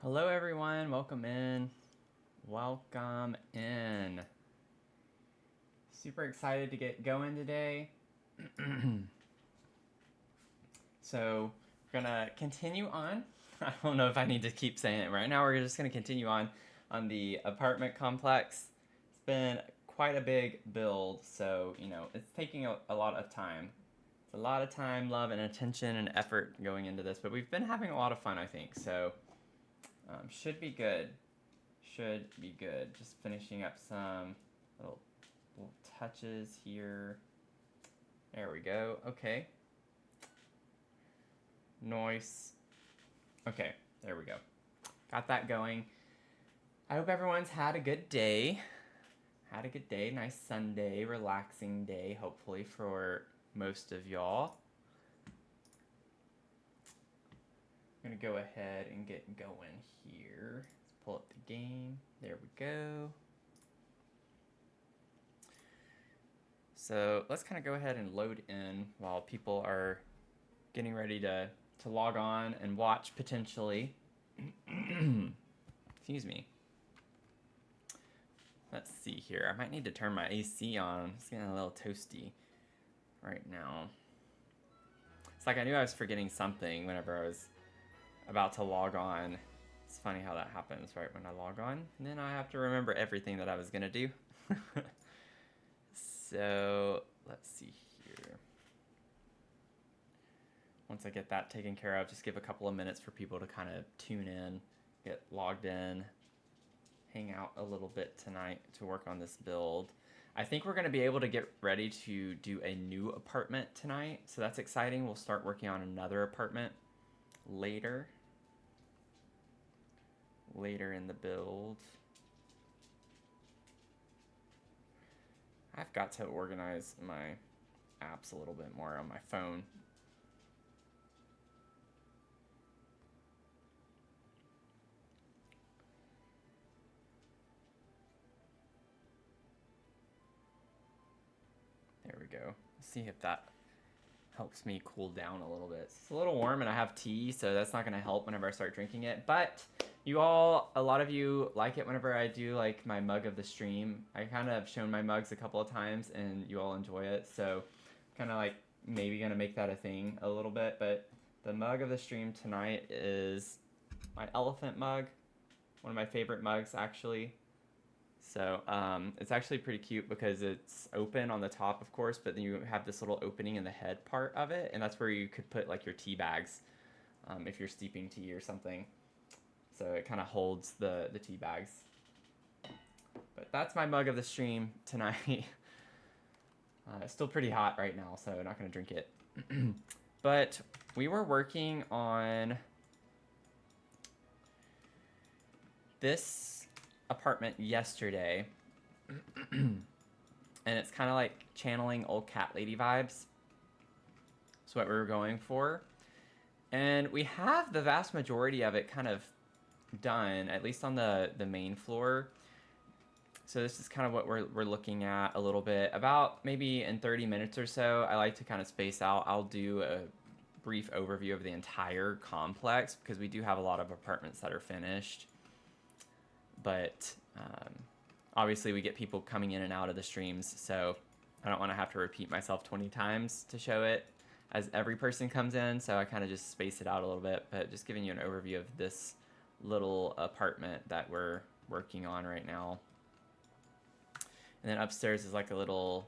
Hello, everyone. Welcome in. Welcome in. Super excited to get going today. So, we're gonna continue on. I don't know if I need to keep saying it right now. We're just gonna continue on the apartment complex. It's been quite a big build, so it's taking a lot of time. It's a lot of time, love, and attention and effort going into this, but we've been having a lot of fun, I think. So, should be good. Should be good. Just finishing up some little touches here. There we go. Okay. Noise. Okay, there we go. Got that going. I hope everyone's had a good day. Had a good day. Nice Sunday, relaxing day, hopefully, for most of y'all. I'm going to go ahead and get going here. Let's pull up the game. There we go. So let's kind of go ahead and load in while people are getting ready to log on and watch potentially. Excuse me. Let's see here. I might need to turn my AC on. It's getting a little toasty right now. It's like I knew I was forgetting something whenever I was about to log on. It's funny how that happens right when I log on. And then I have to remember everything that I was going to do. So let's see here. Once I get that taken care of, just give a couple of minutes for people to kind of tune in, get logged in, hang out a little bit tonight to work on this build. I think we're going to be able to get ready to do a new apartment tonight, so that's exciting. We'll start working on another apartment later in the build. I've got to organize my apps a little bit more on my phone. There we go. Let's see if that helps me cool down a little bit. It's a little warm and I have tea, so that's not going to help whenever I start drinking it. But a lot of you like it whenever I do like my mug of the stream. I kind of have shown my mugs a couple of times and you all enjoy it. So kind of like maybe going to make that a thing a little bit. But the mug of the stream tonight is my elephant mug. One of my favorite mugs, actually. So it's actually pretty cute because it's open on the top, of course, but then you have this little opening in the head part of it, and that's where you could put like your tea bags if you're steeping tea or something. So it kind of holds the tea bags. But that's my mug of the stream tonight. It's still pretty hot right now, so I'm not going to drink it. But we were working on this apartment yesterday, and it's kind of like channeling old cat lady vibes. That's what we were going for. And we have the vast majority of it kind of done, at least on the main floor. So this is kind of what we're looking at a little bit. About maybe in 30 minutes or so, I like to kind of space out. I'll do a brief overview of the entire complex because we do have a lot of apartments that are finished. But obviously we get people coming in and out of the streams, so I don't want to have to repeat myself 20 times to show it as every person comes in, so I kind of just space it out a little bit, but just giving you an overview of this little apartment that we're working on right now. And then upstairs is like a little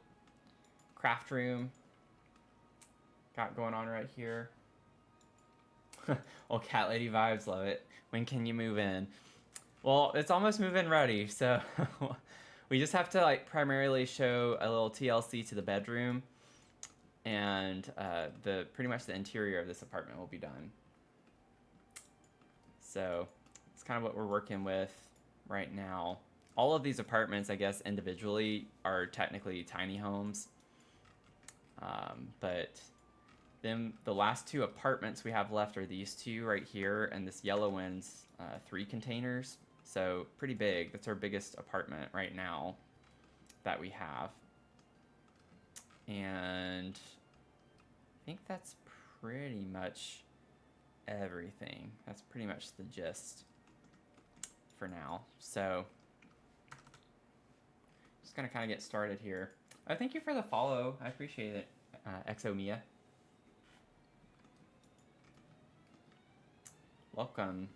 craft room got going on right here. Old cat lady vibes, love it. When can you move in? Well, it's almost move-in ready, so we just have to like primarily show a little TLC to the bedroom, and pretty much the interior of this apartment will be done. So it's kind of what we're working with right now. All of these apartments, I guess, individually are technically tiny homes, but then the last two apartments we have left are these two right here, and this yellow one's 3 containers. So pretty big. That's our biggest apartment right now that we have. And I think that's pretty much everything. That's pretty much the gist for now. So just gonna kind of get started here. Oh, thank you for the follow. I appreciate it, Exomia. Welcome.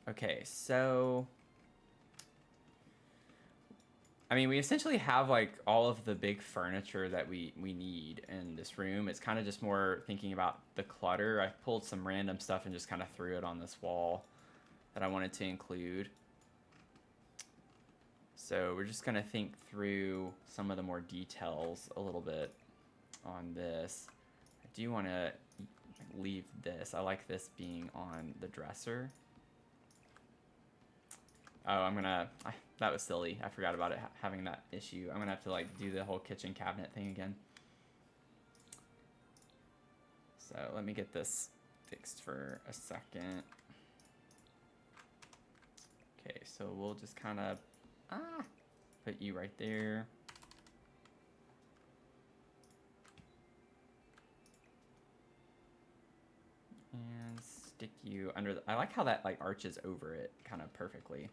Okay, so I mean, we essentially have like all of the big furniture that we need in this room. It's kind of just more thinking about the clutter. I pulled some random stuff and just kind of threw it on this wall that I wanted to include. So we're just gonna think through some of the more details a little bit on this. I do want to leave this. I like this being on the dresser. Oh, that was silly. I forgot about it having that issue. I'm gonna have to like do the whole kitchen cabinet thing again. So let me get this fixed for a second. Okay, so we'll just kind of put you right there. And stick you under I like how that like arches over it kind of perfectly.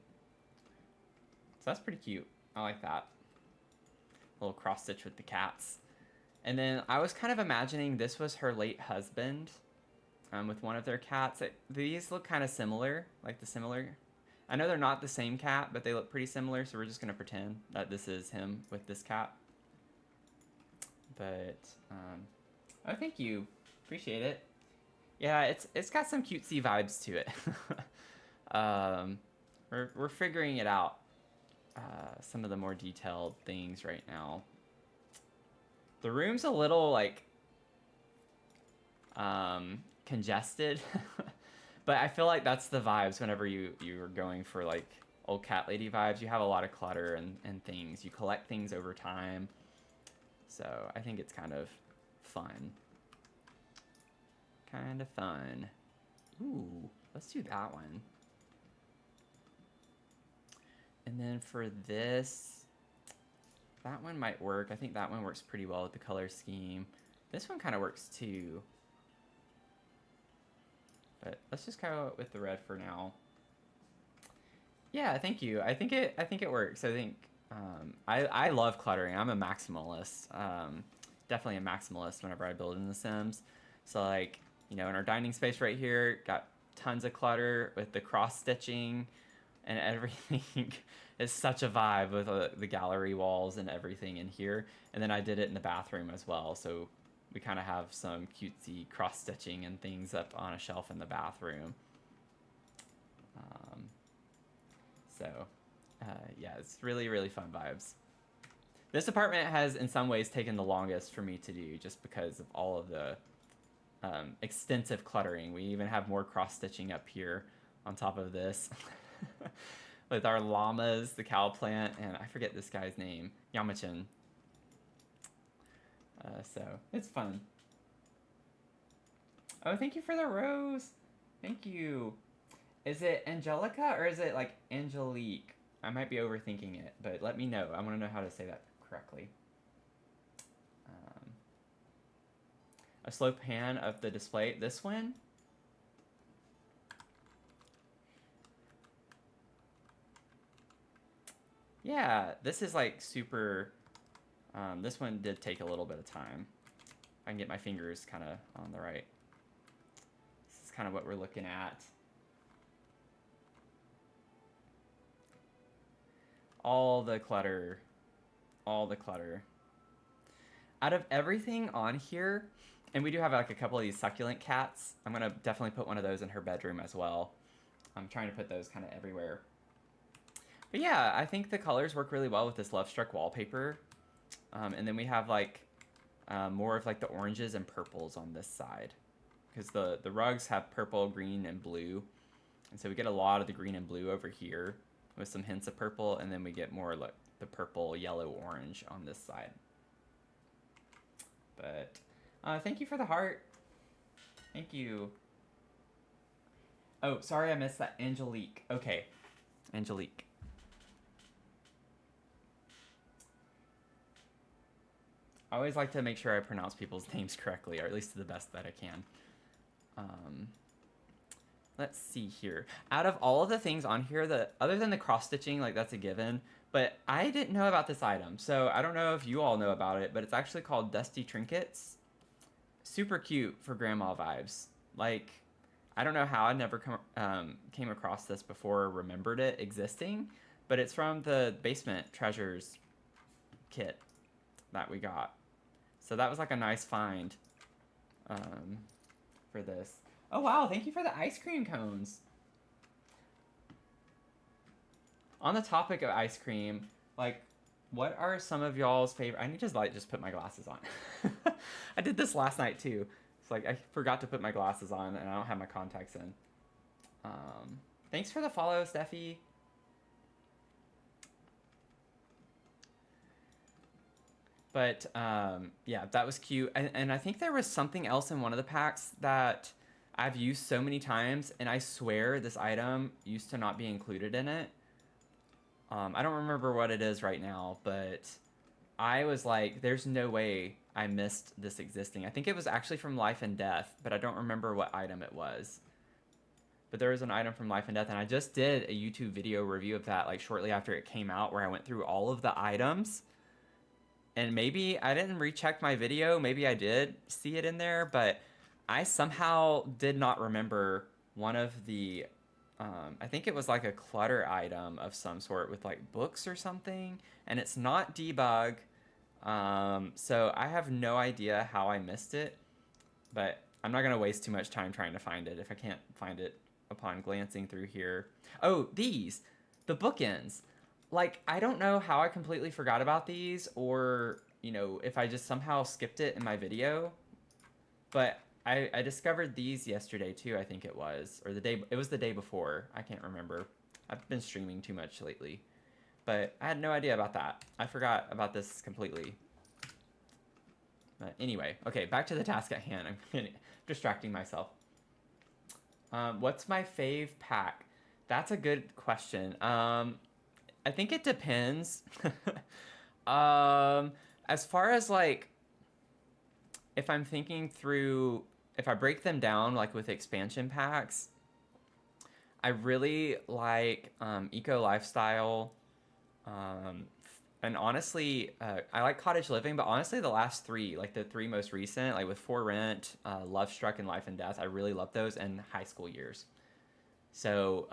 So that's pretty cute. I like that. A little cross stitch with the cats. And then I was kind of imagining this was her late husband with one of their cats. These look kind of similar, like the similar. I know they're not the same cat, but they look pretty similar, so we're just going to pretend that this is him with this cat. But, oh, thank you. Appreciate it. Yeah, it's got some cutesy vibes to it. We're figuring it out. Some of the more detailed things right now. The room's a little like congested, but I feel like that's the vibes whenever you're going for like old cat lady vibes. You have a lot of clutter and things. You collect things over time. So I think it's kind of fun. Kind of fun. Ooh, let's do that one. And then for this, that one might work. I think that one works pretty well with the color scheme. This one kind of works too. But let's just go with the red for now. Yeah, thank you. I think it works. I think I love cluttering. I'm a maximalist. Definitely a maximalist whenever I build in The Sims. So like, you know, in our dining space right here, got tons of clutter with the cross stitching and everything. Is such a vibe with the gallery walls and everything in here. And then I did it in the bathroom as well. So we kind of have some cutesy cross stitching and things up on a shelf in the bathroom. Yeah, it's really, really fun vibes. This apartment has in some ways taken the longest for me to do just because of all of the extensive cluttering. We even have more cross stitching up here on top of this. With our llamas, the cow plant, and I forget this guy's name, Yamachin. So it's fun. Oh, thank you for the rose. Thank you. Is it Angelica or is it like Angelique? I might be overthinking it, but let me know. I want to know how to say that correctly. A slow pan of the display. This one. Yeah, this is like super, this one did take a little bit of time. I can get my fingers kind of on the right. This is kind of what we're looking at. All the clutter. All the clutter. Out of everything on here, and we do have like a couple of these succulent cats. I'm going to definitely put one of those in her bedroom as well. I'm trying to put those kind of everywhere. But yeah, I think the colors work really well with this Love Struck wallpaper. And then we have like more of like the oranges and purples on this side. Because the rugs have purple, green, and blue. And so we get a lot of the green and blue over here with some hints of purple. And then we get more like the purple, yellow, orange on this side. But thank you for the heart. Thank you. Oh, sorry I missed that. Angelique. Okay. Angelique. I always like to make sure I pronounce people's names correctly, or at least to the best that I can. let's see here. Out of all of the things on here, the other than the cross stitching, like that's a given. But I didn't know about this item, so I don't know if you all know about it. But it's actually called Dusty Trinkets. Super cute for grandma vibes. Like, I don't know how I never came across this before or remembered it existing, but it's from the Basement Treasures kit that we got. So that was like a nice find for this. Oh wow, thank you for the ice cream cones. On the topic of ice cream, like, what are some of y'all's favorite? I need to like just put my glasses on. I did this last night too. It's like I forgot to put my glasses on and I don't have my contacts in. Thanks for the follow, Steffi. But yeah, that was cute. And I think there was something else in one of the packs that I've used so many times, and I swear this item used to not be included in it. I don't remember what it is right now, but I was like, there's no way I missed this existing. I think it was actually from Life and Death, but I don't remember what item it was. But there was an item from Life and Death, and I just did a YouTube video review of that like shortly after it came out, where I went through all of the items. And maybe I didn't recheck my video, maybe I did see it in there, but I somehow did not remember one of the I think it was like a clutter item of some sort with like books or something, and it's not debug. So I have no idea how I missed it, but I'm not gonna waste too much time trying to find it if I can't find it upon glancing through here. Oh, the bookends. Like, I don't know how I completely forgot about these, or, you know, if I just somehow skipped it in my video, but I discovered these yesterday too, I think it was, or it was the day before, I can't remember. I've been streaming too much lately, but I had no idea about that. I forgot about this completely. But anyway, okay, back to the task at hand. I'm distracting myself. What's my fave pack? That's a good question. I think it depends. As far as like, if I'm thinking through, if I break them down like with expansion packs, I really like Eco Lifestyle, and honestly, I like Cottage Living, but honestly, the last three, like the three most recent, like with For Rent, Love Struck, and Life and Death, I really love those, and High School Years. So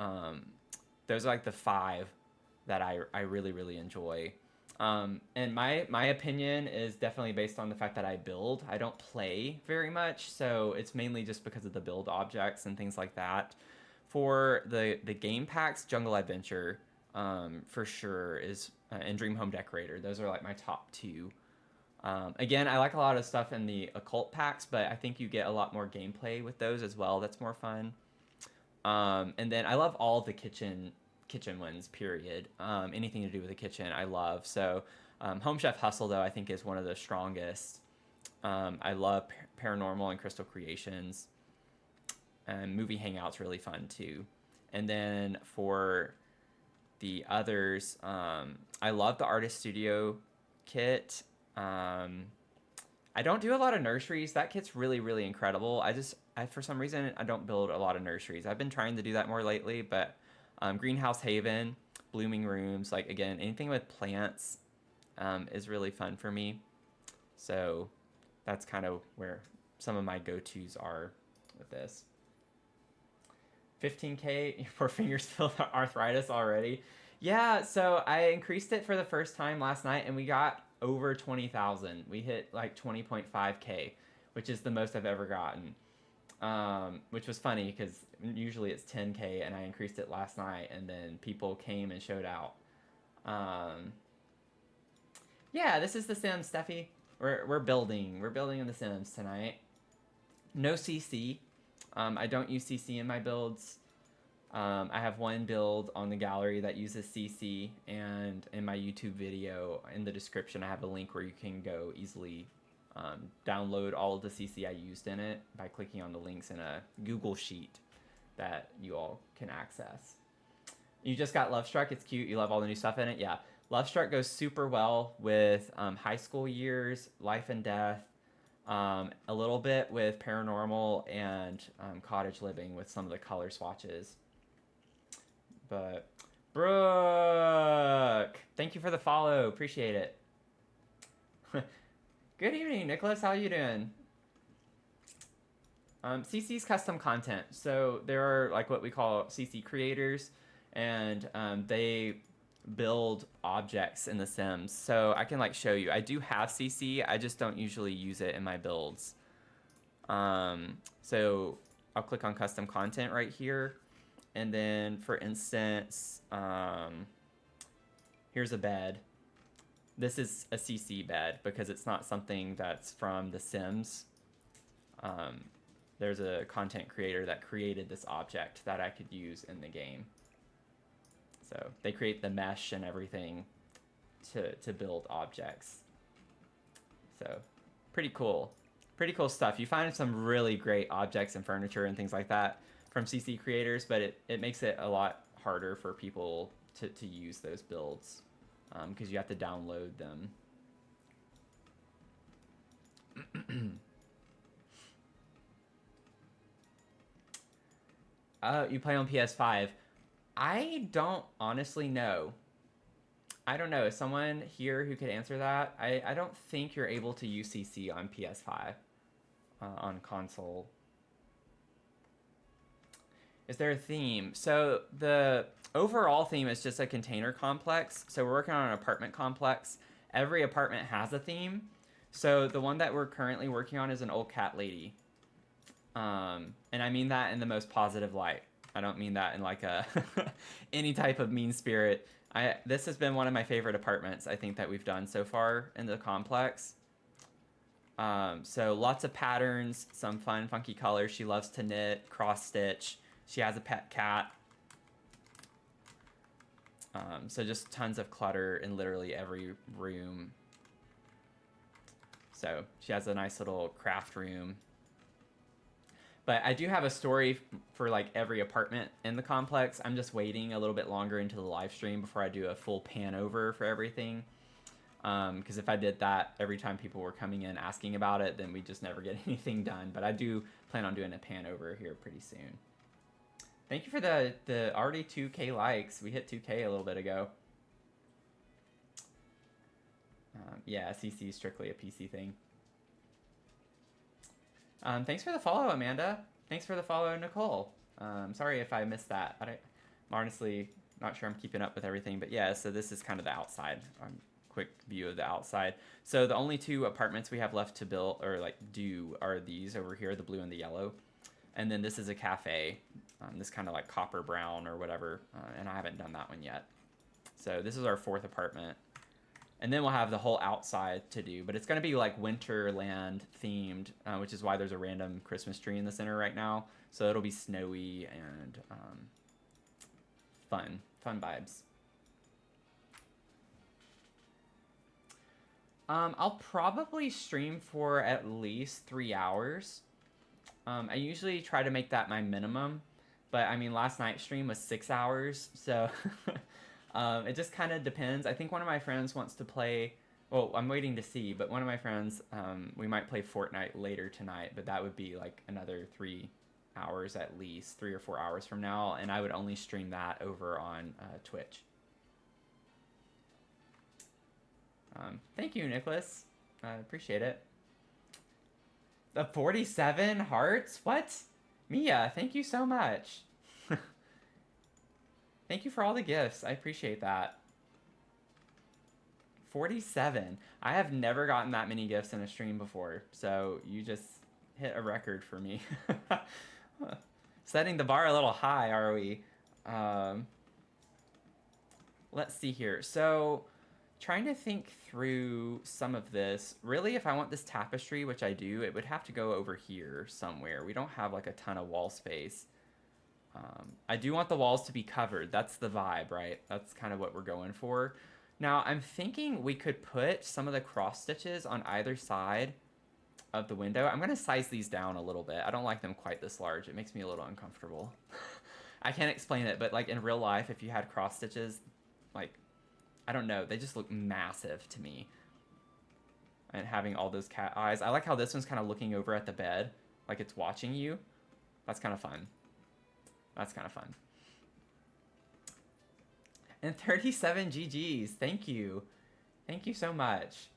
those are like the five that I really, really enjoy. And my opinion is definitely based on the fact that I build. I don't play very much, so it's mainly just because of the build objects and things like that. For the game packs, Jungle Adventure for sure is, and Dream Home Decorator. Those are like my top two. Again, I like a lot of stuff in the occult packs, but I think you get a lot more gameplay with those as well. That's more fun. And then I love all the kitchen ones, period. Anything to do with the kitchen I love. So Home Chef Hustle, though, I think is one of the strongest. I love Paranormal and Crystal Creations. And Movie Hangout's really fun too. And then for the others, I love the Artist Studio kit. I don't do a lot of nurseries. That kit's really, really incredible. For some reason, I don't build a lot of nurseries. I've been trying to do that more lately, but Greenhouse Haven, Blooming Rooms, like, again, anything with plants is really fun for me. So that's kind of where some of my go-tos are with this. 15K, your poor fingers feel the arthritis already. Yeah, so I increased it for the first time last night, and we got over 20,000. We hit like 20.5K, which is the most I've ever gotten. Which was funny because usually it's 10K, and I increased it last night, and then people came and showed out. Yeah, this is The Sims, Steffi. We're building in The Sims tonight. No CC. I don't use CC in my builds. I have one build on the gallery that uses CC, and in my YouTube video, in the description, I have a link where you can go easily download all of the CC I used in it by clicking on the links in a Google Sheet that you all can access. You just got Love Struck. It's cute. You love all the new stuff in it. Yeah. Love Struck goes super well with High School Years, Life and Death, A little bit with paranormal and cottage living with some of the color swatches. But Brooke, thank you for the follow. Appreciate it. Good evening, Nicholas. How you doing? CC's custom content. So there are like what we call CC creators, and they build objects in The Sims. So I can like show you. I do have CC. I just don't usually use it in my builds. So I'll click on custom content right here. And then for instance, here's a bed. This is a CC bed because it's not something that's from The Sims. There's a content creator that created this object that I could use in the game. So they create the mesh and everything to build objects. So pretty cool. Pretty cool stuff. You find some really great objects and furniture and things like that from CC creators, but it makes it a lot harder for people to use those builds because you have to download them. You play on PS5. I don't honestly know. I don't know. Is someone here who could answer that? I don't think you're able to use CC on PS5 on console. Is there a theme? So the overall theme is just a container complex. So we're working on an apartment complex. Every apartment has a theme. So the one that we're currently working on is an old cat lady. And I mean that in the most positive light. I don't mean that in like a any type of mean spirit. This has been one of my favorite apartments I think that we've done so far in the complex. So lots of patterns, some fun, funky colors. She loves to knit, cross stitch. She has a pet cat. So just tons of clutter in literally every room. So she has a nice little craft room. But I do have a story for like every apartment in the complex. I'm just waiting a little bit longer into the live stream before I do a full pan over for everything. Because if I did that every time people were coming in asking about it, then we just never get anything done. But I do plan on doing a pan over here pretty soon. Thank you for the already 2K likes. We hit 2K a little bit ago. Yeah, CC is strictly a PC thing. Thanks for the follow, Amanda. Thanks for the follow, Nicole. Sorry if I missed that. I'm honestly not sure I'm keeping up with everything, but yeah, so this is kind of the outside. Quick view of the outside. So the only two apartments we have left to build or like do are these over here, the blue and the yellow. And then this is a cafe, this kind of like copper brown or whatever, and I haven't done that one yet. So this is our fourth apartment. And then we'll have the whole outside to do, but it's going to be like Winterland themed, which is why there's a random Christmas tree in the center right now. So it'll be snowy and fun vibes. I'll probably stream for at least 3 hours. I usually try to make that my minimum, but I mean last night's stream was 6 hours, so it just kind of depends. I think one of my friends wants to play, well, I'm waiting to see, but one of my friends, we might play Fortnite later tonight, but that would be like another 3 hours at least, 3 or 4 hours from now, and I would only stream that over on Twitch. Thank you, Nicholas. I appreciate it. The 47 hearts? What? Mia, thank you so much. Thank you for all the gifts. I appreciate that. 47. I have never gotten that many gifts in a stream before, so you just hit a record for me. Setting the bar a little high, are we? Let's see here. So, trying to think through some of this. Really, if I want this tapestry, which I do, it would have to go over here somewhere. We don't have like a ton of wall space. I do want the walls to be covered. That's the vibe, right? That's kind of what we're going for. Now, I'm thinking we could put some of the cross stitches on either side of the window. I'm going to size these down a little bit. I don't like them quite this large. It makes me a little uncomfortable. I can't explain it, but like in real life, if you had cross stitches, like, I don't know, they just look massive to me. and having all those cat eyes. I like how this one's kind of looking over at the bed, like it's watching you. That's kind of fun. That's kind of fun. And 37 GGs. Thank you. Thank you so much.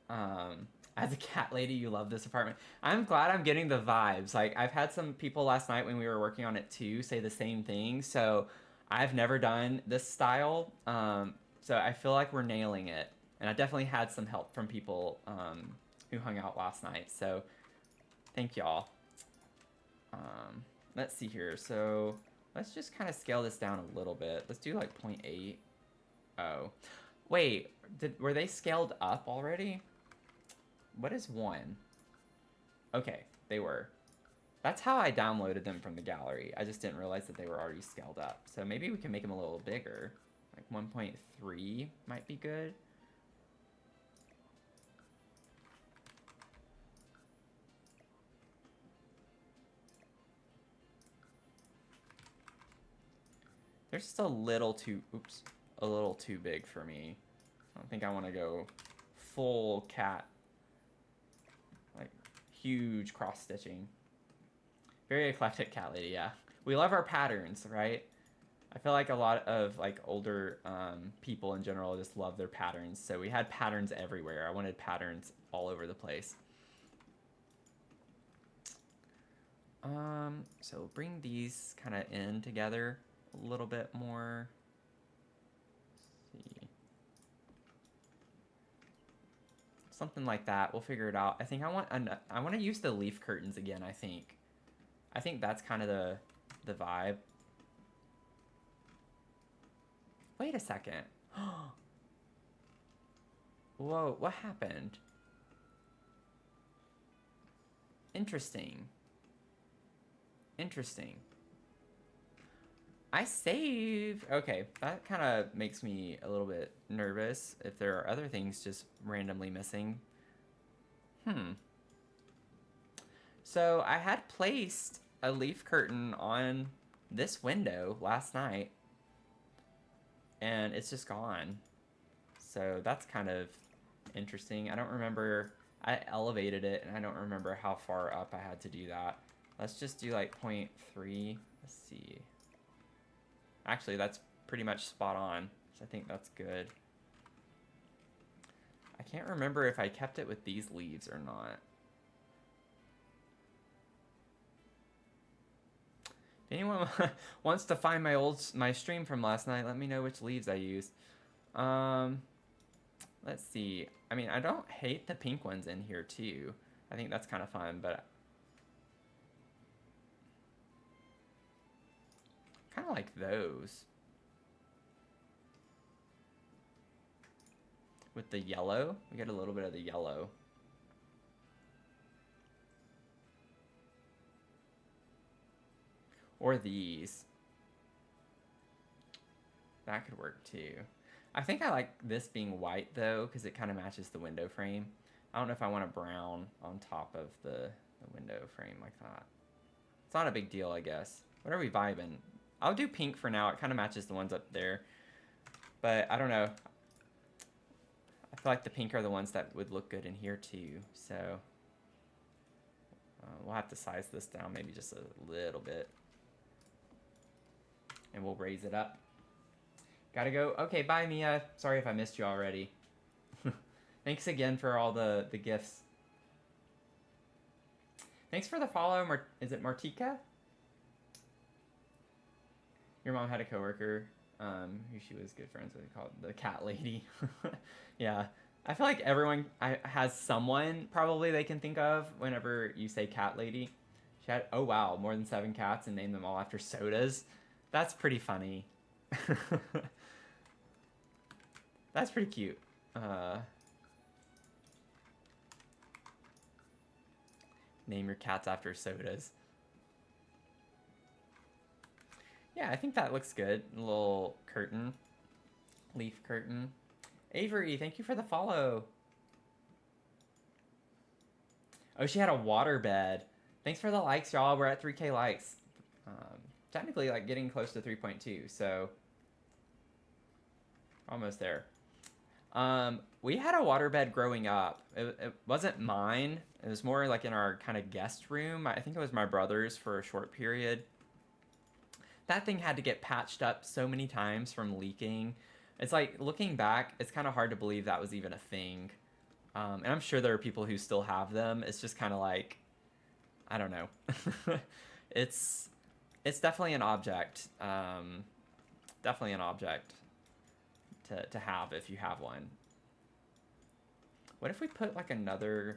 As a cat lady, you love this apartment. I'm glad I'm getting the vibes. Like, I've had some people last night when we were working on it too say the same thing. So I've never done this style. So I feel like we're nailing it. And I definitely had some help from people who hung out last night. So thank y'all. Let's see here. So let's just kind of scale this down a little bit. Let's do like 0.8. Oh. Wait, were they scaled up already? What is 1? Okay, they were. That's how I downloaded them from the gallery. I just didn't realize that they were already scaled up. So maybe we can make them a little bigger. Like 1.3 might be good. They're just a little too, oops, a little too big for me. I don't think I want to go full cat, like huge cross stitching. Very eclectic cat lady, yeah. We love our patterns, right? I feel like a lot of like older people in general just love their patterns. So we had patterns everywhere. I wanted patterns all over the place. So bring these kind of in together a little bit more. Let's see. Something like that. We'll figure it out. I think I want to use the leaf curtains again, I think that's kind of the vibe. Wait a second. Whoa, what happened? Interesting. Interesting. I saved. Okay, that kind of makes me a little bit nervous if there are other things just randomly missing. So I had placed a leaf curtain on this window last night, and it's just gone. So that's kind of interesting. I don't remember. I elevated it, and I don't remember how far up I had to do that. Let's just do like 0.3. Let's see. Actually, that's pretty much spot on. So I think that's good. I can't remember if I kept it with these leaves or not. If anyone wants to find my stream from last night, let me know which leaves I used. Let's see. I mean, I don't hate the pink ones in here too. I think that's kind of fun, but kind of like those. With the yellow, we get a little bit of the yellow. Or these. That could work too. I think I like this being white though, because it kind of matches the window frame. I don't know if I want a brown on top of the window frame like that. It's not a big deal, I guess. What are we vibing? I'll do pink for now. It kind of matches the ones up there. But I don't know. I feel like the pink are the ones that would look good in here too. So we'll have to size this down maybe just a little bit. And we'll raise it up. Gotta go. Okay, bye, Mia. Sorry if I missed you already. Thanks again for all the gifts. Thanks for the follow. Is it Martika? Your mom had a coworker who she was good friends with called the cat lady. Yeah. I feel like everyone has someone probably they can think of whenever you say cat lady. She had, oh wow, more than 7 cats and named them all after sodas. That's pretty funny. That's pretty cute. Name your cats after sodas. Yeah, I think that looks good. A little curtain. Leaf curtain. Avery, thank you for the follow. Oh, she had a water bed. Thanks for the likes, y'all. We're at 3K likes. Technically, like, getting close to 3.2, so almost there. We had a waterbed growing up. It wasn't mine. It was more like in our kind of guest room. I think it was my brother's for a short period. That thing had to get patched up so many times from leaking. It's like looking back, it's kind of hard to believe that was even a thing. And I'm sure there are people who still have them. It's just kind of like, I don't know. it's it's definitely an object. Definitely an object to have if you have one. What if we put like another,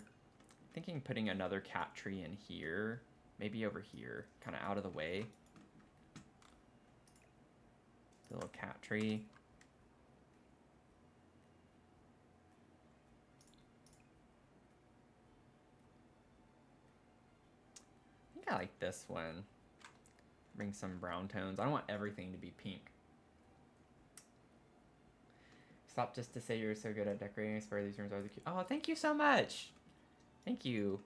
thinking putting another cat tree in here, maybe over here, kind of out of the way. The little cat tree. I think I like this one. Bring some brown tones. I don't want everything to be pink. Stop just to say you're so good at decorating. I swear these rooms are the cute. Oh, thank you so much. Thank you.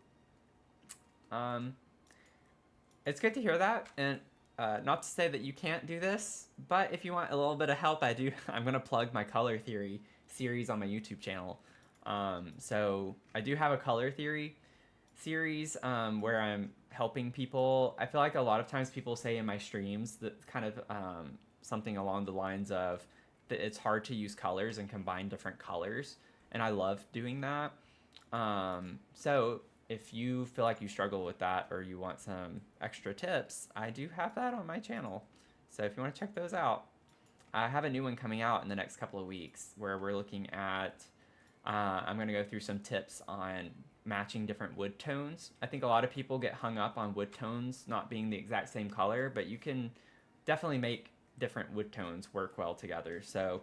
It's good to hear that, and not to say that you can't do this, but if you want a little bit of help, I'm gonna plug my color theory series on my YouTube channel. So I do have a color theory series where I'm helping people. I feel like a lot of times people say in my streams that kind of something along the lines of that it's hard to use colors and combine different colors, and I love doing that. So if you feel like you struggle with that or you want some extra tips, I do have that on my channel. So if you want to check those out, I have a new one coming out in the next couple of weeks where we're looking at, I'm going to go through some tips on matching different wood tones. I think a lot of people get hung up on wood tones not being the exact same color, but you can definitely make different wood tones work well together. So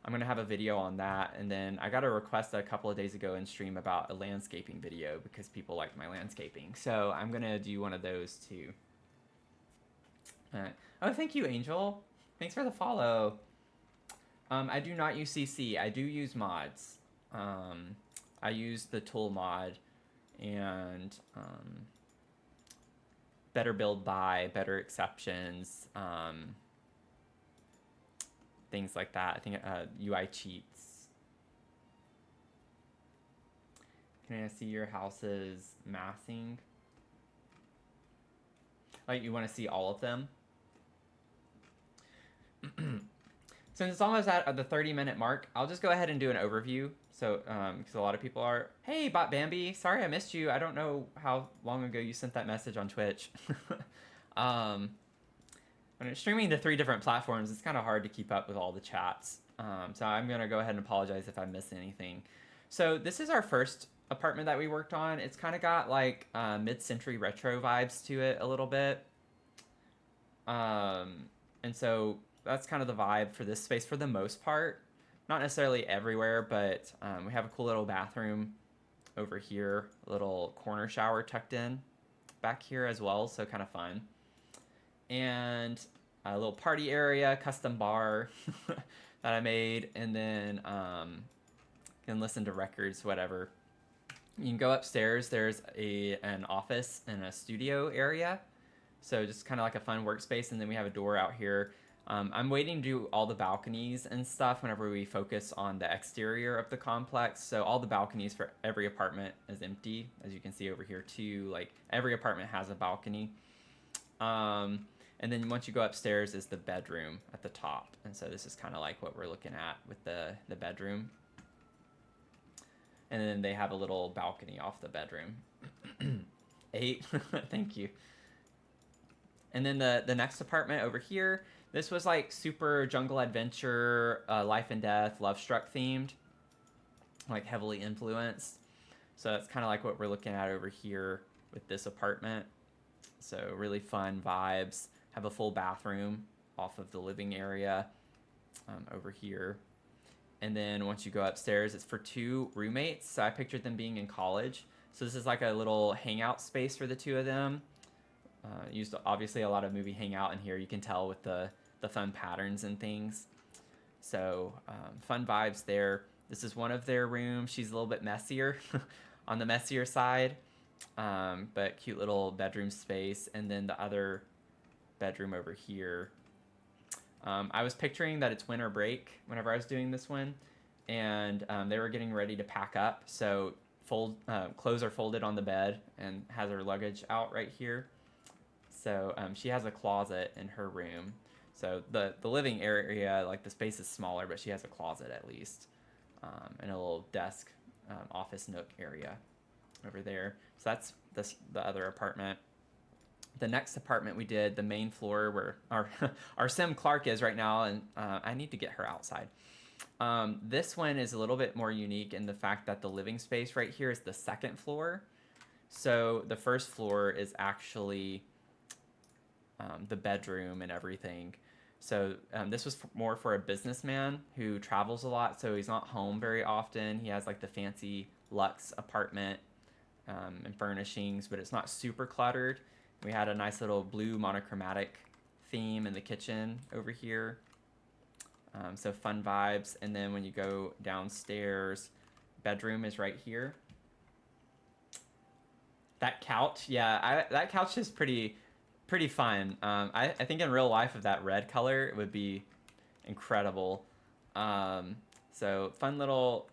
I'm going to have a video on that. And then I got a request a couple of days ago in stream about a landscaping video because people like my landscaping. So I'm going to do one of those too. Oh, thank you, Angel. Thanks for the follow. I do not use CC. I do use mods. I use the tool mod and better build by, better exceptions, things like that. I think UI cheats. Can I see your house's massing? Like you want to see all of them? Since it's almost at the 30-minute mark, I'll just go ahead and do an overview. So, because a lot of people are, hey, Bot Bambi, sorry I missed you. I don't know how long ago you sent that message on Twitch. When it's streaming to 3 different platforms, it's kind of hard to keep up with all the chats. So I'm going to go ahead and apologize if I miss anything. So this is our first apartment that we worked on. It's kind of got like mid-century retro vibes to it a little bit. And so that's kind of the vibe for this space for the most part. Not necessarily everywhere, but we have a cool little bathroom over here, a little corner shower tucked in back here as well, so kind of fun. And a little party area, custom bar that I made, and then you can listen to records, whatever. You can go upstairs. There's an office and a studio area, so just kind of like a fun workspace, and then we have a door out here. I'm waiting to do all the balconies and stuff whenever we focus on the exterior of the complex. So all the balconies for every apartment is empty, as you can see over here too. Like every apartment has a balcony. And then once you go upstairs is the bedroom at the top. And so this is kind of like what we're looking at with the bedroom. And then they have a little balcony off the bedroom. 8, thank you. And then the next apartment over here, this was like super jungle adventure, life and death, Love Struck themed, like heavily influenced. So that's kind of like what we're looking at over here with this apartment. So really fun vibes. Have a full bathroom off of the living area over here. And then once you go upstairs, it's for 2 roommates. So I pictured them being in college. So this is like a little hangout space for the 2 of them. Used obviously a lot of movie hangout in here. You can tell with the fun patterns and things. So fun vibes there. This is one of their rooms. She's a little bit messier on the messier side, but cute little bedroom space. And then the other bedroom over here. I was picturing that it's winter break whenever I was doing this one. and they were getting ready to pack up. So clothes are folded on the bed and has her luggage out right here. So she has a closet in her room. So the living area, like the space is smaller, but she has a closet at least, and a little desk, office nook area over there. So that's the other apartment. The next apartment we did, the main floor where our Sim Clark is right now, and I need to get her outside. This one is a little bit more unique in the fact that the living space right here is the second floor. So the first floor is actually the bedroom and everything. So this was more for a businessman who travels a lot, so he's not home very often. He has like the fancy luxe apartment and furnishings, but it's not super cluttered. We had a nice little blue monochromatic theme in the kitchen over here. So fun vibes. And then when you go downstairs, bedroom is right here. That couch, yeah, that couch is pretty fun. I think in real life, with that red color, it would be incredible. So fun little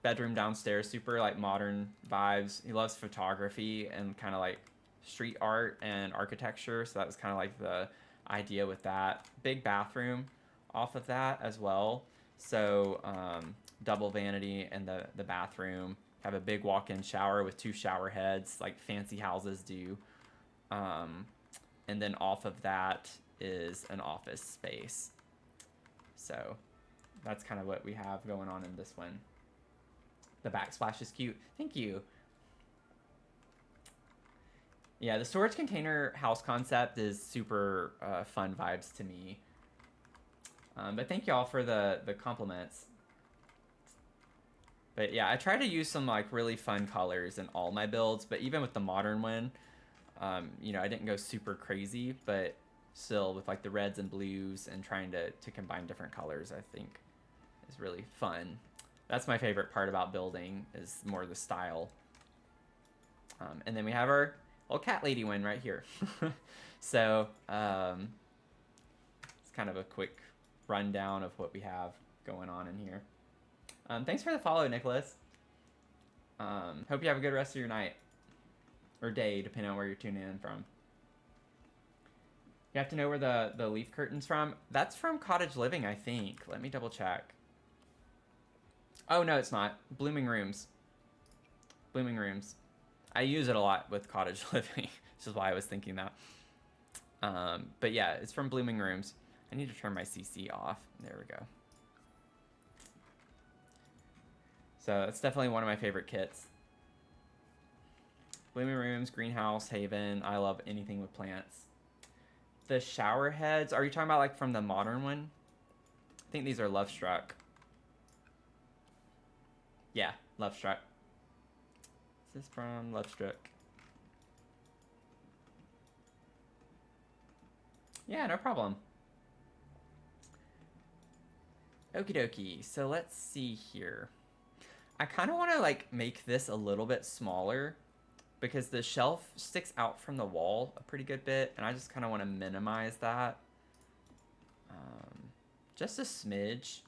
bedroom downstairs, super like modern vibes. He loves photography and kind of like street art and architecture, so that was kind of like the idea with that. Big bathroom off of that as well. So double vanity in the bathroom. Have a big walk-in shower with 2 shower heads, like fancy houses do. And then off of that is an office space. So that's kind of what we have going on in this one. The backsplash is cute. Thank you. Yeah, the storage container house concept is super fun vibes to me. But thank y'all for the compliments. But yeah, I try to use some like really fun colors in all my builds, but even with the modern one, you know, I didn't go super crazy, but still with like the reds and blues and trying to combine different colors, I think is really fun. That's my favorite part about building, is more the style. And then we have our little cat lady one right here. So it's kind of a quick rundown of what we have going on in here. Thanks for the follow, Nicholas. Hope you have a good rest of your night. Or day, depending on where you're tuning in from. You have to know where the leaf curtain's from. That's from Cottage Living, I think. Let me double check. Oh, no, it's not. Blooming Rooms. Blooming Rooms. I use it a lot with Cottage Living, which is why I was thinking that. But yeah, it's from Blooming Rooms. I need to turn my CC off. There we go. So it's definitely one of my favorite kits. Blooming Rooms, Greenhouse, Haven. I love anything with plants. The shower heads, are you talking about like from the modern one? I think these are Love Struck. Yeah, Love Struck. This is from Love Struck. Yeah, no problem. Okie dokie. So let's see here. I kind of want to like make this a little bit smaller because the shelf sticks out from the wall a pretty good bit, and I just kind of want to minimize that. Just a smidge.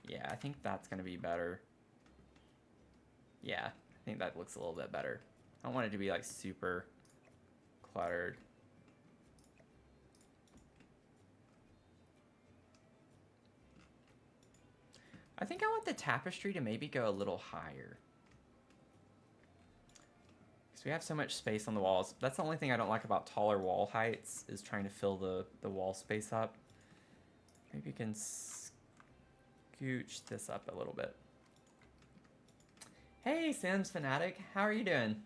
Yeah, I think that's going to be better. Yeah, I think that looks a little bit better. I don't want it to be like super cluttered. I think I want the tapestry to maybe go a little higher. Because we have so much space on the walls. That's the only thing I don't like about taller wall heights, is trying to fill the wall space up. Maybe you can scooch this up a little bit. Hey, Sims Fanatic, how are you doing?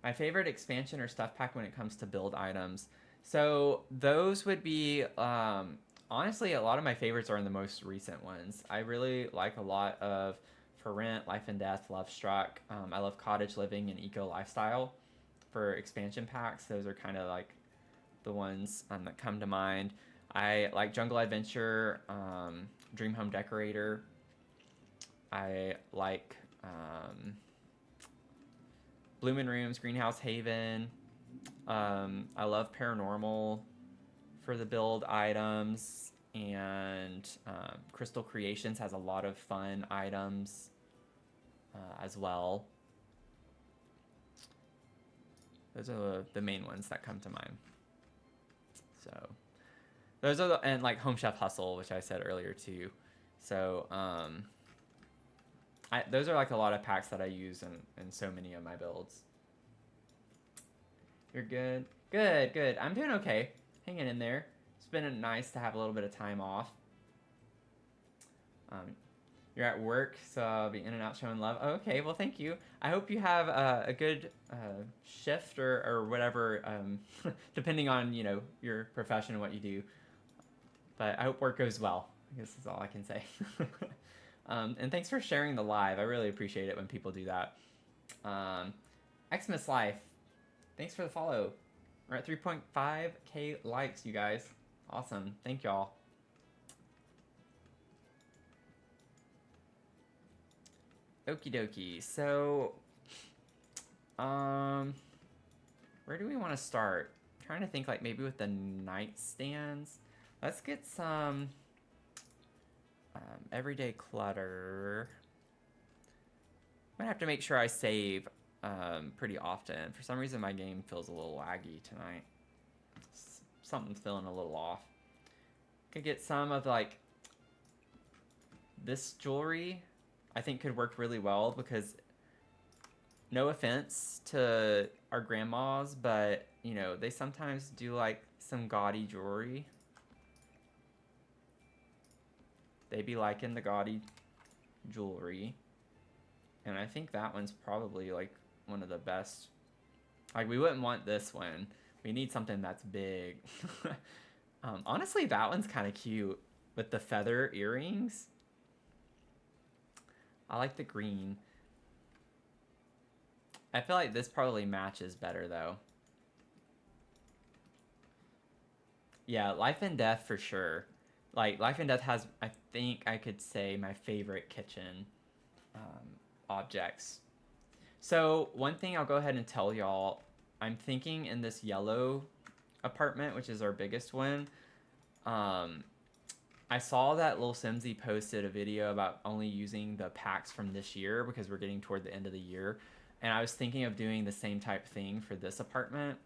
My favorite expansion or stuff pack when it comes to build items. So those would be, honestly, a lot of my favorites are in the most recent ones. I really like a lot of For Rent, Life and Death, Love Struck. I love Cottage Living and Eco Lifestyle for expansion packs. Those are kind of like the ones that come to mind. I like Jungle Adventure, Dream Home Decorator. I like Bloomin' Rooms, Greenhouse Haven. I love Paranormal, for the build items, and Crystal Creations has a lot of fun items as well. Those are the main ones that come to mind. So those are and like Home Chef Hustle, which I said earlier too. So those are like a lot of packs that I use in so many of my builds. You're good? Good, good. I'm doing okay. Hanging in there. It's been nice to have a little bit of time off. You're at work, so I'll be in and out showing love. Oh, okay, well, thank you. I hope you have a good shift or whatever, depending on, you know, your profession and what you do. But I hope work goes well. I guess that's all I can say. And thanks for sharing the live. I really appreciate it when people do that. Xmas Life, thanks for the follow. We're at 3.5k likes, you guys. Awesome. Thank y'all. Okie dokie. So, where do we want to start? I'm trying to think, like, maybe with the nightstands. Let's get some everyday clutter. I'm gonna have to make sure I save pretty often. For some reason, my game feels a little laggy tonight. Something's feeling a little off. Could get some of, like, this jewelry. I think could work really well because, no offense to our grandmas, but, you know, they sometimes do like some gaudy jewelry. They be liking the gaudy jewelry. And I think that one's probably like one of the best. Like, we wouldn't want this one. We need something that's big. Honestly, that one's kind of cute with the feather earrings. I like the green. I feel like this probably matches better, though. Yeah, Life and Death for sure. Like, Life and Death has, I think I could say, my favorite kitchen objects. So, one thing I'll go ahead and tell y'all, I'm thinking in this yellow apartment, which is our biggest one, I saw that Lil Simsy posted a video about only using the packs from this year because we're getting toward the end of the year. And I was thinking of doing the same type thing for this apartment.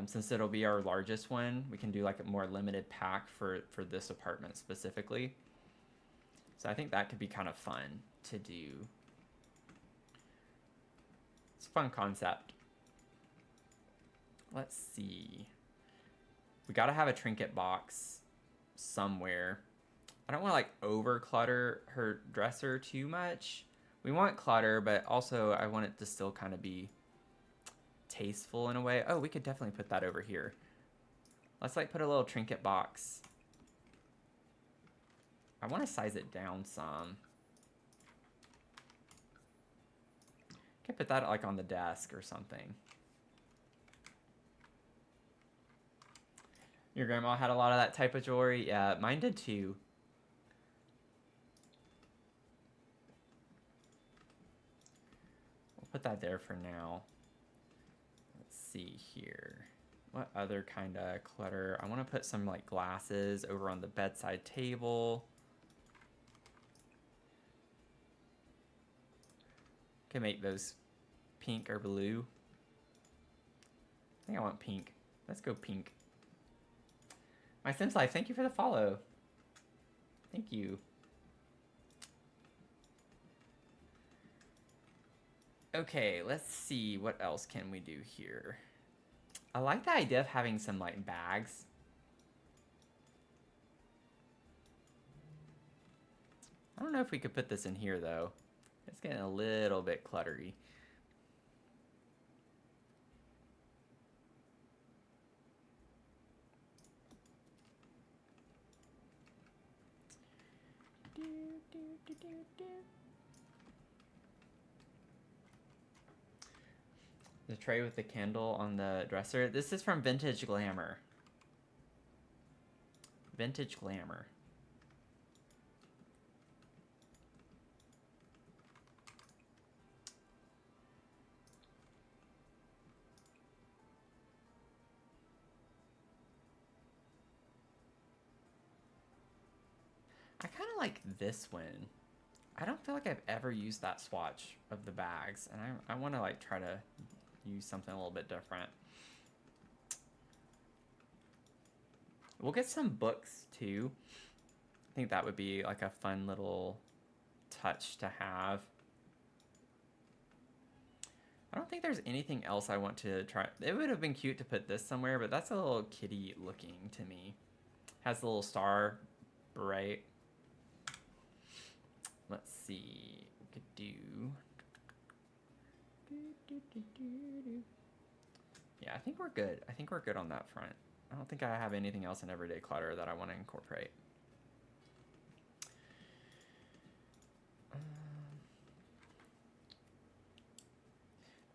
Since it'll be our largest one, we can do like a more limited pack for this apartment specifically. So I think that could be kind of fun to do. It's a fun concept. Let's see. We gotta have a trinket box somewhere. I don't want to like over clutter her dresser too much. We want clutter, but also I want it to still kind of be tasteful in a way. Oh, we could definitely put that over here. Let's like put a little trinket box. I want to size it down some. Could put that like on the desk or something. Your grandma had a lot of that type of jewelry? Yeah, mine did too. We'll put that there for now. Let's see here. What other kind of clutter? I want to put some like glasses over on the bedside table. Can make those pink or blue. I think I want pink. Let's go pink. My Sims Life, thank you for the follow. Thank you. Okay, let's see what else can we do here. I like the idea of having some like bags. I don't know if we could put this in here though. It's getting a little bit cluttery. The tray with the candle on the dresser. This is from Vintage Glamour. Vintage Glamour. I kind of like this one. I don't feel like I've ever used that swatch of the bags, and I want to like try to use something a little bit different. We'll get some books too. I think that would be like a fun little touch to have. I don't think there's anything else I want to try. It would have been cute to put this somewhere, but that's a little kitty looking to me. Has the little star bright. Let's see. We could do. Yeah, I think we're good. I think we're good on that front. I don't think I have anything else in everyday clutter that I want to incorporate.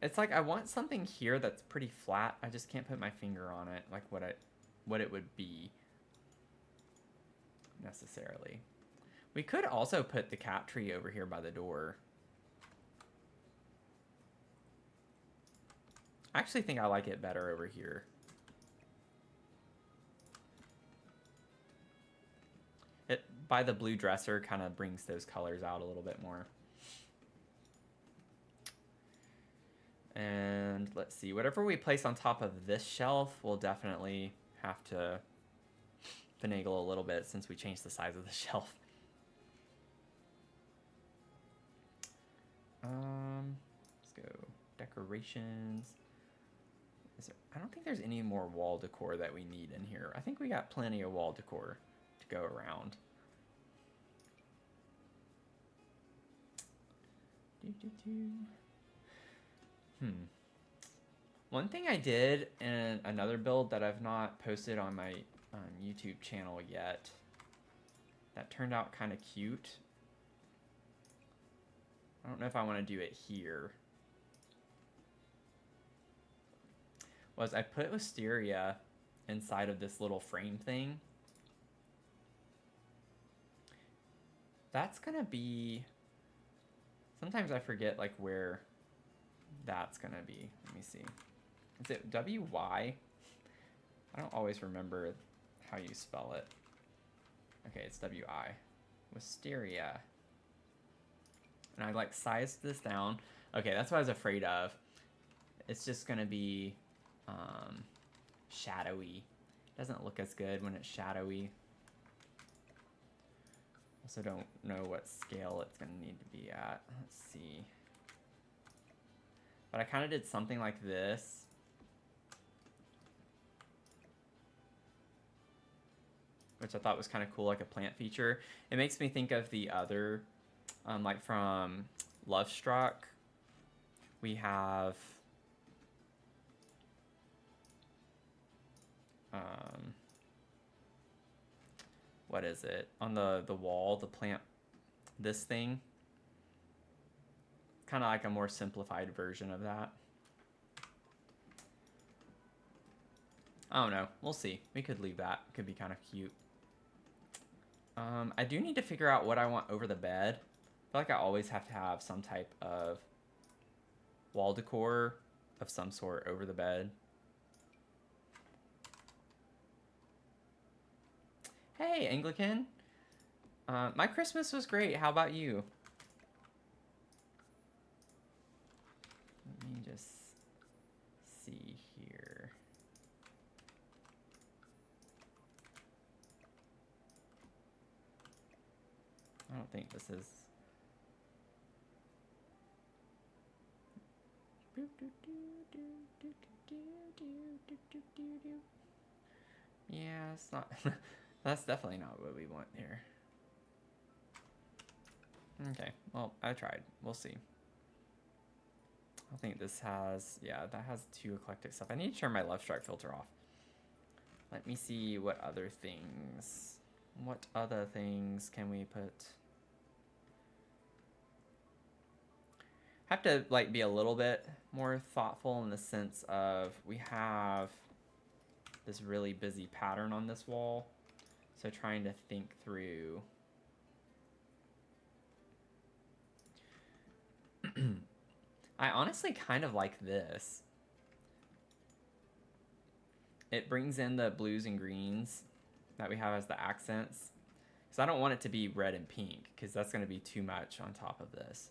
It's like I want something here that's pretty flat. I just can't put my finger on it, like what it would be necessarily. We could also put the cat tree over here by the door. I actually think I like it better over here. It by the blue dresser kind of brings those colors out a little bit more. And let's see, whatever we place on top of this shelf, we'll definitely have to finagle a little bit since we changed the size of the shelf. Let's go decorations. I don't think there's any more wall decor that we need in here. I think we got plenty of wall decor to go around. One thing I did in another build that I've not posted on my YouTube channel yet that turned out kind of cute. I don't know if I want to do it here. Was I put wisteria inside of this little frame thing. That's gonna be, sometimes I forget like where that's gonna be. Let me see. Is it W-Y? I don't always remember how you spell it. Okay, it's W-I. Wisteria. And I like sized this down. Okay, that's what I was afraid of. It's just gonna be shadowy. Doesn't look as good when it's shadowy. Also don't know what scale it's gonna need to be at. Let's see. But I kind of did something like this. Which I thought was kind of cool, like a plant feature. It makes me think of the other, like from Love Struck. We have what is it? On the wall, the plant, this thing. Kind of like a more simplified version of that. I don't know. We'll see. We could leave that. It could be kind of cute. I do need to figure out what I want over the bed. I feel like I always have to have some type of wall decor of some sort over the bed. Hey, Anglican. My Christmas was great. How about you? Let me just see here. I don't think this is... Yeah, it's not... That's definitely not what we want here. Okay, well, I tried. We'll see. I think this has... Yeah, that has too eclectic stuff. I need to turn my Love Struck filter off. Let me see what other things... What other things can we put? Have to like be a little bit more thoughtful in the sense of we have this really busy pattern on this wall. So trying to think through. I honestly kind of like this. It brings in the blues and greens that we have as the accents. Because I don't want it to be red and pink, because that's going to be too much on top of this.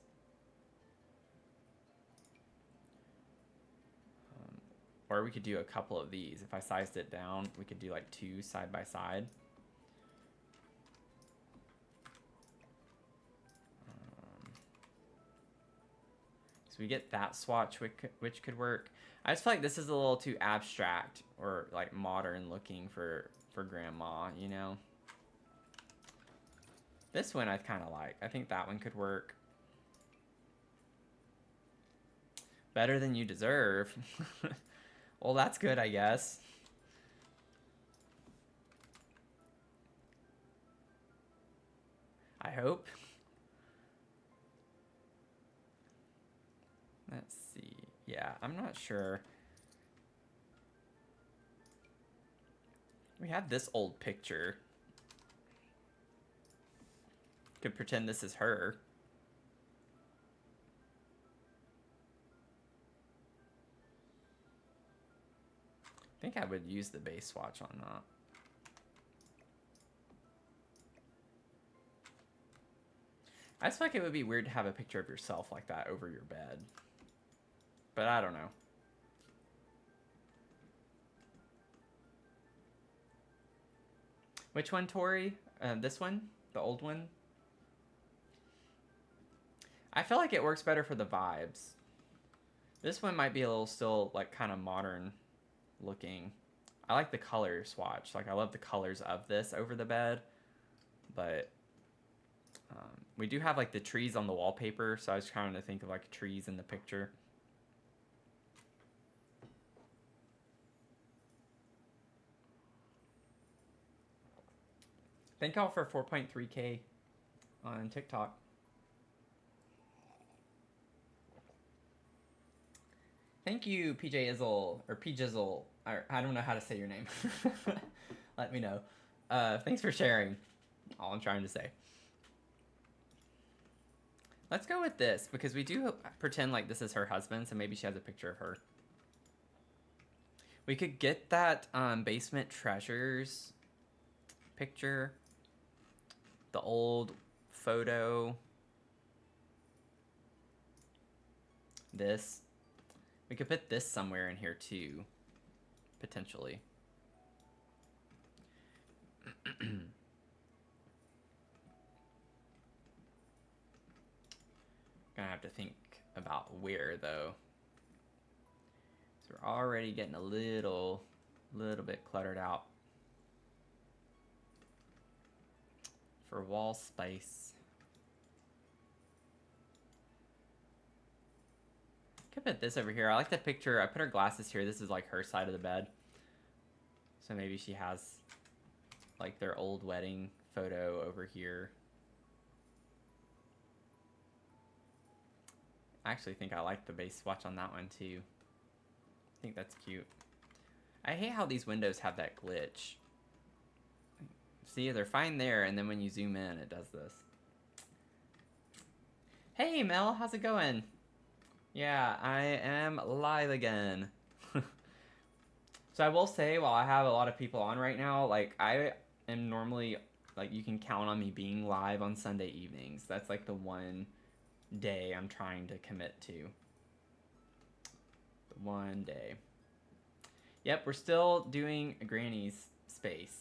Or we could do a couple of these. If I sized it down, we could do like 2 side by side. So we get that swatch, which could work. I just feel like this is a little too abstract or like modern looking for grandma, you know? This one I kind of like. I think that one could work. Better than you deserve. Well, that's good, I guess. I hope. Let's see. Yeah, I'm not sure. We have this old picture. Could pretend this is her. I think I would use the base swatch on that. I just feel like it would be weird to have a picture of yourself like that over your bed. But I don't know. Which one, Tori? This one? The old one? I feel like it works better for the vibes. This one might be a little still like kind of modern looking. I like the color swatch. Like I love the colors of this over the bed. But we do have like the trees on the wallpaper. So I was trying to think of like trees in the picture. Thank y'all for 4.3K on TikTok. Thank you, PJ Izzle, or P-Jizzle. I don't know how to say your name. Let me know. Thanks for sharing. All I'm trying to say. Let's go with this, because we do pretend like this is her husband, so maybe she has a picture of her. We could get that Basement Treasures picture. The old photo. This. We could put this somewhere in here too, potentially. Gonna have to think about where though. So we're already getting a little bit cluttered out for wall space. Could put this over here. I like the picture. I put her glasses here. This is like her side of the bed. So maybe she has like their old wedding photo over here. I actually think I like the base swatch on that one too. I think that's cute. I hate how these windows have that glitch. See, they're fine there, and then when you zoom in, it does this. Hey, Mel, how's it going? Yeah, I am live again. So I will say, while I have a lot of people on right now, like, I am normally, like, you can count on me being live on Sunday evenings. That's, like, the one day I'm trying to commit to. The one day. Yep, we're still doing Granny's space.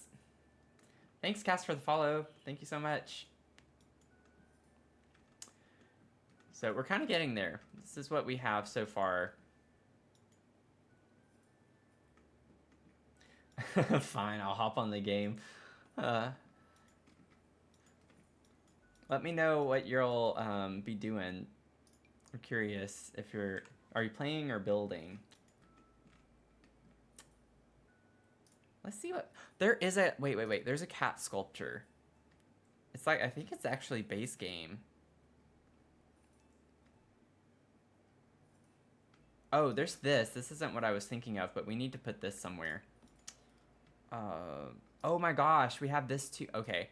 Thanks, Cass, for the follow. Thank you so much. So we're kind of getting there. This is what we have so far. Fine, I'll hop on the game. Let me know what you'll be doing. I'm curious if are you playing or building? Let's see what, there is a, wait, there's a cat sculpture. It's like, I think it's actually base game. Oh, there's this. This isn't what I was thinking of, but we need to put this somewhere. Oh my gosh, we have this too. Okay,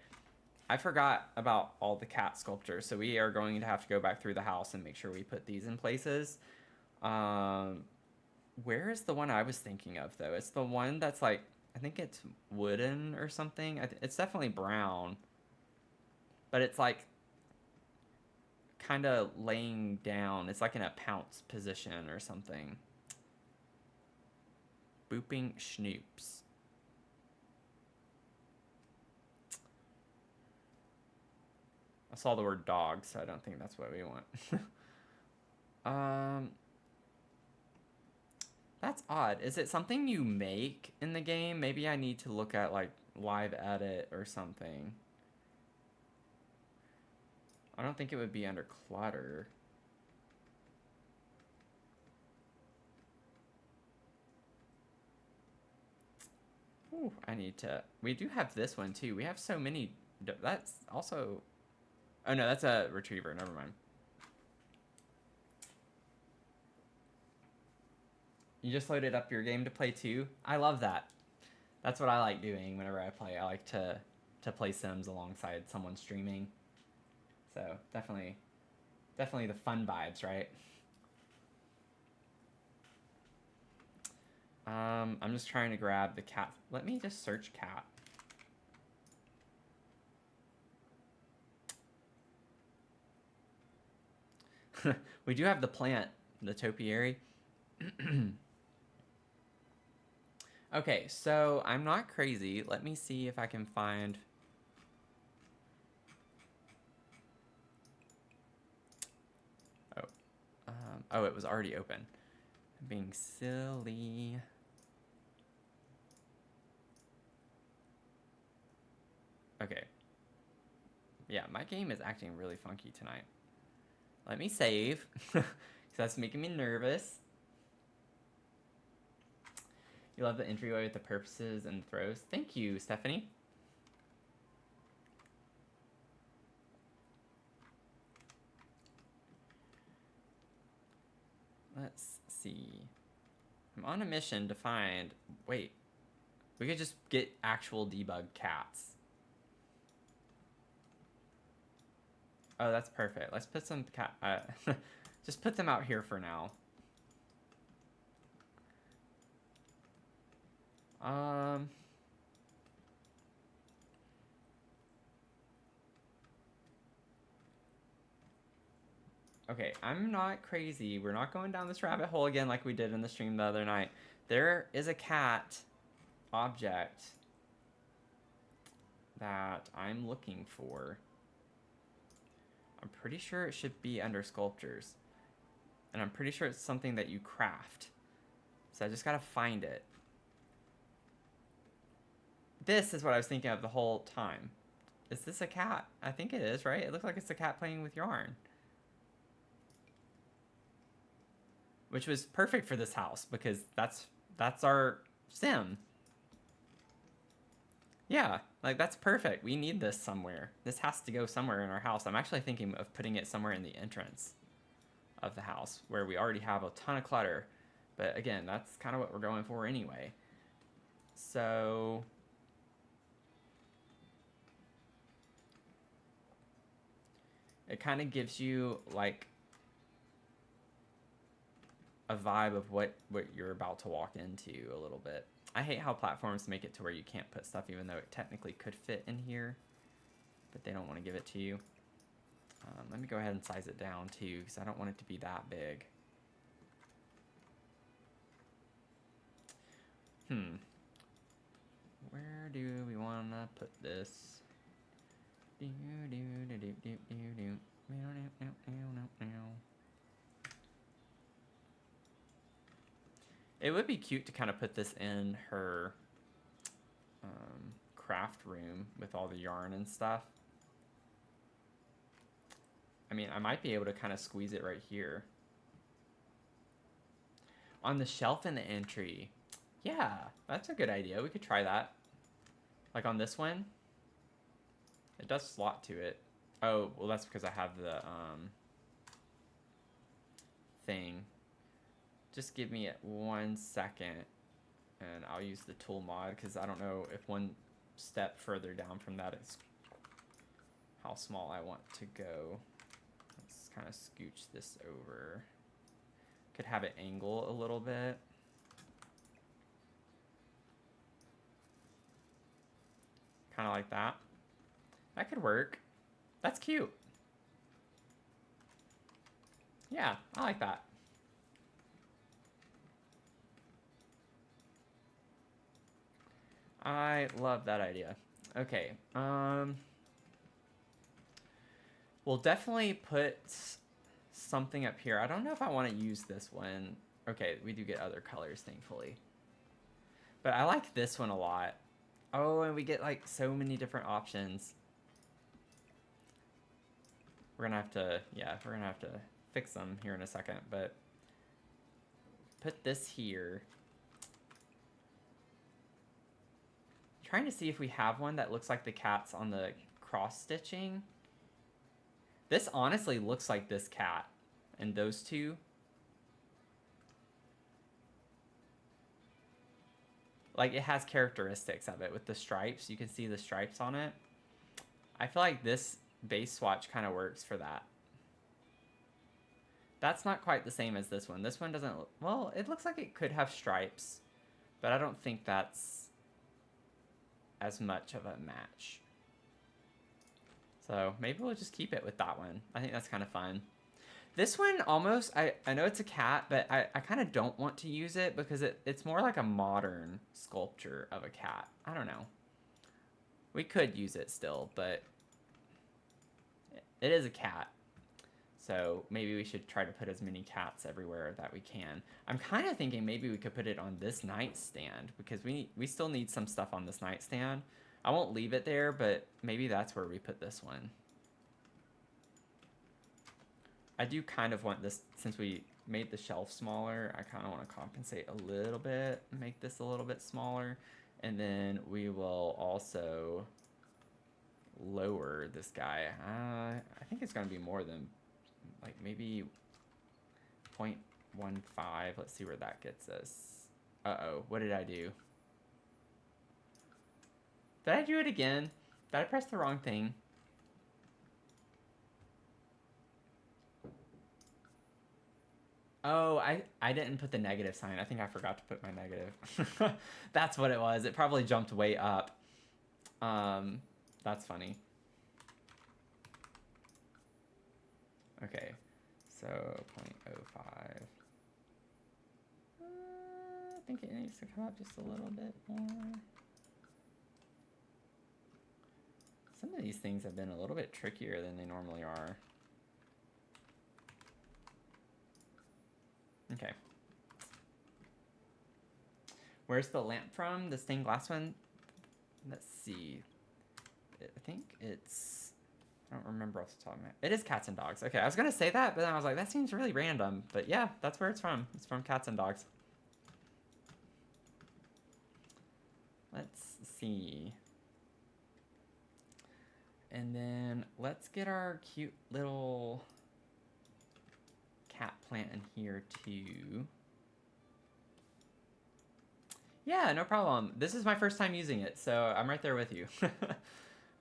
I forgot about all the cat sculptures, so we are going to have to go back through the house and make sure we put these in places. Where is the one I was thinking of, though? It's the one that's like, I think it's wooden or something. It's definitely brown. but it's like kind of laying down. It's like in a pounce position or something. Booping schnoops. I saw the word dog, so I don't think that's what we want. That's odd. Is it something you make in the game? Maybe I need to look at like live edit or something. I don't think it would be under clutter. Ooh, I need to... We do have this one too. We have so many... That's also... Oh no, that's a retriever. Never mind. You just loaded up your game to play too? I love that. That's what I like doing whenever I play. I like to play Sims alongside someone streaming. So definitely the fun vibes, right? I'm just trying to grab the cat. Let me just search cat. We do have the plant, the topiary. Okay, so I'm not crazy. Let me see if I can find... Oh, it was already open. I'm being silly. Okay. Yeah, my game is acting really funky tonight. Let me save, because that's making me nervous. You love the entryway with the purposes and throws. Thank you, Stephanie. Let's see. I'm on a mission to find... Wait. We could just get actual debug cats. Oh, that's perfect. Let's put some cat... just put them out here for now. Okay, I'm not crazy. We're not going down this rabbit hole again like we did in the stream the other night. There is a cat object that I'm looking for. I'm pretty sure it should be under sculptures. And I'm pretty sure it's something that you craft. So I just gotta find it. This is what I was thinking of the whole time. Is this a cat? I think it is, right? It looks like it's a cat playing with yarn. Which was perfect for this house because that's our sim. Yeah, like that's perfect. We need this somewhere. This has to go somewhere in our house. I'm actually thinking of putting it somewhere in the entrance of the house where we already have a ton of clutter. But again, that's kind of what we're going for anyway. So it kind of gives you like a vibe of what you're about to walk into a little bit. I hate how platforms make it to where you can't put stuff even though it technically could fit in here, but they don't want to give it to you. Let me go ahead and size it down too because I don't want it to be that big. Where do we want to put this? It would be cute to kind of put this in her craft room with all the yarn and stuff. I mean, I might be able to kind of squeeze it right here. On the shelf in the entry. Yeah, that's a good idea. We could try that. Like on this one. It does slot to it. Oh, well that's because I have the thing. Just give me 1 second and I'll use the tool mod because I don't know if one step further down from that is how small I want to go. Let's kind of scooch this over. Could have it angle a little bit. Kind of like that. That could work. That's cute. Yeah, I like that. I love that idea. Okay, we'll definitely put something up here. I don't know if I want to use this one. Okay, we do get other colors, thankfully. But I like this one a lot. Oh, and we get like so many different options. We're gonna have to, yeah, we're gonna have to fix them here in a second, but put this here. Trying to see if we have one that looks like the cats on the cross stitching. This honestly looks like this cat and those two. Like, it has characteristics of it with the stripes. You can see the stripes on it. I feel like this base swatch kind of works for that. That's not quite the same as this one. This one doesn't, well, it looks like it could have stripes, but I don't think that's as much of a match. So maybe we'll just keep it with that one. I think that's kind of fun. This one almost, I know it's a cat, but I kind of don't want to use it because it's more like a modern sculpture of a cat. I don't know. We could use it still, but it is a cat. So maybe we should try to put as many cats everywhere that we can. I'm kind of thinking maybe we could put it on this nightstand because we still need some stuff on this nightstand. I won't leave it there, but maybe that's where we put this one. I do kind of want this, since we made the shelf smaller, I kind of want to compensate a little bit, make this a little bit smaller, and then we will also lower this guy. I think it's going to be more than, like, maybe 0.15. Let's see where that gets us. Uh-oh, what did I do? Did I do it again? Did I press the wrong thing? Oh, I didn't put the negative sign. I think I forgot to put my negative. That's what it was. It probably jumped way up. That's funny. Okay, so 0.05. I think it needs to come up just a little bit more. Some of these things have been a little bit trickier than they normally are. Okay. Where's the lamp from? The stained glass one? Let's see. I think it's... I don't remember off the top of my head. It is Cats and Dogs. Okay, I was going to say that, but then I was like, that seems really random. But yeah, that's where it's from. It's from Cats and Dogs. Let's see. And then let's get our cute little cat plant in here too. Yeah, no problem. This is my first time using it, so I'm right there with you.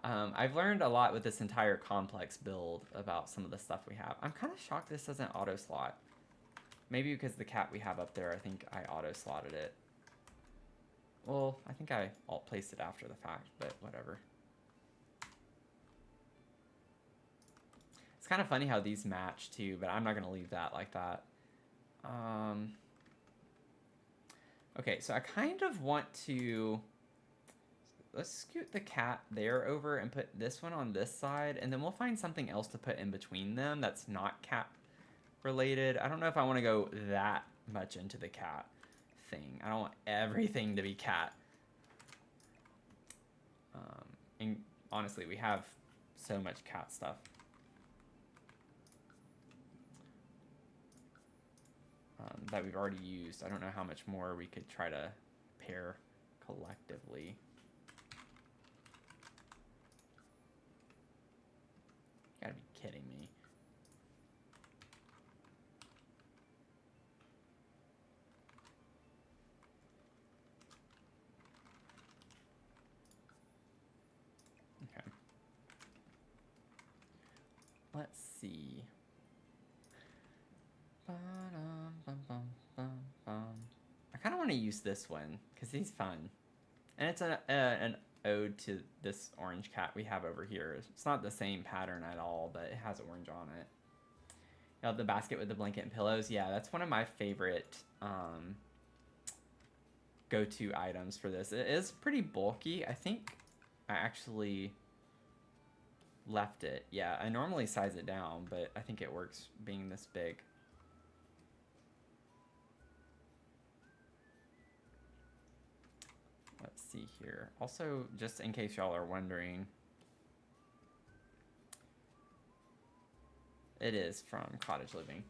I've learned a lot with this entire complex build about some of the stuff we have. I'm kind of shocked this doesn't auto slot. Maybe because the cat we have up there, I think I auto slotted it. Well, I think I alt placed it after the fact, but whatever. It's kind of funny how these match too, but I'm not going to leave that like that. Okay, so I kind of want to... Let's scoot the cat there over and put this one on this side, and then we'll find something else to put in between them that's not cat related. I don't know if I want to go that much into the cat thing. I don't want everything to be cat. And honestly, we have so much cat stuff. That we've already used. I don't know how much more we could try to pair collectively. You gotta be kidding me. Okay. Let's see. I kind of want to use this one because he's fun, and it's an ode to this orange cat we have over here. It's not the same pattern at all, but it has orange on it. You know, the basket with the blanket and pillows. Yeah, that's one of my favorite go-to items for this. It is pretty bulky. I think I actually left it. Yeah, I normally size it down, but I think it works being this big. Let's see here. Also, just in case y'all are wondering, it is from Cottage Living.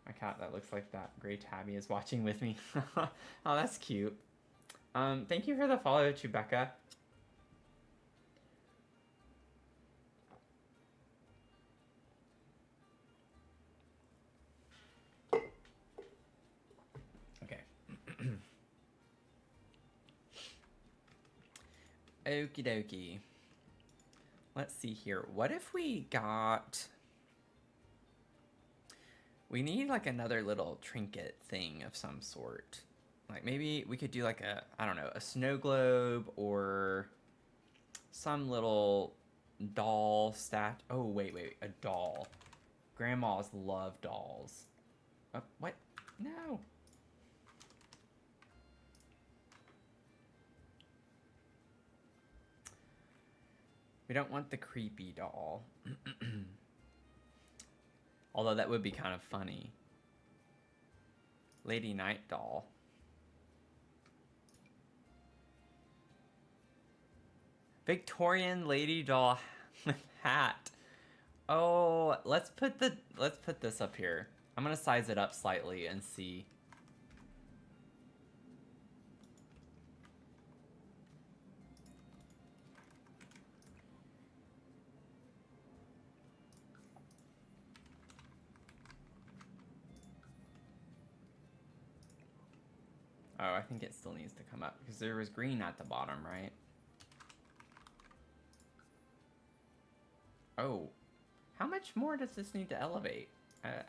My cat that looks like that gray tabby is watching with me. Oh, that's cute. Thank you for the follow, Chewbacca. Okie dokie. Let's see here. What if we got... We need like another little trinket thing of some sort. Like maybe we could do like a, I don't know, a snow globe or some little doll stat. Oh, wait, a doll. Grandmas love dolls. Oh, what? No. We don't want the creepy doll. Although that would be kind of funny. Lady Night doll. Victorian lady doll hat. Oh, let's put this up here. I'm gonna size it up slightly and see. Oh, I think it still needs to come up because there was green at the bottom, right? Oh, how much more does this need to elevate?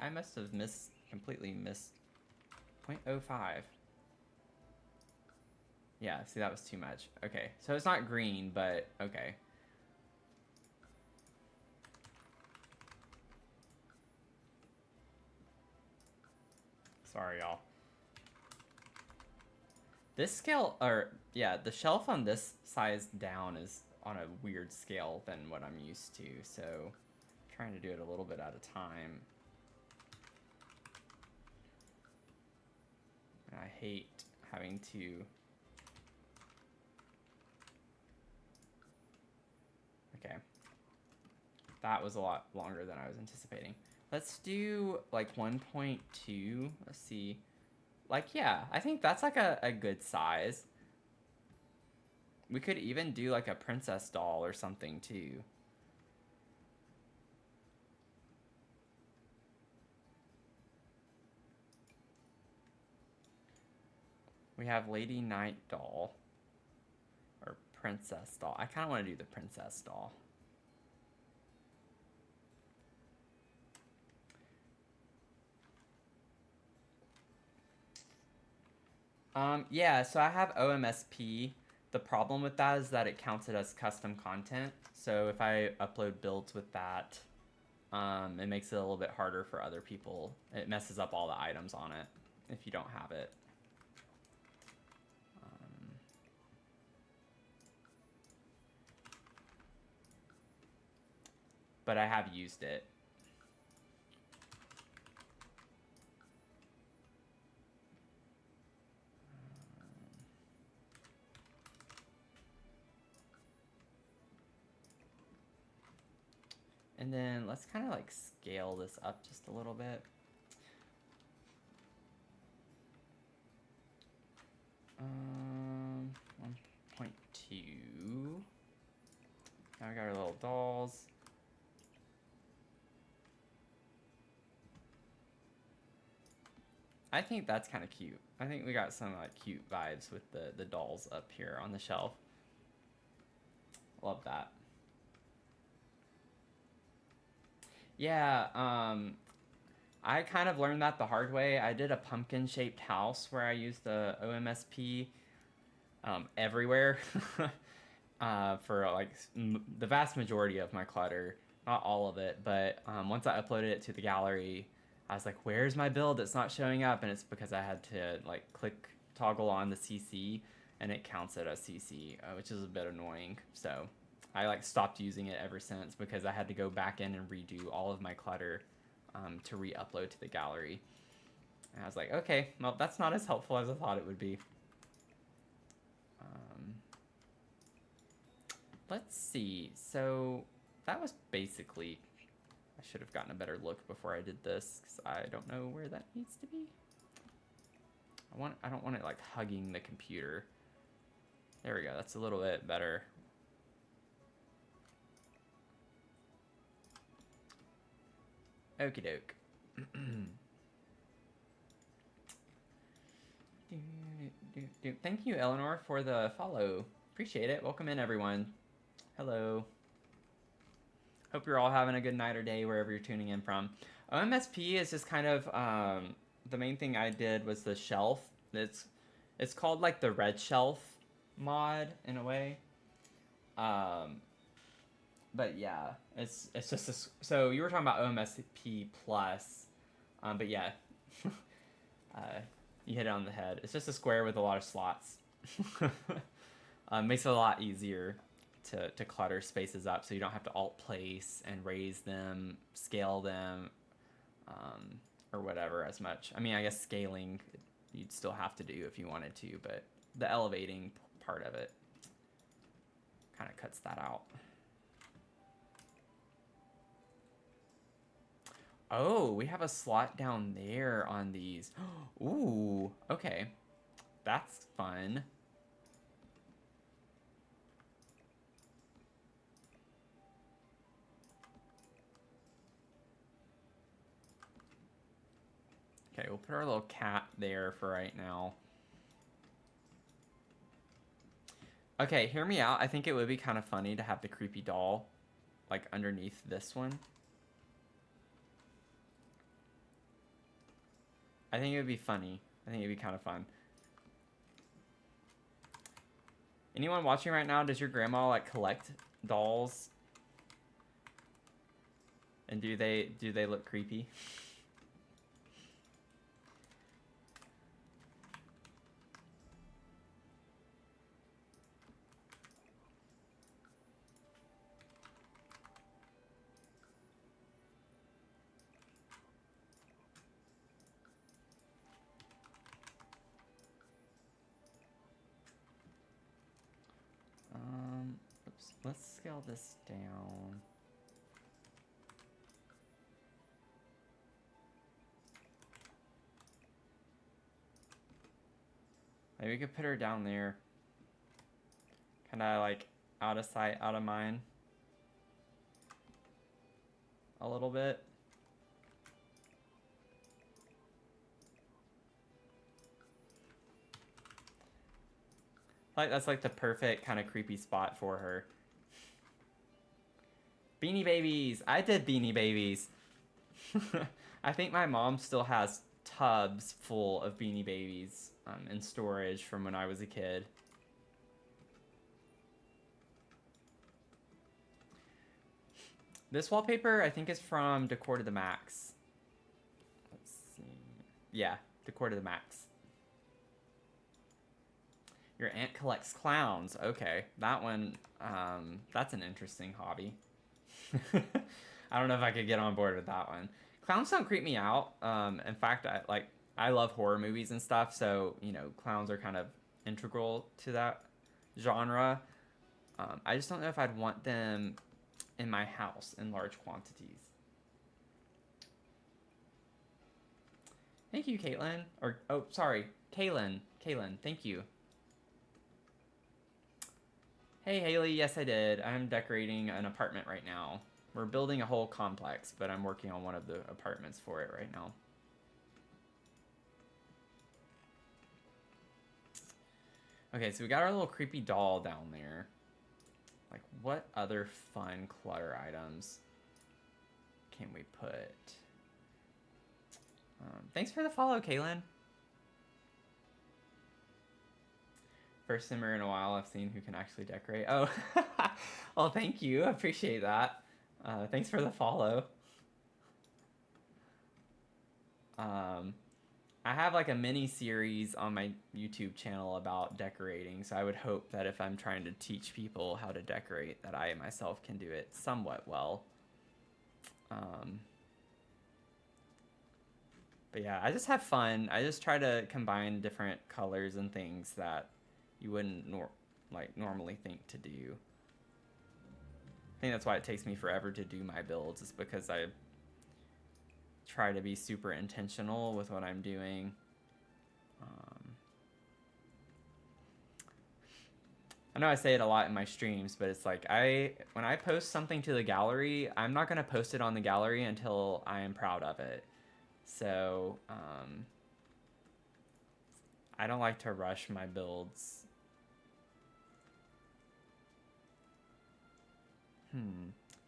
I must have completely missed 0.05. Yeah, see, that was too much. Okay, so it's not green, but okay. Sorry, y'all. This scale, or yeah, the shelf on this size down is on a weird scale than what I'm used to, so I'm trying to do it a little bit at a time. And I hate having to... Okay. That was a lot longer than I was anticipating. Let's do like 1.2. Let's see. Like, yeah, I think that's like a good size. We could even do like a princess doll or something too. We have Lady Night doll. Or princess doll. I kind of want to do the princess doll. Yeah, so I have OMSP. The problem with that is that it counts it as custom content. So if I upload builds with that, it makes it a little bit harder for other people. It messes up all the items on it if you don't have it. But I have used it. And then let's kind of like scale this up just a little bit. 1.2. Now we got our little dolls. I think that's kind of cute. I think we got some like cute vibes with the dolls up here on the shelf. Love that. Yeah, I kind of learned that the hard way. I did a pumpkin-shaped house where I used the OMSP. everywhere for like the vast majority of my clutter. Not all of it, but once I uploaded it to the gallery, I was like, where's my build? It's not showing up. And it's because I had to like click toggle on the CC and it counts it as CC, which is a bit annoying. So I like stopped using it ever since because I had to go back in and redo all of my clutter to re-upload to the gallery. And I was like, okay, well, that's not as helpful as I thought it would be. Let's see. So that was basically... I should have gotten a better look before I did this because I don't know where that needs to be. I don't want it like hugging the computer. There we go. That's a little bit better. Okie doke. Thank you, Eleanor, for the follow. Appreciate it. Welcome in, everyone. Hello. Hope you're all having a good night or day wherever you're tuning in from. OMSP is just kind of the main thing I did was the shelf. It's called like the red shelf mod in a way. But yeah, it's just a, so you were talking about OMSP plus, but yeah, you hit it on the head. It's just a square with a lot of slots. Makes it a lot easier to clutter spaces up, so you don't have to alt place and raise them, scale them, or whatever as much. I mean, I guess scaling you'd still have to do if you wanted to, but the elevating part of it kind of cuts that out. Oh, we have a slot down there on these. Ooh, okay. That's fun. Okay, we'll put our little cat there for right now. Okay, hear me out. I think it would be kind of funny to have the creepy doll, like, underneath this one. I think it would be funny. I think it'd be kind of fun. Anyone watching right now, does your grandma, like, collect dolls? And do they look creepy? Oops, let's scale this down. Maybe we could put her down there. Kind of like out of sight, out of mind. A little bit. Like that's like the perfect kind of creepy spot for her. Beanie Babies! I did Beanie Babies! I think my mom still has tubs full of Beanie Babies in storage from when I was a kid. This wallpaper, I think, is from Decor to the Max. Let's see. Yeah, Decor to the Max. Your aunt collects clowns. Okay, that one, that's an interesting hobby. I don't know if I could get on board with that one. Clowns don't creep me out. In fact, I love horror movies and stuff, so, you know, clowns are kind of integral to that genre. I just don't know if I'd want them in my house in large quantities. Thank you, Caitlin. Or, oh, sorry, Kaylin. Kaylin, thank you. Hey, Haley, yes, I did. I'm decorating an apartment right now. We're building a whole complex, but I'm working on one of the apartments for it right now. Okay, so we got our little creepy doll down there. Like, what other fun clutter items can we put? Thanks for the follow, Kaylin. First simmer in a while I've seen who can actually decorate. Oh, well, thank you. I appreciate that. Thanks for the follow. I have like a mini series on my YouTube channel about decorating, so I would hope that if I'm trying to teach people how to decorate, that I myself can do it somewhat well. But yeah, I just have fun. I just try to combine different colors and things that you wouldn't normally think to do. I think that's why it takes me forever to do my builds, is because I try to be super intentional with what I'm doing. I know I say it a lot in my streams, but it's like when I post something to the gallery, I'm not gonna post it on the gallery until I am proud of it. So I don't like to rush my builds.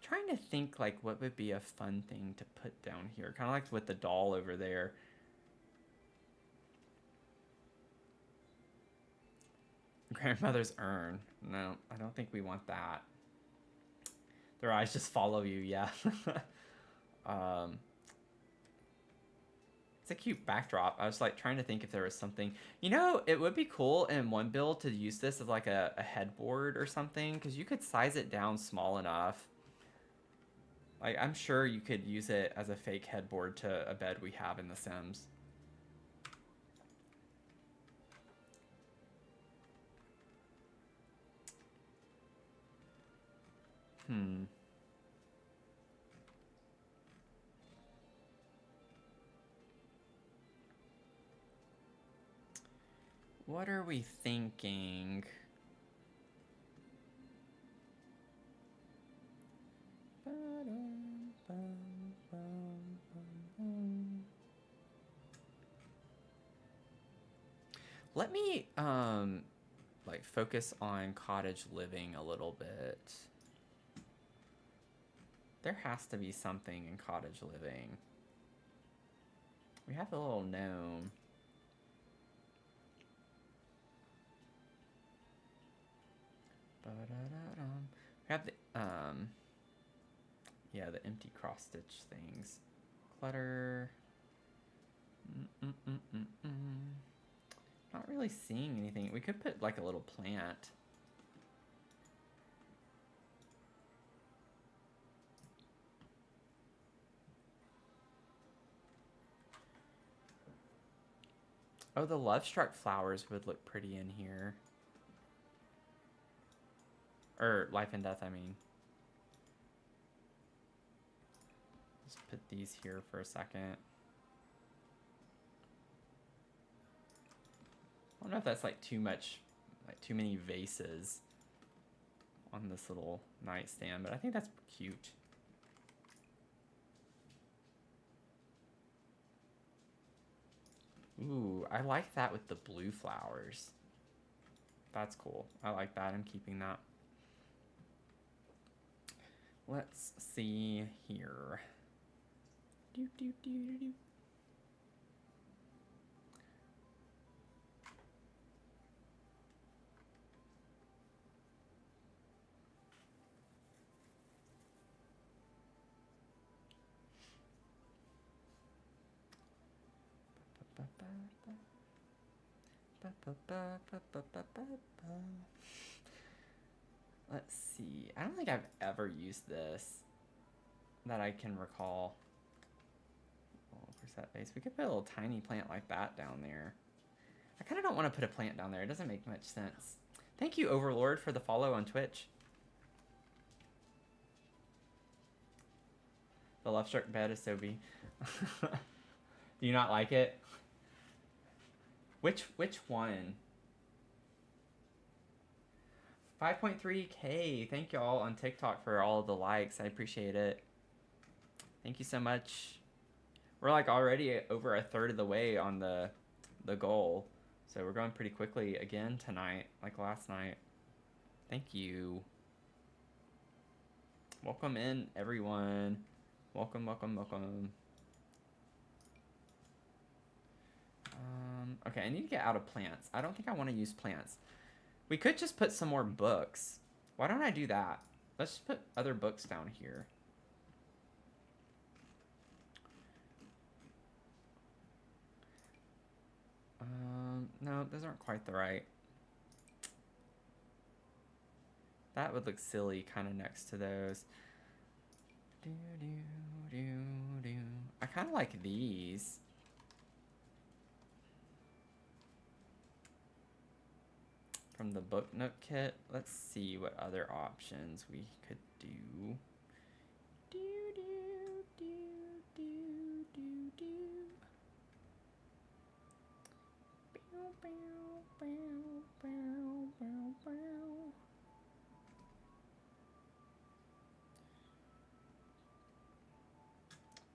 Trying to think like what would be a fun thing to put down here, kind of like with the doll over there. Grandmother's urn. No, I don't think we want that. Their eyes just follow you, yeah. It's a cute backdrop. I was like trying to think if there was something. You know, it would be cool in one build to use this as like a headboard or something, because you could size it down small enough. Like, I'm sure you could use it as a fake headboard to a bed we have in The Sims. What are we thinking? Let me like focus on cottage living a little bit. There has to be something in cottage living. We have the little gnome. We have the yeah, the empty cross stitch things. Clutter. Not really seeing anything. We could put like a little plant. Oh, the love struck flowers would look pretty in here. Or life and death, I mean. Just put these here for a second. I don't know if that's like too much, like too many vases on this little nightstand, but I think that's cute. Ooh, I like that with the blue flowers. That's cool. I like that. I'm keeping that. Let's see here. Do, do, do, do, do. Let's see. I don't think I've ever used this that I can recall. Oh, where's that vase? We could put a little tiny plant like that down there. I kind of don't want to put a plant down there. It doesn't make much sense. Thank you, Overlord, for the follow on Twitch. The love struck bed is so B. Do you not like it? Which one? 5.3K. Thank y'all on TikTok for all of the likes. I appreciate it. Thank you so much. We're like already over a third of the way on the goal. So we're going pretty quickly again tonight, like last night. Thank you. Welcome in, everyone. Welcome, welcome, welcome. Okay, I need to get out of plants. I don't think I want to use plants. We could just put some more books. Why don't I do that? Let's just put other books down here. No, those aren't quite the right. That would look silly kind of next to those. I kind of like these. From the book nook kit. Let's see what other options we could do.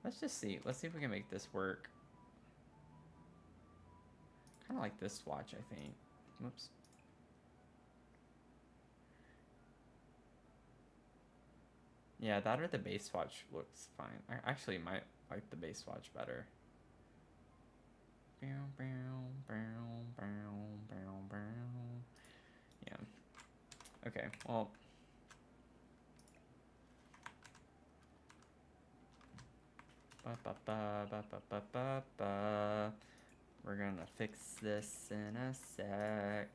Let's just see. Let's see if we can make this work. Kind of like this swatch, I think. Whoops. Yeah, that or the base swatch looks fine. I actually might like the base swatch better. Yeah. Okay, well. We're gonna fix this in a sec.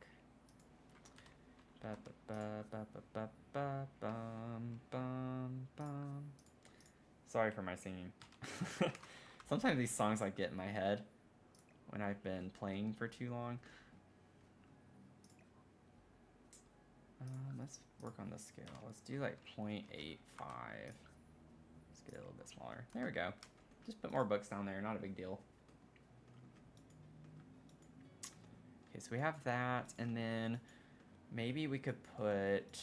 Sorry for my singing. Sometimes these songs like get in my head when I've been playing for too long. Let's work on the scale. Let's do like 0.85. Let's get it a little bit smaller. There we go. Just put more books down there, not a big deal. Okay, so we have that, and then maybe we could put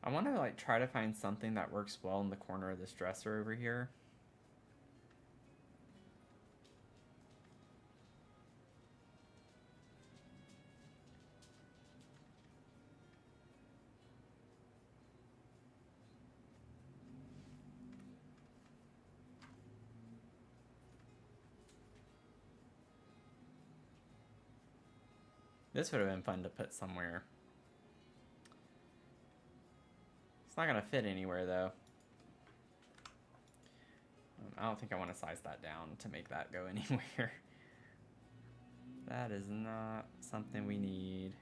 I want to like try to find something that works well in the corner of this dresser over here. This would have been fun to put somewhere. It's not gonna fit anywhere though. I don't think I want to size that down to make that go anywhere. That is not something we need.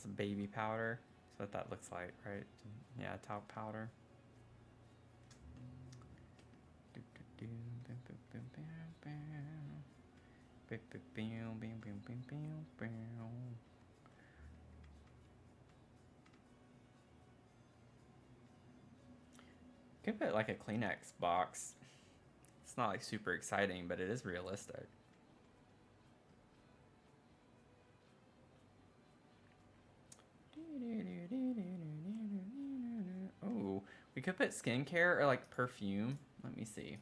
Some baby powder. That's what that looks like, right? Yeah, talc powder. Could put like a Kleenex box. It's not like super exciting, but it is realistic. Oh, we could put skincare or like perfume. Let me see.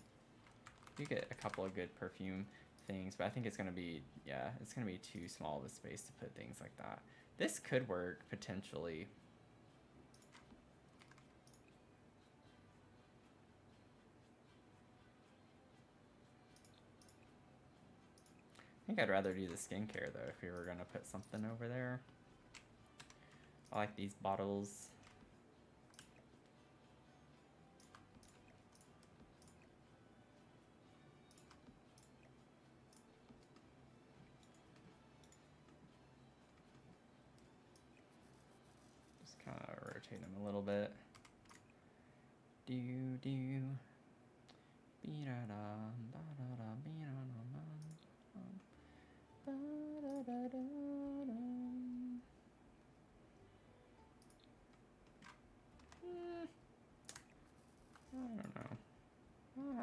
You get a couple of good perfume things, but I think it's gonna be, yeah, it's gonna be too small of a space to put things like that. This could work potentially. I think I'd rather do the skincare though if we were gonna put something over there. I like these bottles. Just kind of rotate them a little bit. Do.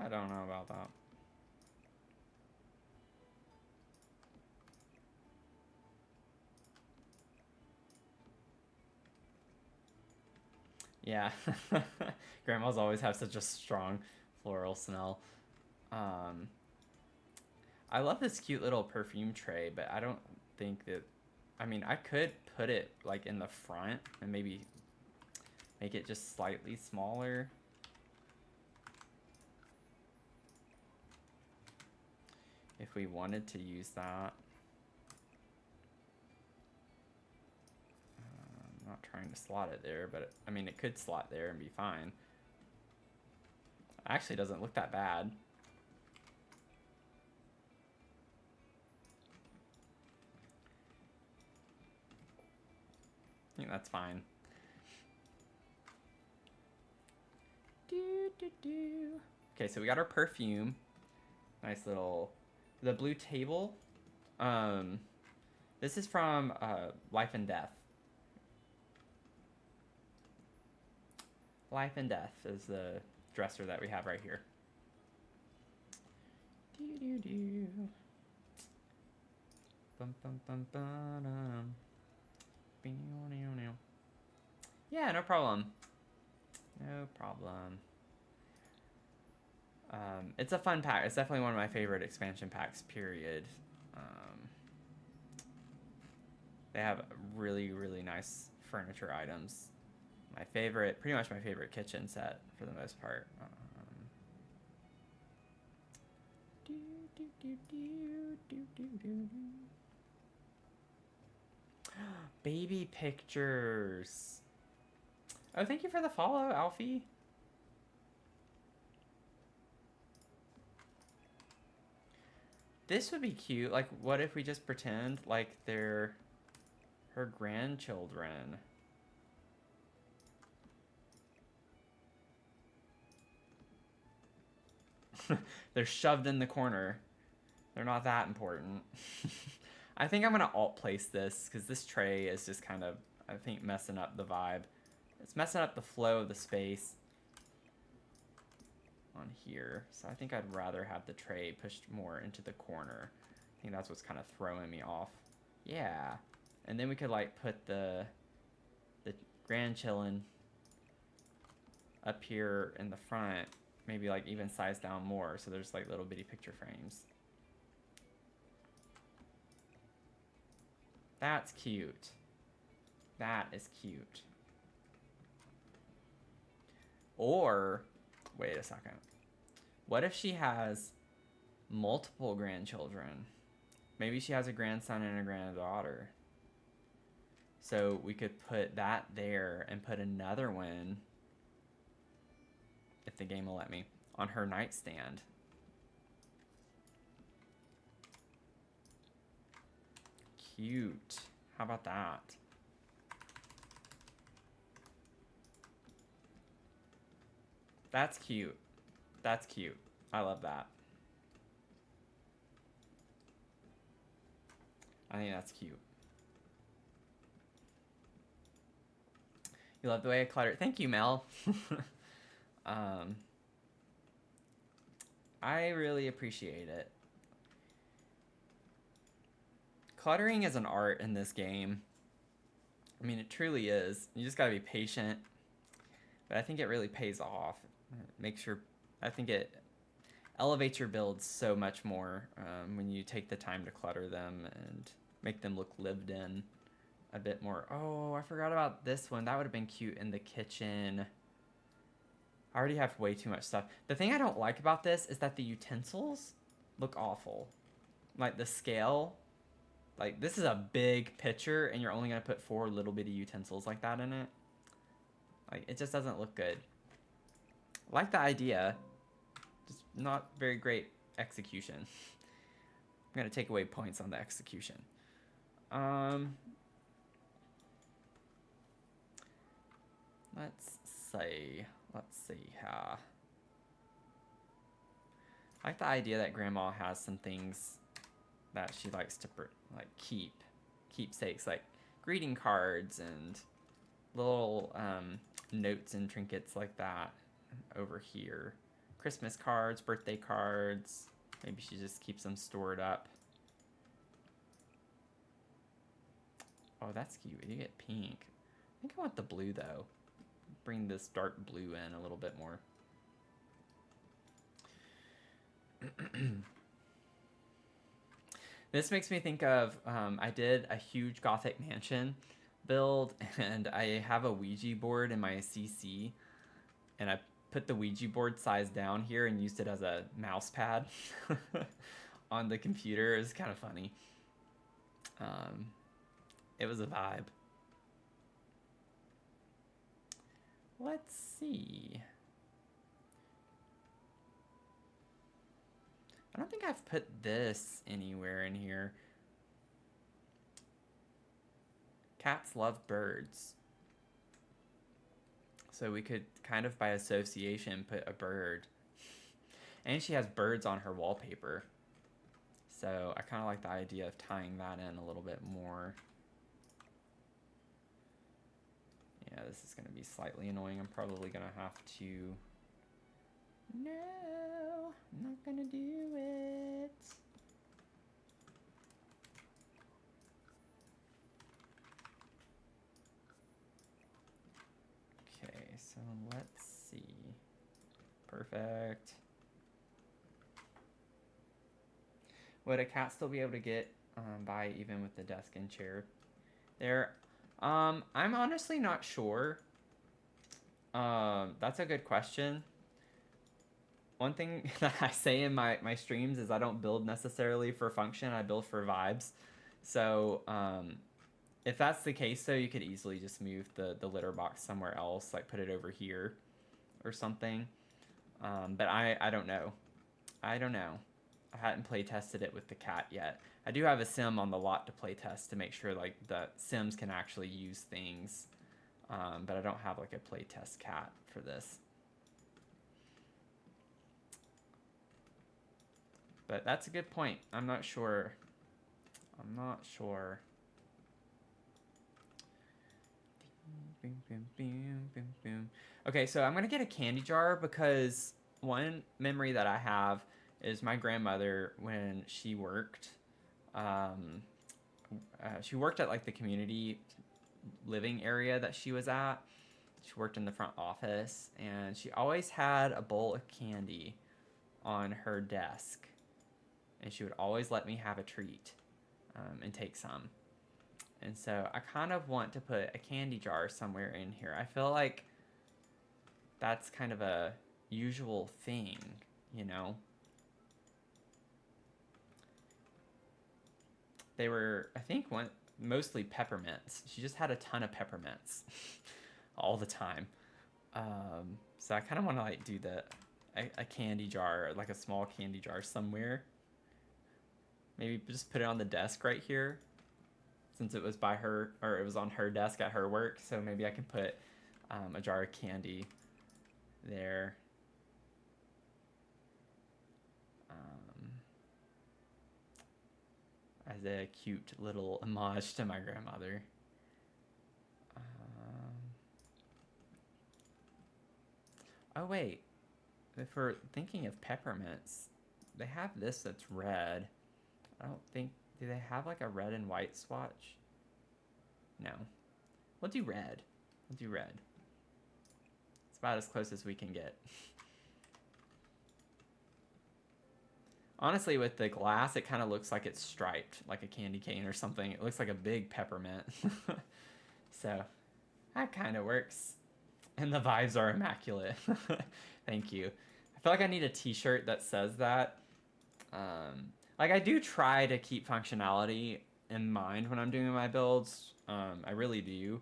I don't know about that. Yeah. Grandmas always have such a strong floral smell. Um, I love this cute little perfume tray, but I don't think that... I mean, I could put it, like, in the front and maybe make it just slightly smaller. If we wanted to use that. I'm not trying to slot it there, but I mean, it could slot there and be fine. Actually doesn't look that bad. I think that's fine. Okay, so we got our perfume. Nice little... The blue table. This is from Life and Death. Life and Death is the dresser that we have right here. Yeah, no problem. No problem. It's a fun pack. It's definitely one of my favorite expansion packs, period. They have really, really nice furniture items. My favorite, pretty much my favorite kitchen set for the most part. Baby pictures. Oh, thank you for the follow, Alfie. This would be cute. Like, what if we just pretend like they're her grandchildren? They're shoved in the corner. They're not that important. I think I'm gonna alt place this because this tray is just kind of, I think, messing up the vibe. It's messing up the flow of the space on here. So I think I'd rather have the tray pushed more into the corner. I think that's what's kind of throwing me off. Yeah. And then we could like put the grandchildren up here in the front, maybe like even size down more so there's like little bitty picture frames. That's cute. That is cute. Or, wait a second. What if she has multiple grandchildren? Maybe she has a grandson and a granddaughter. So we could put that there and put another one, if the game will let me, on her nightstand. Cute. How about that? That's cute. That's cute. I love that. I think that's cute. You love the way I clutter. Thank you, Mel. I really appreciate it. Cluttering is an art in this game. I mean, it truly is. You just gotta be patient. But I think it really pays off. It makes your... I think it elevates your builds so much more when you take the time to clutter them and make them look lived in a bit more. Oh, I forgot about this one. That would have been cute in the kitchen. I already have way too much stuff. The thing I don't like about this is that the utensils look awful. Like the scale, like this is a big pitcher and you're only gonna put 4 little bitty utensils like that in it. Like it just doesn't look good. I like the idea, just not very great execution. I'm gonna take away points on the execution. Let's see how. I like the idea that Grandma has some things that she likes to like keepsakes, like greeting cards and little notes and trinkets like that over here. Christmas cards, birthday cards. Maybe she just keeps them stored up. Oh, that's cute. You get pink. I think I want the blue though. bring this dark blue in a little bit more. This makes me think of, I did a huge Gothic mansion build, and I have a Ouija board in my CC, and I put the Ouija board size down here and used it as a mouse pad on the computer. It was kind of funny. It was a vibe. Let's see. I don't think I've put this anywhere in here. Cats love birds. So we could kind of by association put a bird. And she has birds on her wallpaper. So I kind of like the idea of tying that in a little bit more. Yeah, this is going to be slightly annoying. I'm probably going to have to... No, I'm not going to do it. Okay, so let's see. Perfect. Would a cat still be able to get by even with the desk and chair there? I'm honestly not sure. That's a good question. One thing that I say in my streams is I don't build necessarily for function, I build for vibes. So if that's the case, though, you could easily just move the litter box somewhere else, like put it over here or something. But I don't know. I don't know. I hadn't play tested it with the cat yet. I do have a sim on the lot to play test to make sure like the sims can actually use things. But I don't have like a play test cat for this. But that's a good point. I'm not sure. I'm not sure. Okay, so I'm gonna get a candy jar because one memory that I have is my grandmother when she worked. She worked at like the community living area that she was at. She worked in the front office, and she always had a bowl of candy on her desk, and she would always let me have a treat and take some. And so I kind of want to put a candy jar somewhere in here. I feel like that's kind of a usual thing, you know? They were, I think, mostly peppermints. She just had a ton of peppermints all the time. So I kind of want to like do a candy jar, like a small candy jar somewhere. Maybe just put it on the desk right here, since it was by her, or it was on her desk at her work. So maybe I can put a jar of candy there. As a cute little homage to my grandmother. Oh wait, if we're thinking of peppermints, they have this that's red. I don't think, do they have like a red and white swatch? No. We'll do red. We'll do red. It's about as close as we can get. Honestly, with the glass, it kind of looks like it's striped, like a candy cane or something. It looks like a big peppermint. So, that kind of works. And the vibes are immaculate. Thank you. I feel like I need a t-shirt that says that. Like, I do try to keep functionality in mind when I'm doing my builds. I really do.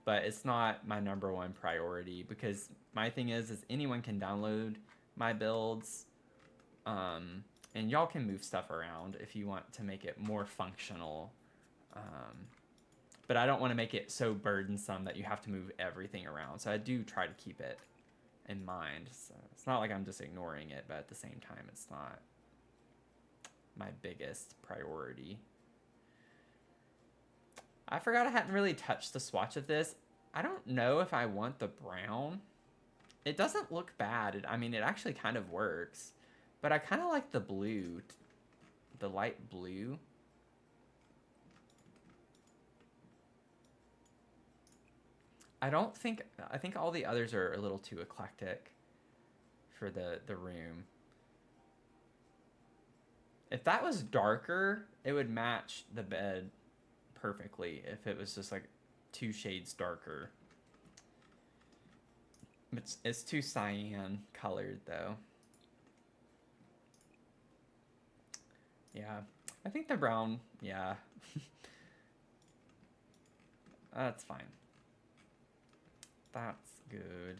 But it's not my #1 priority, because my thing is anyone can download my builds. And y'all can move stuff around if you want to make it more functional. But I don't want to make it so burdensome that you have to move everything around. So I do try to keep it in mind. So it's not like I'm just ignoring it, but at the same time, it's not my biggest priority. I forgot I hadn't really touched the swatch of this. I don't know if I want the brown. It doesn't look bad. I mean, it actually kind of works. But I kind of like the blue, the light blue. I think all the others are a little too eclectic for the room. If that was darker, it would match the bed perfectly if it was just like 2 shades darker. It's too cyan colored though. Yeah, I think the brown, yeah. That's fine. That's good.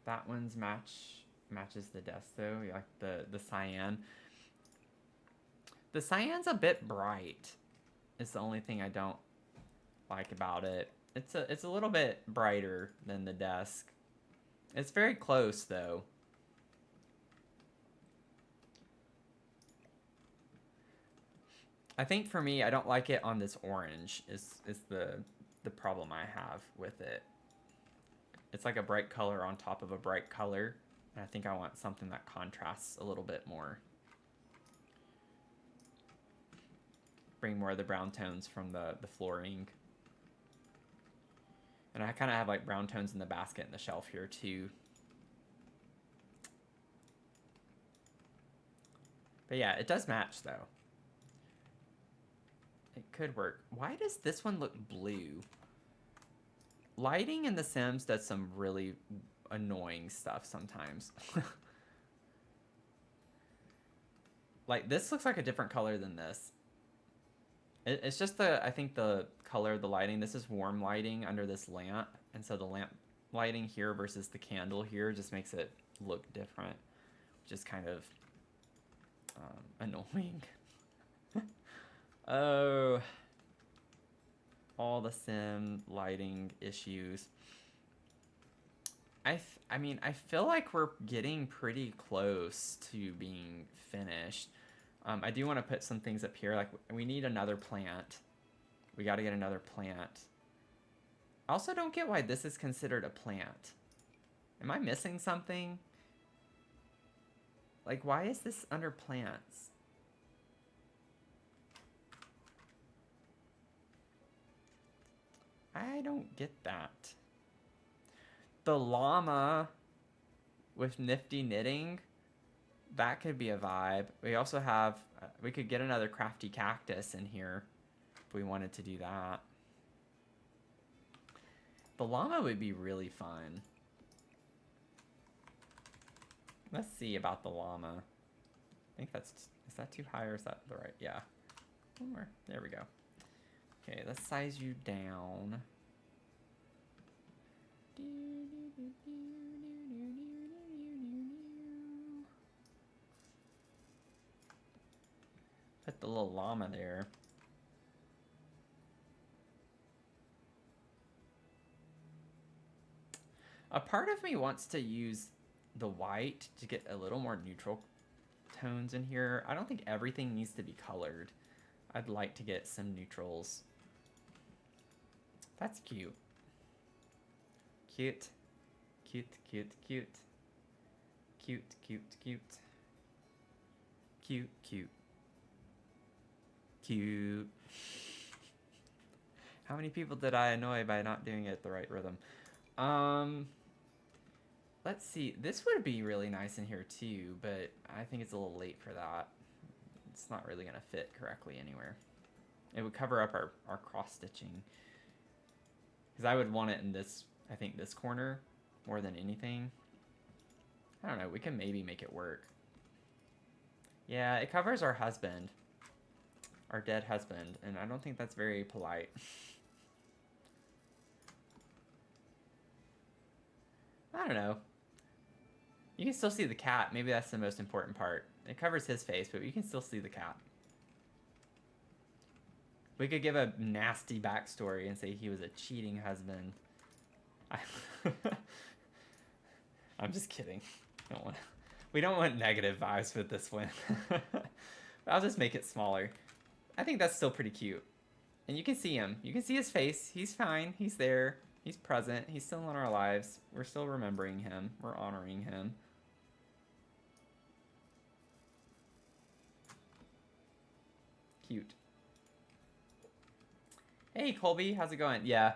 That one's matches the desk though, like the cyan. The cyan's a bit bright. It's the only thing I don't like about it. It's a little bit brighter than the desk. It's very close though. I think for me, I don't like it on this orange. Is the problem I have with it. It's like a bright color on top of a bright color, and I think I want something that contrasts a little bit more. Bring more of the brown tones from the flooring. And I kind of have like brown tones in the basket and the shelf here too. But yeah, it does match though. It could work. Why does this one look blue? Lighting in The Sims does some really annoying stuff sometimes. Like this looks like a different color than this. It's just I think the color of the lighting. This is warm lighting under this lamp, and so the lamp lighting here versus the candle here just makes it look different, which is kind of annoying. Oh, all the sim lighting issues. I mean, I feel like we're getting pretty close to being finished. I do want to put some things up here. Like, we need another plant. We got to get another plant. I also don't get why this is considered a plant. Am I missing something? Like, why is this under plants? I don't get that. The llama with nifty knitting, that could be a vibe. We also have, we could get another crafty cactus in here if we wanted to do that. The llama would be really fun. Let's see about the llama. I think that's, is that too high or is that the right? Yeah. One more. There we go. Okay, let's size you down. Put the little llama there. A part of me wants to use the white to get a little more neutral tones in here. I don't think everything needs to be colored. I'd like to get some neutrals. That's cute. Cute. Cute, cute, cute. Cute, cute, cute. Cute, cute. Cute. How many people did I annoy by not doing it at the right rhythm? Let's see. This would be really nice in here too, but I think it's a little late for that. It's not really gonna fit correctly anywhere. It would cover up our cross stitching. Because I would want it in this, I think this corner more than anything. I don't know, we can maybe make it work. Yeah, it covers our husband. Our dead husband, and I don't think that's very polite. I don't know. You can still see the cat. Maybe that's the most important part. It covers his face, but you can still see the cat. We could give a nasty backstory and say he was a cheating husband. I'm just kidding. We don't want negative vibes with this one. I'll just make it smaller. I think that's still pretty cute. And you can see him. You can see his face. He's fine. He's there. He's present. He's still in our lives. We're still remembering him. We're honoring him. Cute. Hey, Colby, how's it going? Yeah,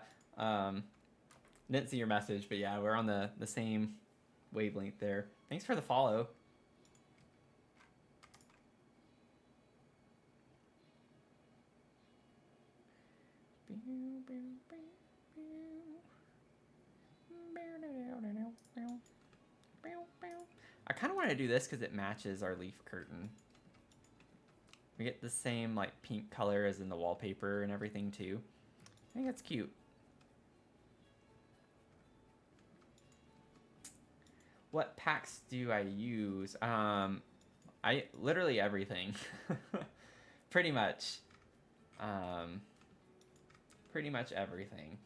didn't see your message, but yeah, we're on the same wavelength there. Thanks for the follow. I kind of want to do this because it matches our leaf curtain. We get the same like pink color as in the wallpaper and everything too. I think that's cute. What packs do I use? I literally everything. Pretty much. Pretty much everything.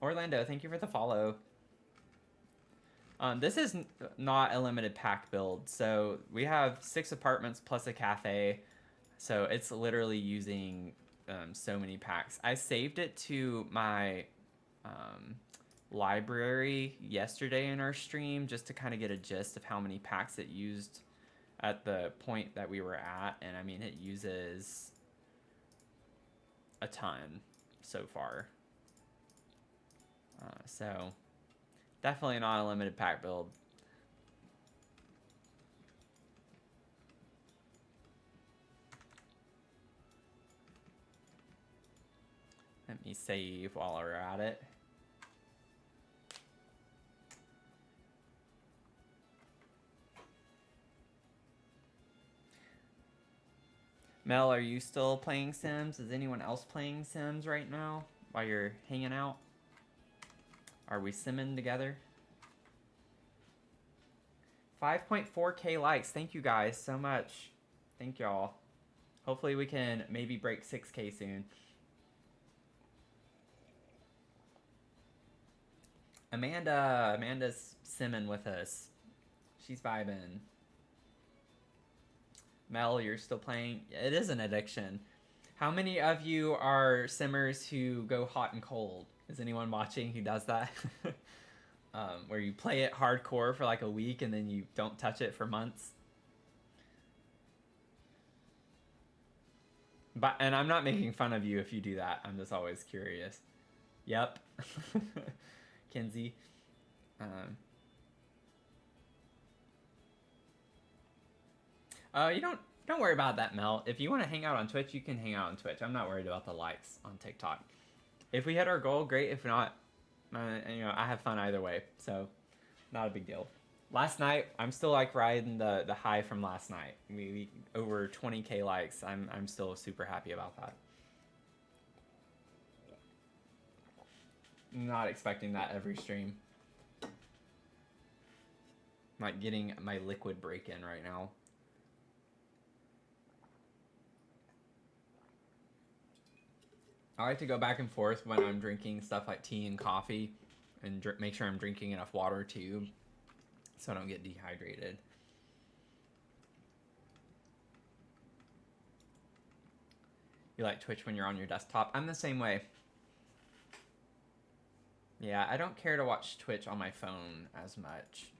Orlando, thank you for the follow. This is not a limited pack build, so we have 6 apartments plus a cafe, so it's literally using so many packs. I saved it to my library yesterday in our stream just to kind of get a gist of how many packs it used at the point that we were at, and I mean it uses a ton so far. So definitely not a limited pack build. Let me save while we're at it. Mel, are you still playing Sims? Is anyone else playing Sims right now while you're hanging out? Are we simming together? 5.4k likes. Thank you guys so much. Thank y'all. Hopefully we can maybe break 6k soon. Amanda's simming with us. She's vibing. Mel, you're still playing? It is an addiction. How many of you are simmers who go hot and cold? Is anyone watching who does that? Where you play it hardcore for like a week and then you don't touch it for months? And I'm not making fun of you if you do that. I'm just always curious. Yep. Kenzie. You don't worry about that, Mel. If you want to hang out on Twitch, you can hang out on Twitch. I'm not worried about the likes on TikTok. If we hit our goal, great. If not, I have fun either way. So, not a big deal. Last night, I'm still like riding the high from last night. We over 20k likes. I'm still super happy about that. Not expecting that every stream. Like getting my liquid break in right now. I like to go back and forth when I'm drinking stuff like tea and coffee and make sure I'm drinking enough water too so I don't get dehydrated. You like Twitch when you're on your desktop? I'm the same way. Yeah, I don't care to watch Twitch on my phone as much.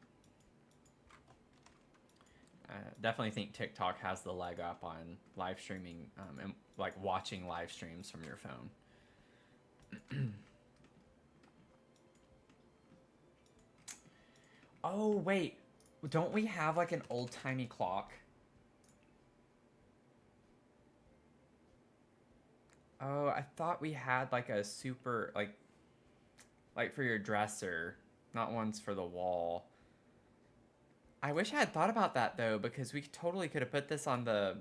I definitely think TikTok has the leg up on live streaming and like watching live streams from your phone. Oh, wait. Don't we have like an old-timey clock? Oh, I thought we had like a super, like for your dresser, not ones for the wall. I wish I had thought about that though, because we totally could have put this on the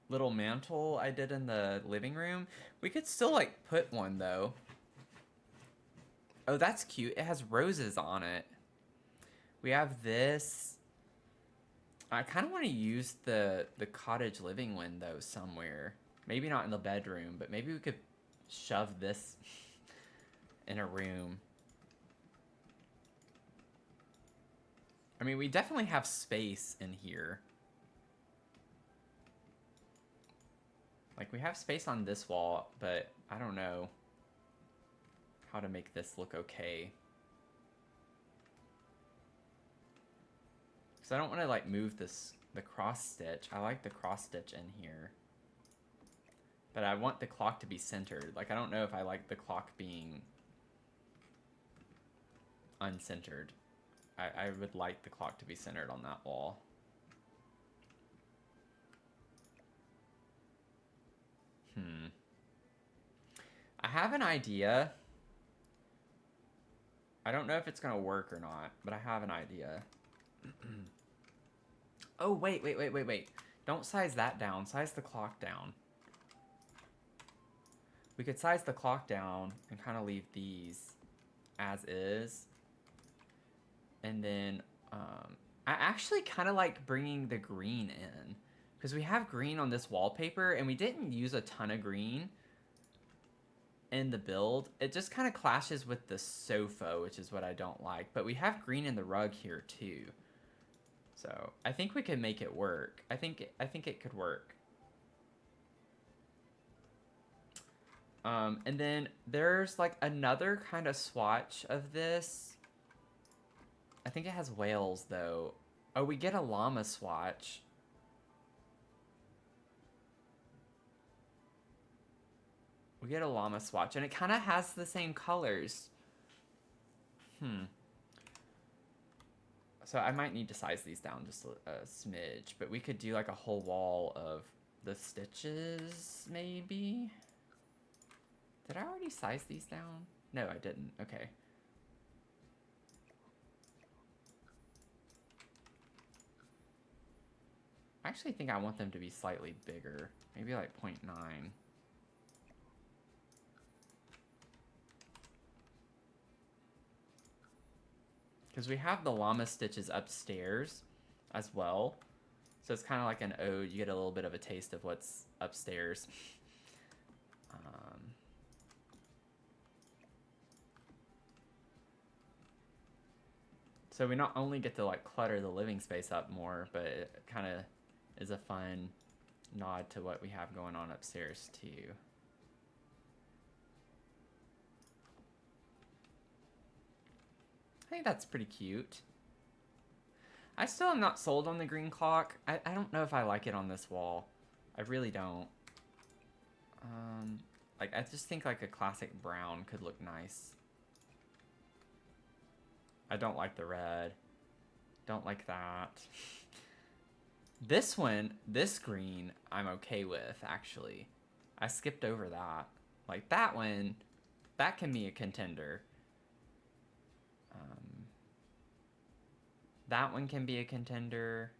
little mantle I did in the living room. We could still like put one though. Oh, that's cute. It has roses on it. We have this. I kind of want to use the cottage living window somewhere. Maybe not in the bedroom, but maybe we could shove this in a room. I mean, we definitely have space in here. Like, we have space on this wall, but I don't know how to make this look okay. Because I don't want to, like, move this the cross stitch. I like the cross stitch in here. But I want the clock to be centered. Like, I don't know if I like the clock being uncentered. I would like the clock to be centered on that wall. I have an idea. I don't know if it's gonna work or not, but I have an idea. Oh, wait. Don't size that down. Size the clock down. We could size the clock down and kind of leave these as is. And then I actually kind of like bringing the green in. Because we have green on this wallpaper, and we didn't use a ton of green in the build. It just kind of clashes with the sofa, which is what I don't like. But we have green in the rug here too. So I think we could make it work. I think it could work. And then there's like another kind of swatch of this. I think it has whales though. Oh, we get a llama swatch. We get a llama swatch, and it kind of has the same colors. So I might need to size these down just a smidge, but we could do like a whole wall of the stitches, maybe? Did I already size these down? No, I didn't. Okay. I actually think I want them to be slightly bigger. Maybe like 0.9. Because we have the llama stitches upstairs as well. So it's kind of like an ode. You get a little bit of a taste of what's upstairs. So we not only get to like clutter the living space up more, but it kind of is a fun nod to what we have going on upstairs too. I think that's pretty cute. I still am not sold on the green clock. I don't know if I like it on this wall. I really don't. Like, I just think like a classic brown could look nice. I don't like the red. Don't like that. This one, this green, I'm okay with, actually. I skipped over that. Like, that one, that can be a contender. That one can be a contender.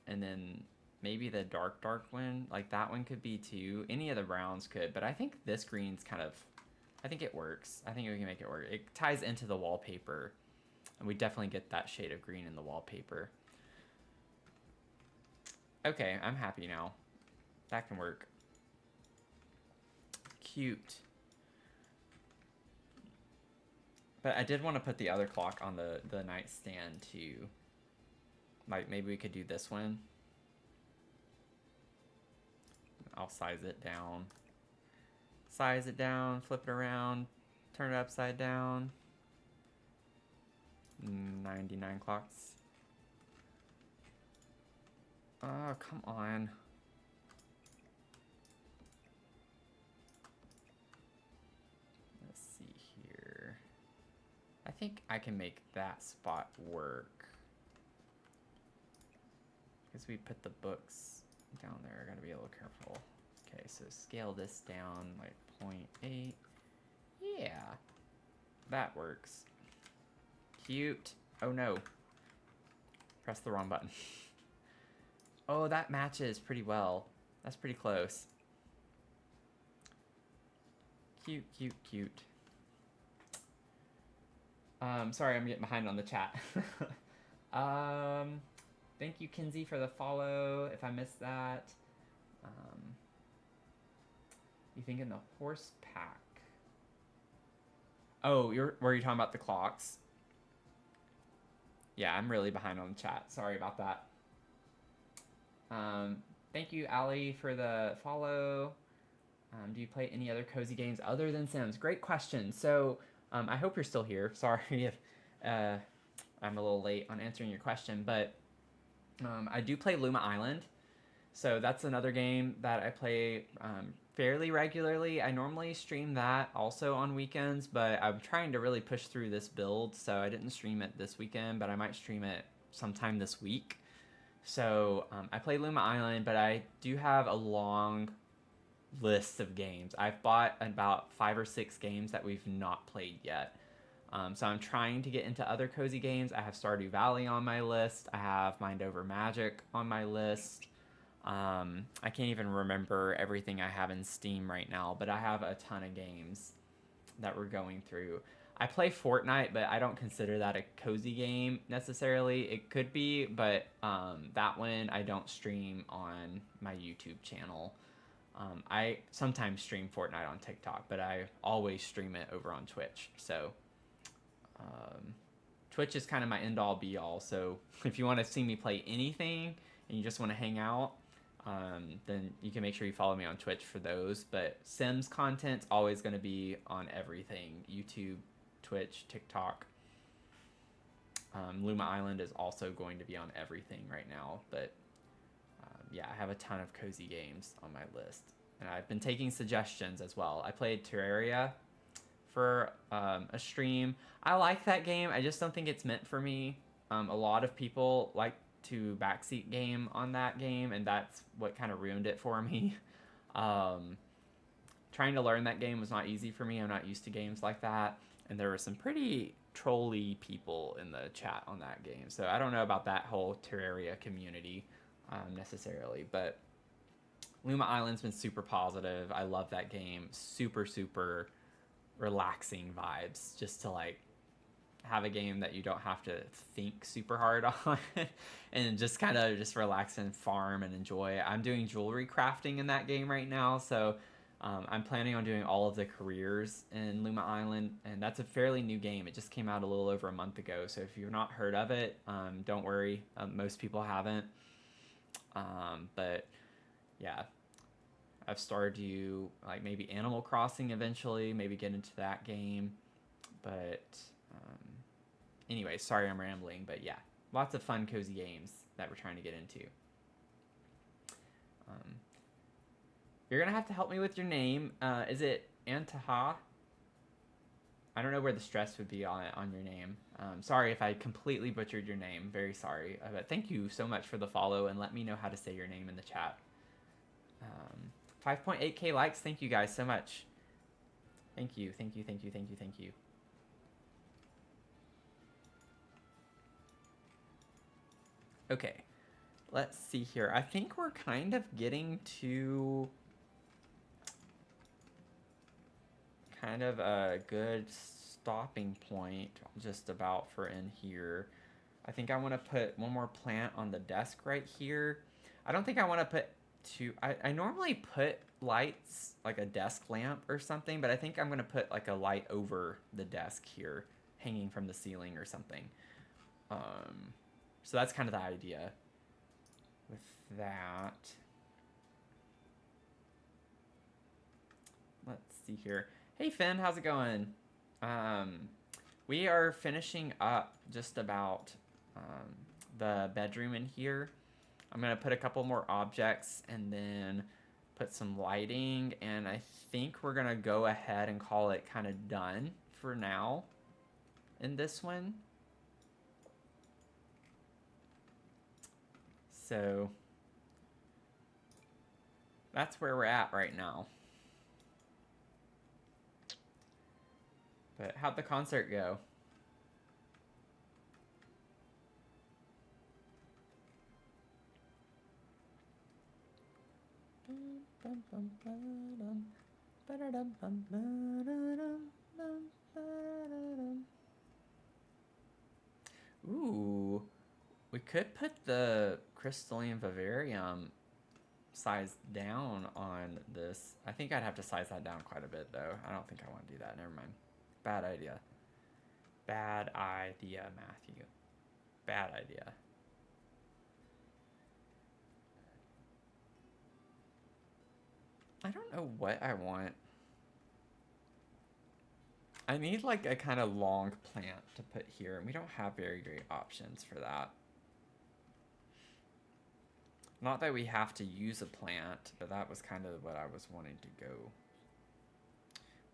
And then maybe the dark one. Like, that one could be too. Any of the browns could. But I think this green's kind of... I think it works. I think we can make it work. It ties into the wallpaper. And we definitely get that shade of green in the wallpaper. Okay, I'm happy now. That can work. Cute. But I did want to put the other clock on the nightstand too. Like, maybe we could do this one. I'll size it down. Size it down, flip it around, turn it upside down. 99 clocks. Oh, come on. Let's see here. I think I can make that spot work. Because we put the books down there, I gotta be a little careful. Okay, so scale this down like 0.8. Yeah, that works. Cute. Oh no. Press the wrong button. Oh, that matches pretty well. That's pretty close. Cute, cute, cute. Sorry, I'm getting behind on the chat. Thank you, Kinsey, for the follow. If I missed that. You thinking the horse pack? Oh, were you talking about the clocks? Yeah, I'm really behind on the chat. Sorry about that. Thank you, Allie, for the follow. Do you play any other cozy games other than Sims? Great question. So, I hope you're still here. Sorry if I'm a little late on answering your question, but I do play Luma Island, so that's another game that I play fairly regularly. I normally stream that also on weekends, but I'm trying to really push through this build, so I didn't stream it this weekend, but I might stream it sometime this week. So I play Luma Island, but I do have a long list of games. I've bought about 5 or 6 games that we've not played yet. So I'm trying to get into other cozy games. I have Stardew Valley on my list. I have Mind Over Magic on my list. I can't even remember everything I have in Steam right now, but I have a ton of games that we're going through. I play Fortnite, but I don't consider that a cozy game necessarily. It could be, but that one I don't stream on my YouTube channel. I sometimes stream Fortnite on TikTok, but I always stream it over on Twitch. So Twitch is kind of my end all be all. So if you want to see me play anything and you just want to hang out, then you can make sure you follow me on Twitch for those. But Sims content's always going to be on everything: YouTube, Twitch, TikTok. Luma Island is also going to be on everything right now. But yeah, I have a ton of cozy games on my list. And I've been taking suggestions as well. I played Terraria for a stream. I like that game. I just don't think it's meant for me. A lot of people like to backseat game on that game, and that's what kind of ruined it for me. Trying to learn that game was not easy for me. I'm not used to games like that, and there were some pretty trolly people in the chat on that game. So I don't know about that whole Terraria community necessarily, but Luma Island's been super positive. I love that game. Super, super relaxing vibes, just to like have a game that you don't have to think super hard on and just kind of just relax and farm and enjoy. I'm doing jewelry crafting in that game right now, so I'm planning on doing all of the careers in Luma Island, and that's a fairly new game. It just came out a little over a month ago, so if you've not heard of it, don't worry. Most people haven't. But yeah, I've started to like maybe Animal Crossing eventually, maybe get into that game. But anyway, sorry I'm rambling, but yeah, lots of fun, cozy games that we're trying to get into. You're gonna have to help me with your name. Is it Antaha? I don't know where the stress would be on your name. Sorry if I completely butchered your name. Very sorry. But thank you so much for the follow, and let me know how to say your name in the chat. 5.8k likes. Thank you guys so much. Thank you, thank you, thank you, thank you, thank you. Okay, let's see here. I think we're kind of getting to kind of a good stopping point just about for in here. I think I want to put one more plant on the desk right here. I don't think I want to put two. I normally put lights, like a desk lamp or something, but I think I'm going to put like a light over the desk here, hanging from the ceiling or something. So that's kind of the idea with that. Let's see here. Hey Finn, how's it going? We are finishing up just about the bedroom in here. I'm gonna put a couple more objects and then put some lighting, and I think we're gonna go ahead and call it kind of done for now in this one. So that's where we're at right now. But how'd the concert go? Ooh, we could put the crystalline vivarium size down on this. I think I'd have to size that down quite a bit though. I don't think I want to do that. Never mind. Bad idea. Bad idea, Matthew. Bad idea. I don't know what I want. I need like a kind of long plant to put here, and we don't have very great options for that. Not that we have to use a plant, but that was kind of what I was wanting to go.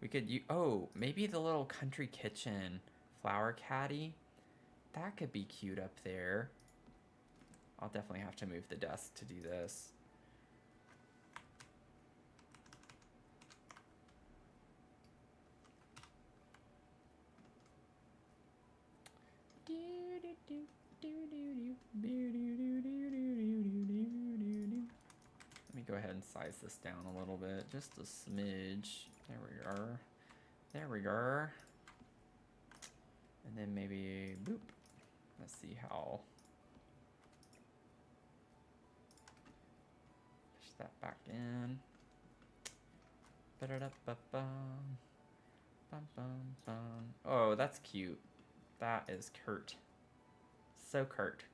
We could use, oh, maybe the little country kitchen flower caddy. That could be cute up there. I'll definitely have to move the desk to do this. Let me go ahead and size this down a little bit, just a smidge. There we are. There we go. And then maybe, boop. Let's see how. Push that back in. Oh, that's cute. That is curt. So curt.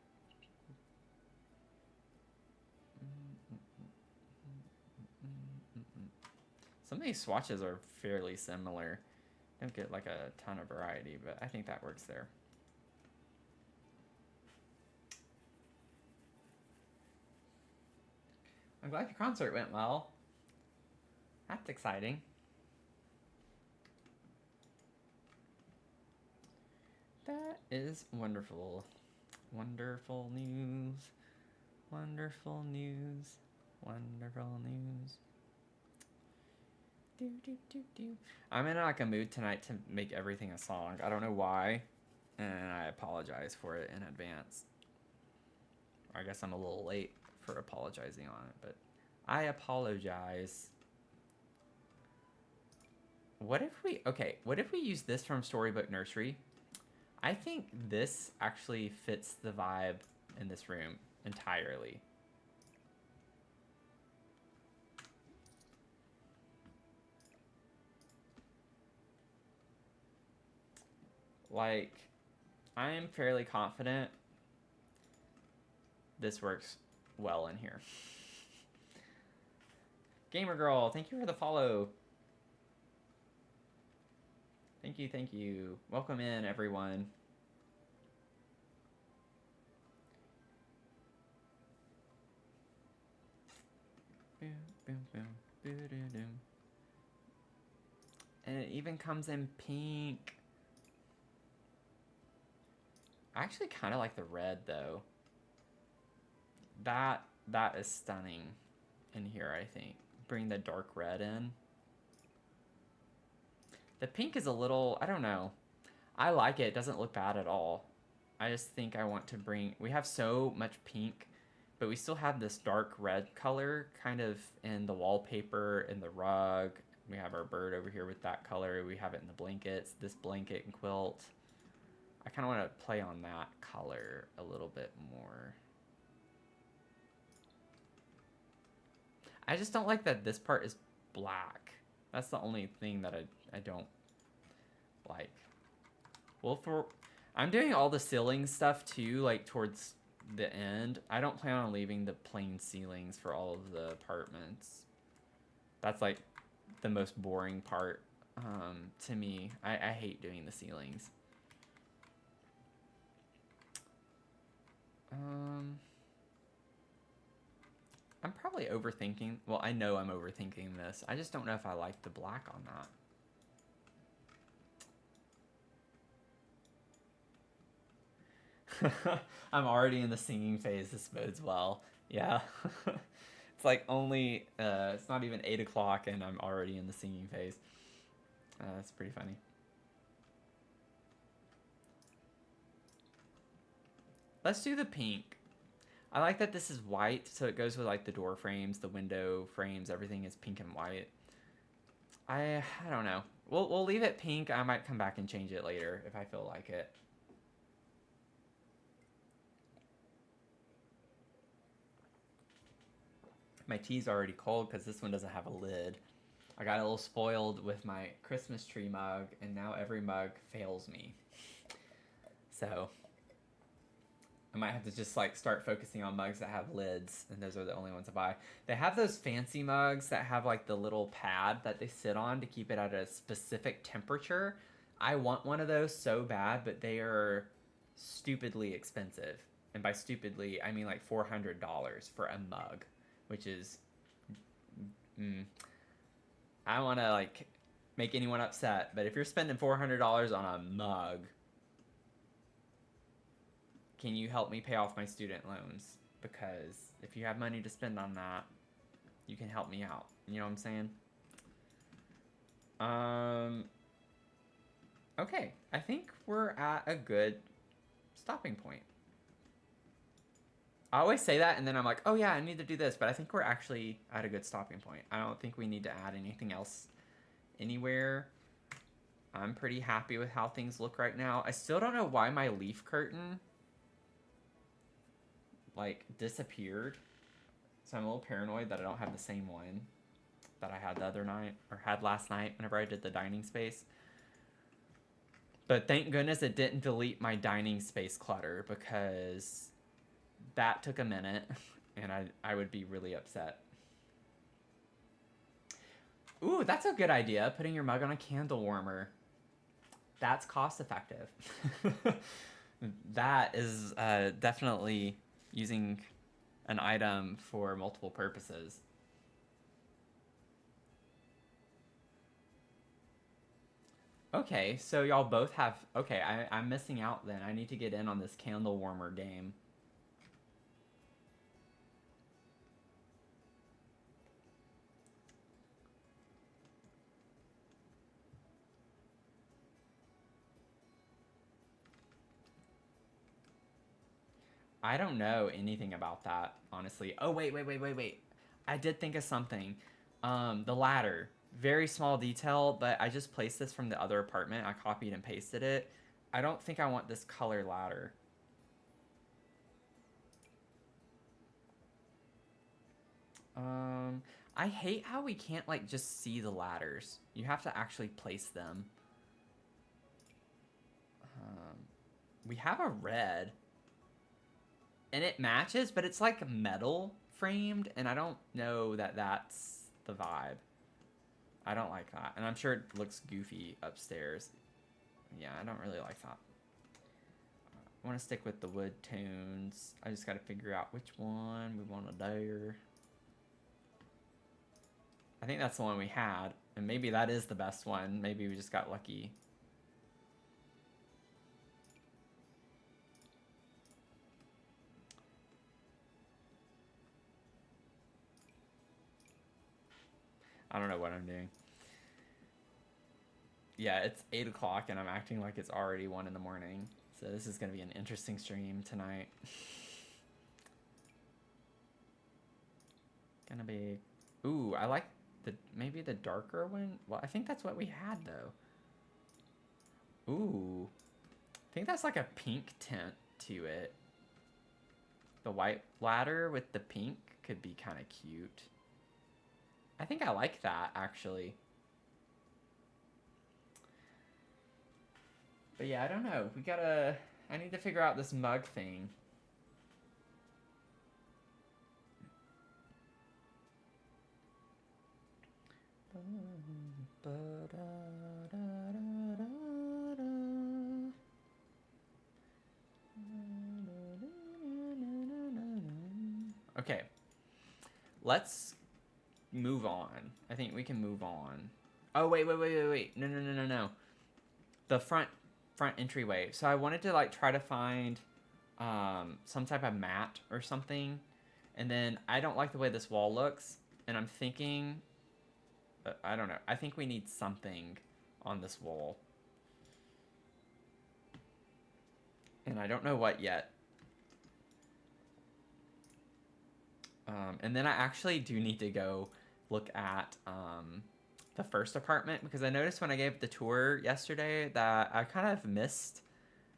Some of these swatches are fairly similar. Don't get like a ton of variety, but I think that works there. I'm glad the concert went well. That's exciting. That is wonderful. Wonderful news. Wonderful news. Wonderful news. I'm in like a mood tonight to make everything a song. I don't know why, and I apologize for it in advance. I guess I'm a little late for apologizing on it, but I apologize. What if we use this from Storybook Nursery? I think this actually fits the vibe in this room entirely. Like, I am fairly confident this works well in here. Gamer Girl, thank you for the follow. Thank you, thank you. Welcome in, everyone. Boom, boom, boom, boom, boom, boom. And it even comes in pink. I actually kind of like the red, though. That is stunning in here, I think. Bring the dark red in. The pink is a little, I don't know. I like it. It doesn't look bad at all. I just think I want to bring, we have so much pink, but we still have this dark red color kind of in the wallpaper, in the rug. We have our bird over here with that color. We have it in the blankets, this blanket and quilt. I kind of want to play on that color a little bit more. I just don't like that this part is black. That's the only thing that I don't like. Well, I'm doing all the ceiling stuff too, like towards the end. I don't plan on leaving the plain ceilings for all of the apartments. That's like the most boring part to me. I hate doing the ceilings. I'm probably overthinking. Well, I know I'm overthinking this. I just don't know if I like the black on that. I'm already in the singing phase. This bodes well. Yeah. It's like only, it's not even 8 o'clock and I'm already in the singing phase. That's pretty funny. Let's do the pink. I like that this is white, so it goes with like the door frames, the window frames, everything is pink and white. I don't know. We'll leave it pink. I might come back and change it later if I feel like it. My tea's already cold because this one doesn't have a lid. I got a little spoiled with my Christmas tree mug, and now every mug fails me. So I might have to just like start focusing on mugs that have lids, and those are the only ones I buy. They have those fancy mugs that have like the little pad that they sit on to keep it at a specific temperature. I want one of those so bad, but they are stupidly expensive. And by stupidly, I mean like $400 for a mug, which is, I don't want to like make anyone upset, but if you're spending $400 on a mug, can you help me pay off my student loans? Because if you have money to spend on that, you can help me out. You know what I'm saying? Okay, I think we're at a good stopping point. I always say that, and then I'm like, oh yeah, I need to do this, but I think we're actually at a good stopping point. I don't think we need to add anything else anywhere. I'm pretty happy with how things look right now. I still don't know why my leaf curtain like disappeared. So I'm a little paranoid that I don't have the same one that I had the other night, or had last night whenever I did the dining space. But thank goodness it didn't delete my dining space clutter, because that took a minute and I would be really upset. Ooh, that's a good idea, putting your mug on a candle warmer. That's cost effective. That is definitely using an item for multiple purposes. Okay, so y'all both have... Okay, I'm missing out then. I need to get in on this candle warmer game. I don't know anything about that, honestly. Oh, wait. I did think of something. The ladder. Very small detail, but I just placed this from the other apartment. I copied and pasted it. I don't think I want this color ladder. I hate how we can't, like, just see the ladders. You have to actually place them. We have a red. And it matches, but it's like metal framed, and I don't know that that's the vibe. I don't like that. And I'm sure it looks goofy upstairs. Yeah, I don't really like that. I want to stick with the wood tones. I just got to figure out which one we want to do. I think that's the one we had, and maybe that is the best one. Maybe we just got lucky. I don't know what I'm doing. Yeah, it's 8 o'clock and I'm acting like it's already 1 in the morning. So this is going to be an interesting stream tonight. Gonna be... Ooh, I like maybe the darker one. Well, I think that's what we had though. Ooh. I think that's like a pink tint to it. The white ladder with the pink could be kind of cute. I think I like that, actually. But yeah, I don't know. I need to figure out this mug thing. Okay. Let's move on. I think we can move on. Oh, wait. No. The front entryway. So I wanted to like try to find some type of mat or something. And then I don't like the way this wall looks. And I'm thinking, I don't know. I think we need something on this wall. And I don't know what yet. And then I actually do need to go look at the first apartment, because I noticed when I gave the tour yesterday that I kind of missed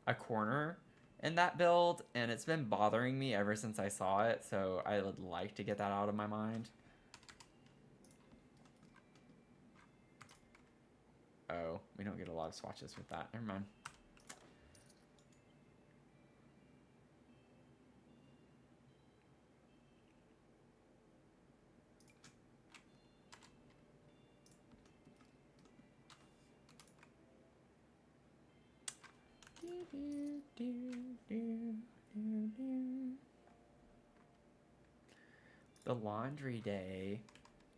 a corner in that build, and it's been bothering me ever since I saw it, so I would like to get that out of my mind. Oh, we don't get a lot of swatches with that. Never mind. The laundry day.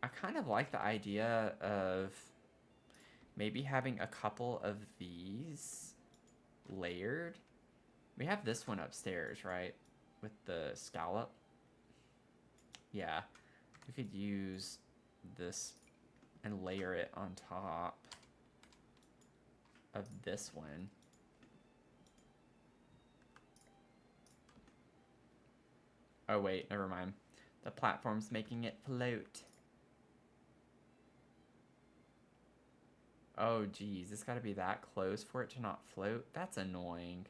I kind of like the idea of maybe having a couple of these layered. We have this one upstairs, right? With the scallop. Yeah. We could use this and layer it on top of this one. Oh wait, never mind. The platform's making it float. Oh geez, it's gotta be that close for it to not float? That's annoying.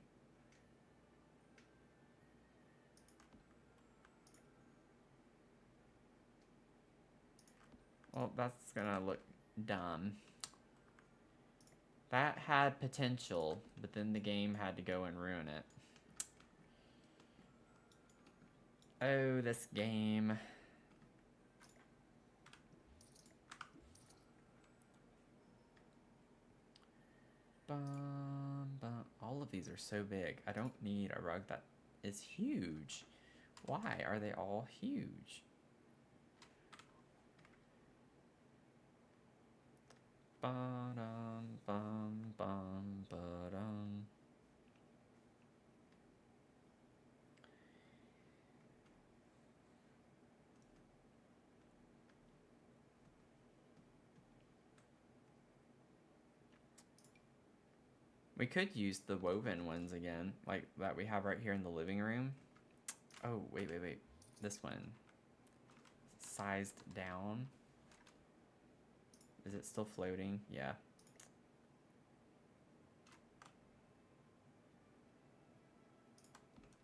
Well, that's gonna look dumb. That had potential, but then the game had to go and ruin it. Oh, this game. Bum, bum. All of these are so big. I don't need a rug that is huge. Why are they all huge? Ba-dum, bum, bum, ba-dum. We could use the woven ones again, like that we have right here in the living room. Oh, wait. This one. Sized down. Is it still floating? Yeah.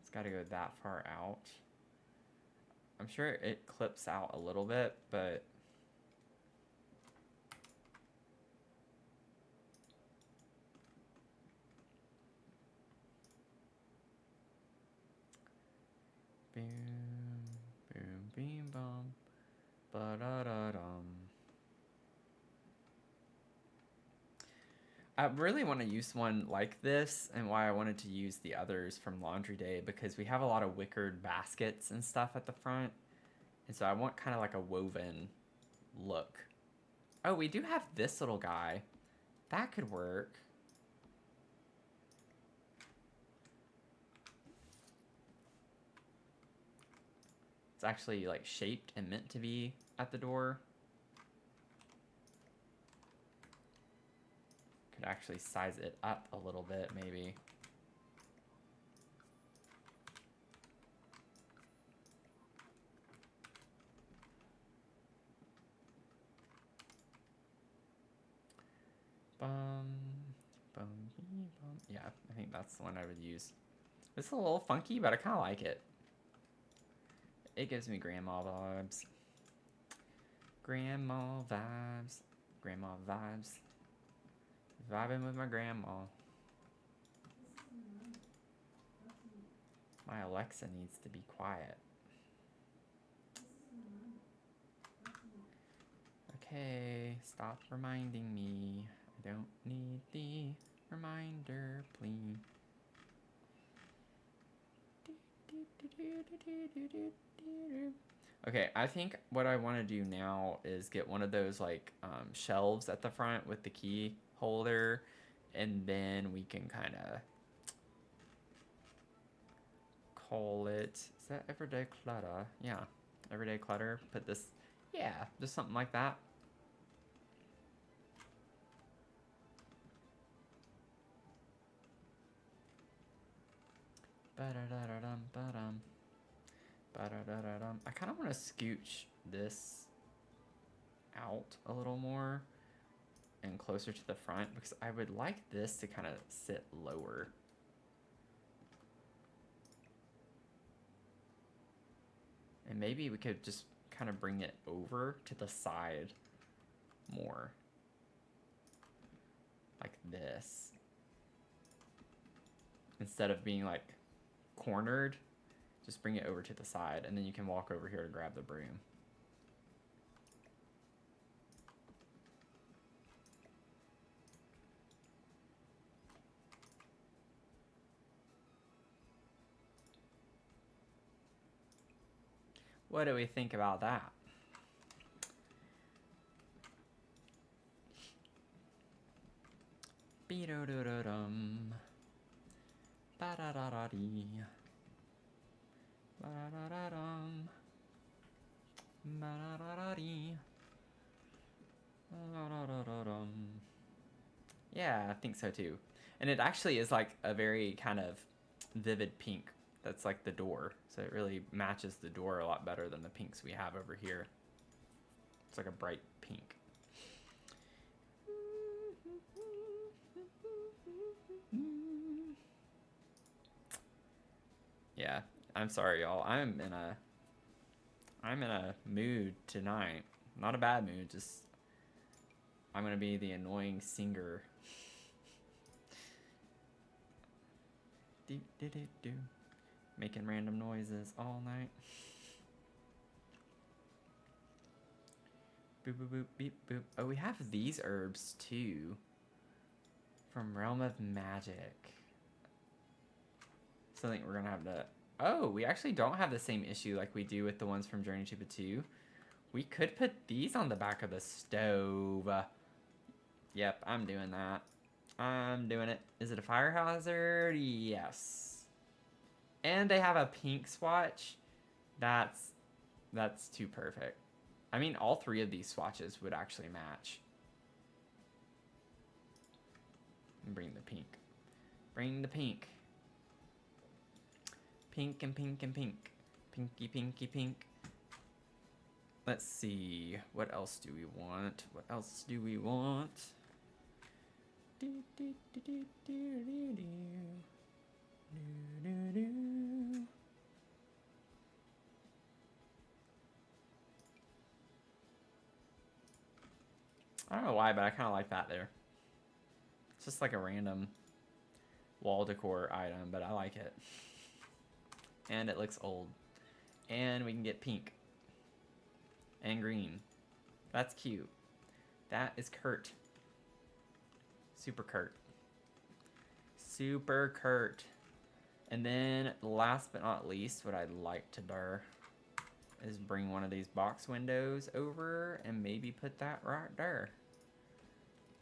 It's got to go that far out. I'm sure it clips out a little bit, but... Boom, boom, beam, bum, ba-da-da-dum. I really want to use one like this, and why I wanted to use the others from Laundry Day, because we have a lot of wickered baskets and stuff at the front, and so I want kind of like a woven look. Oh, we do have this little guy. That could work. It's actually like shaped and meant to be at the door. Could actually size it up a little bit, maybe. Bum, bum, bum. Yeah, I think that's the one I would use. It's a little funky, but I kind of like it. It gives me grandma vibes. Grandma vibes. Grandma vibes. Vibing with my grandma. My Alexa needs to be quiet. Okay, stop reminding me. I don't need the reminder, please. Okay, I think what I want to do now is get one of those like shelves at the front with the key holder, and then we can kind of call it, is that everyday clutter? Yeah, everyday clutter. Put this, yeah, just something like that. Ba-da-da-da-dum, ba-dum. Ba-da-da-da-dum. I kind of want to scooch this out a little more and closer to the front, because I would like this to kind of sit lower. And maybe we could just kind of bring it over to the side more. Like this. Instead of being like cornered, just bring it over to the side, and then you can walk over here to grab the broom. What do we think about that? Be-do-do-do-dum. Ba-da-da-da-dee. Ba-da-da-da-dum. Ba-da-da-da-dee. Ba-da-da-da-dum. Yeah, I think so too. And it actually is like a very kind of vivid pink. That's like the door. So it really matches the door a lot better than the pinks we have over here. It's like a bright pink. Yeah, I'm sorry, y'all. I'm in a mood tonight. Not a bad mood, just I'm gonna be the annoying singer. Do. Making random noises all night. Boop boop boop beep boop. Oh, we have these herbs too. From Realm of Magic. So I think we're gonna have to. Oh, we actually don't have the same issue like we do with the ones from Journey to Batu. We could put these on the back of the stove. Yep, I'm doing that. I'm doing it. Is it a fire hazard? Yes. And they have a pink swatch. That's too perfect. I mean, all three of these swatches would actually match. Bring the pink. Bring the pink. Pink and pink and pink. Pinky, pinky, pink. Let's see. What else do we want? What else do we want? I don't know why, but I kind of like that there. It's just like a random wall decor item, but I like it. And it looks old. And we can get pink. And green. That's cute. That is Kurt. Super Kurt. Super Kurt. And then last but not least, what I'd like to do is bring one of these box windows over and maybe put that right there.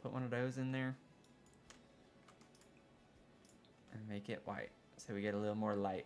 Put one of those in there. And make it white. So we get a little more light.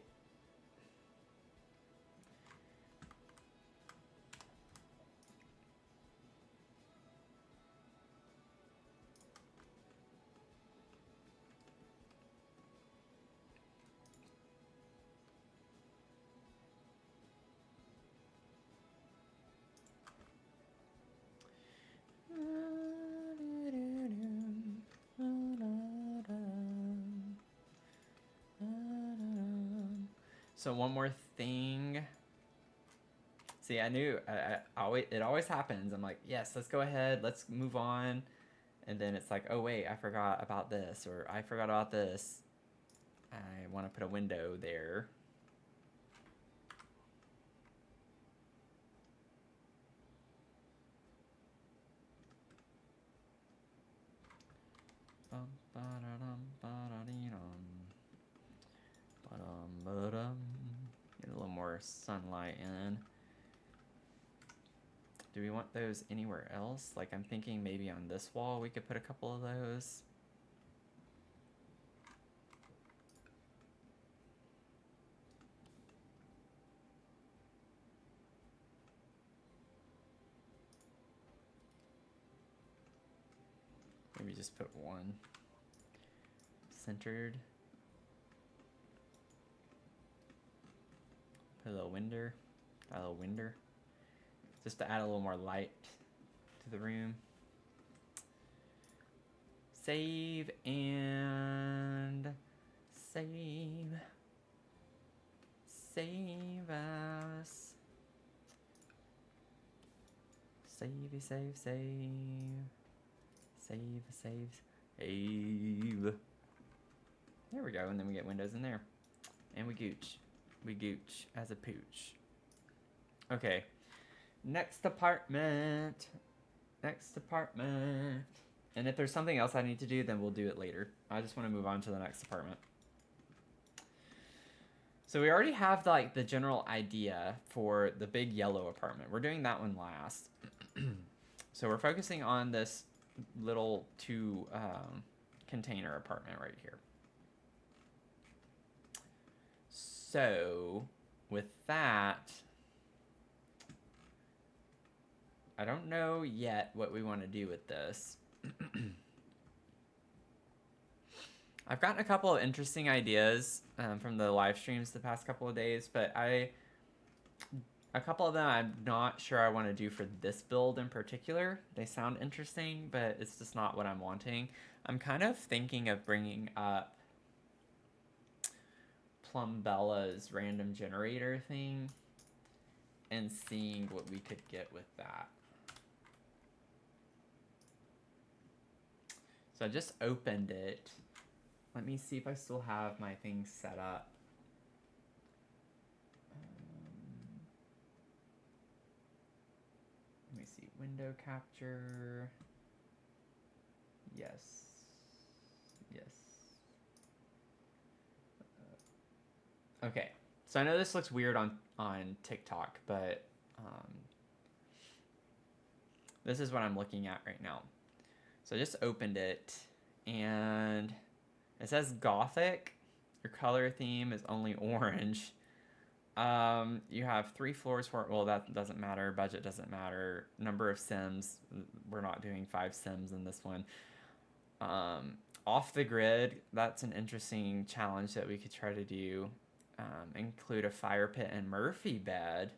So one more thing. See, I knew it always happens. I'm like, yes, let's go ahead, let's move on. And then it's like, oh wait, I forgot about this, or I forgot about this. I want to put a window there. Get a little more sunlight in. Do we want those anywhere else? Like, I'm thinking maybe on this wall we could put a couple of those. Maybe just put one centered. Put a little window. Just to add a little more light to the room. Save and save. Save us. Save. There we go, and then we get windows in there. And we gooch. We gooch as a pooch. Okay. Next apartment. And if there's something else I need to do, then we'll do it later. I just want to move on to the next apartment. So we already have like the general idea for the big yellow apartment. We're doing that one last. So we're focusing on this little two container apartment right here. So with that, I don't know yet what we want to do with this. I've gotten a couple of interesting ideas from the live streams the past couple of days, but a couple of them I'm not sure I want to do for this build in particular. They sound interesting, but it's just not what I'm wanting. I'm kind of thinking of bringing up Plumbella's random generator thing and seeing what we could get with that. So I just opened it. Let me see if I still have my things set up. Let me see, window capture. Yes. Yes. Okay, so I know this looks weird on TikTok, but this is what I'm looking at right now. So I just opened it, and it says Gothic. Your color theme is only orange. You have 3 floors for, well, that doesn't matter. Budget doesn't matter. Number of sims, we're not doing 5 sims in this one. Off the grid, that's an interesting challenge that we could try to do. Include a fire pit and Murphy bed.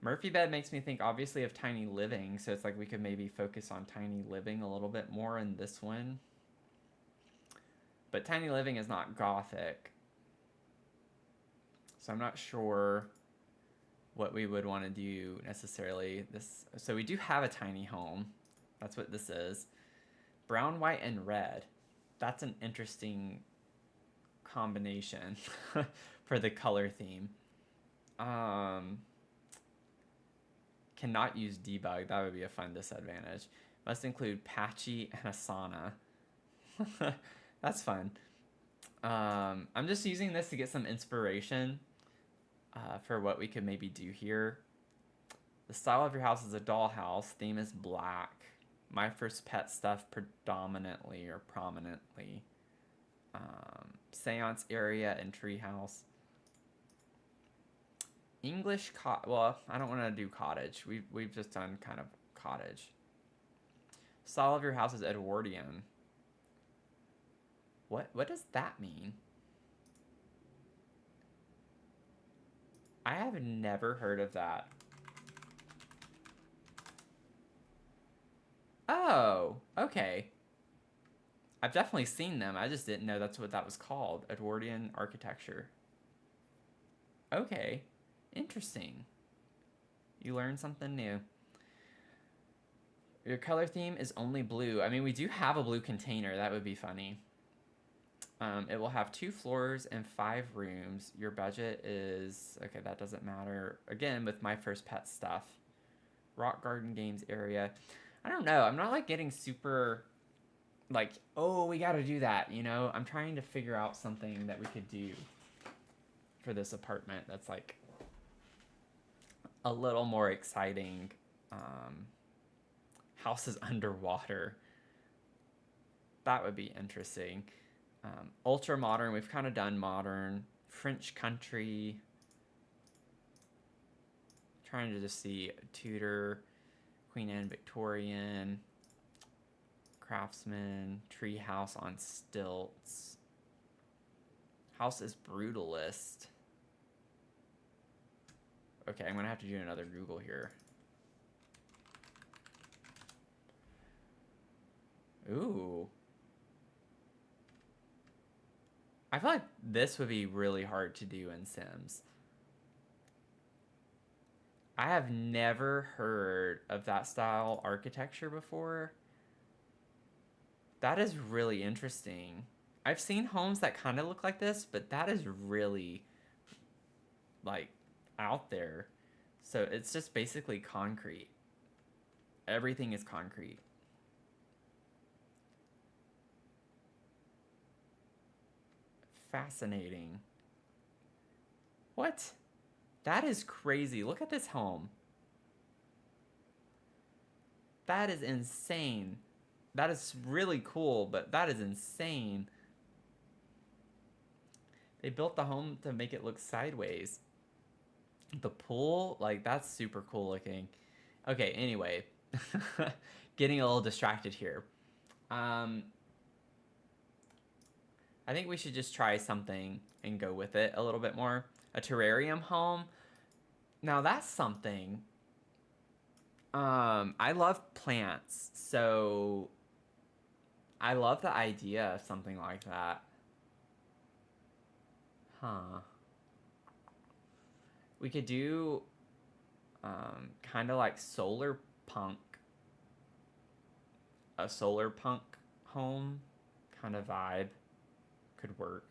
Murphy bed makes me think obviously of tiny living, so it's like we could maybe focus on tiny living a little bit more in this one. But tiny living is not Gothic, so I'm not sure what we would want to do necessarily. So we do have a tiny home. That's what this is. Brown, white, and red. That's an interesting combination for the color theme. Cannot use debug. That would be a fun disadvantage. Must include patchy and Asana. That's fun. I'm just using this to get some inspiration for what we could maybe do here. The style of your house is a dollhouse. Theme is black. My first pet stuff predominantly or prominently. Seance area and treehouse. English well, I don't want to do cottage. We've just done kind of cottage. Style of your house is Edwardian. What does that mean? I have never heard of that. Oh, okay. I've definitely seen them. I just didn't know that's what that was called. Edwardian architecture. Okay. Interesting. You learn something new. Your color theme is only blue. I mean, we do have a blue container. That would be funny. It will have 2 floors and 5 rooms. Your budget is... Okay, that doesn't matter. Again, with my first pet stuff. Rock garden games area. I don't know. I'm not like getting super... like, oh, we got to do that, you know? I'm trying to figure out something that we could do for this apartment that's like a little more exciting. Houses underwater. That would be interesting. Ultra modern, we've kind of done modern. French country. Trying to just see Tudor, Queen Anne Victorian, craftsman, tree house on stilts. House is brutalist. Okay, I'm gonna have to do another Google here. Ooh. I feel like this would be really hard to do in Sims. I have never heard of that style architecture before. That is really interesting. I've seen homes that kind of look like this, but that is really, like, out there. So it's just basically concrete. Everything is concrete. Fascinating. What? That is crazy. Look at this home. That is insane. That is really cool, but that is insane. They built the home to make it look sideways. The pool, like, that's super cool looking. Okay, anyway. Getting a little distracted here. I think we should just try something and go with it a little bit more. A terrarium home. Now that's something. I love plants, so I love the idea of something like that. Huh. We could do kind of like solar punk. A solar punk home kind of vibe could work.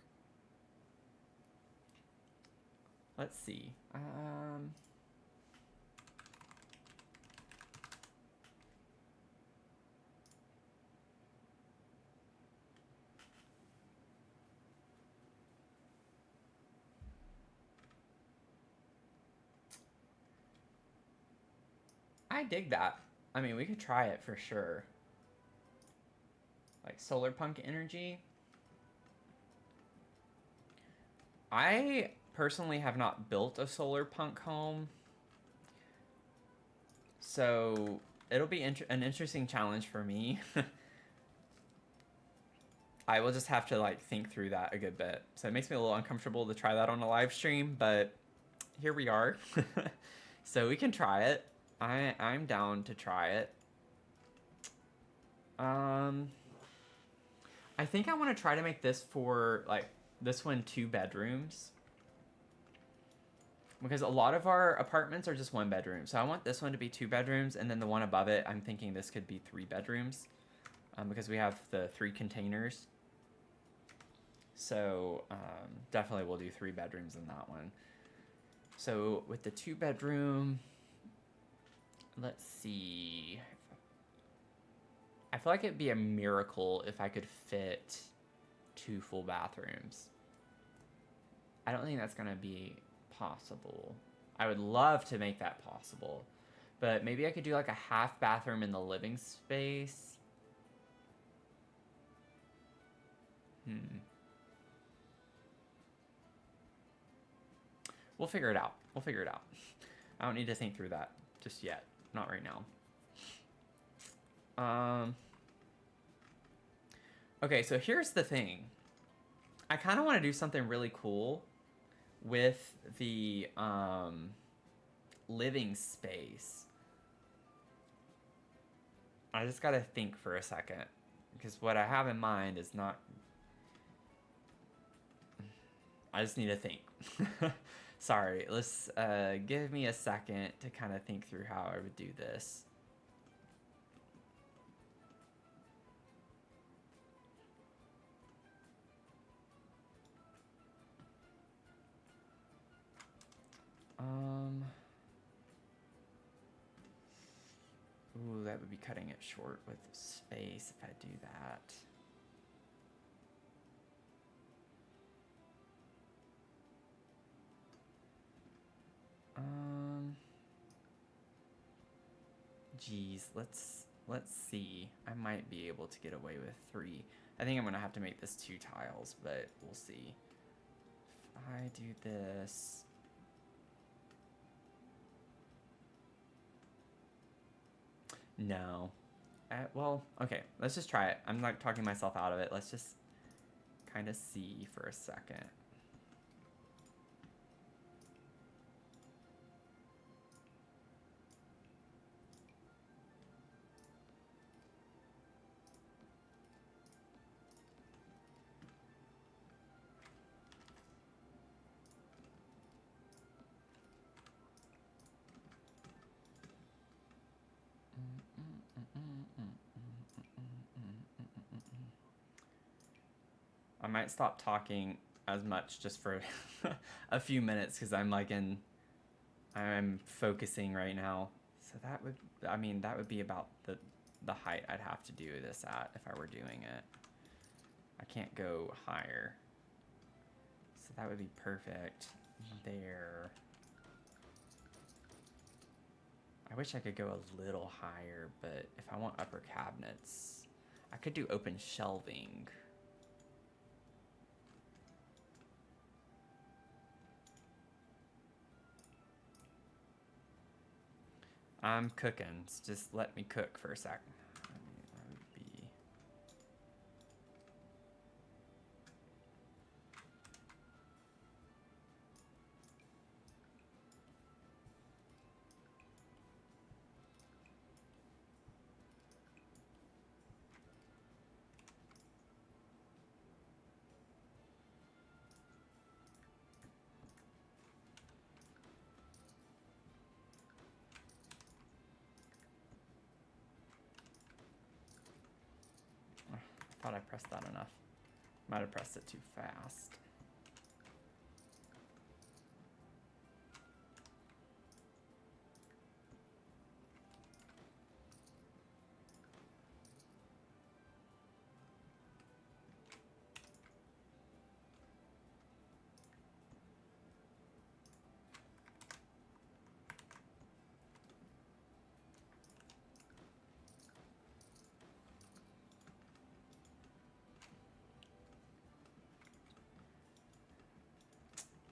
Let's see. I dig that. I mean, we could try it for sure. Like solar punk energy. I personally have not built a solar punk home, so it'll be an interesting challenge for me. I will just have to like think through that a good bit. So it makes me a little uncomfortable to try that on a live stream, but here we are. So we can try it. I'm down to try it. I think I want to try to make this for like this one 2 bedrooms, because a lot of our apartments are just 1 bedroom. So I want this one to be 2 bedrooms, and then the one above it, I'm thinking this could be 3 bedrooms, because we have the 3 containers. So definitely we'll do 3 bedrooms in that one. So with the 2 bedroom, let's see. I feel like it'd be a miracle if I could fit 2 full bathrooms. I don't think that's gonna be possible. I would love to make that possible, but maybe I could do like a half bathroom in the living space. We'll figure it out. We'll figure it out. I don't need to think through that just yet. Not right now. Okay, so here's the thing. I kind of want to do something really cool with the living space. I just gotta think for a second, because what I have in mind is not... I just need to think. Sorry, let's give me a second to kind of think through how I would do this. Ooh, that would be cutting it short with space if I do that. Geez, let's see. I might be able to get away with 3. I think I'm gonna have to make this 2 tiles, but we'll see. If I do this... No. Well, okay, let's just try it. I'm not talking myself out of it. Let's just kind of see for a second. I might stop talking as much just for a few minutes, because I'm like I'm focusing right now. So that would, I mean, that would be about the height I'd have to do this at if I were doing it. I can't go higher. So that would be perfect. there. I wish I could go a little higher, but if I want upper cabinets, I could do open shelving. I'm cooking. So just let me cook for a sec. I thought I pressed that enough. Might have pressed it too fast.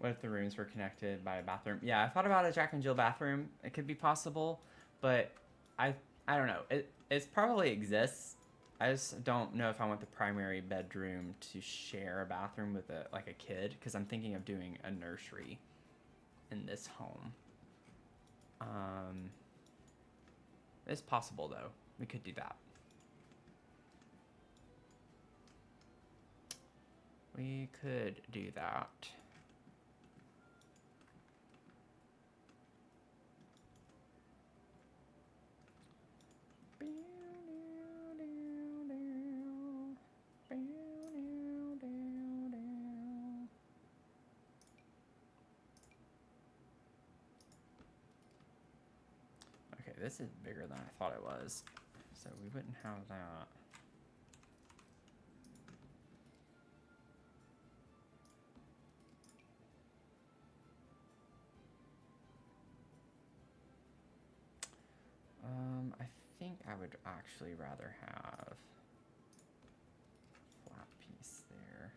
What if the rooms were connected by a bathroom? Yeah, I thought about a Jack and Jill bathroom. It could be possible, but I don't know. It probably exists. I just don't know if I want the primary bedroom to share a bathroom with a kid, because I'm thinking of doing a nursery in this home. It's possible though. We could do that. We could do that. Okay, this is bigger than I thought it was, so we wouldn't have that. I think I would actually rather have a flat piece there.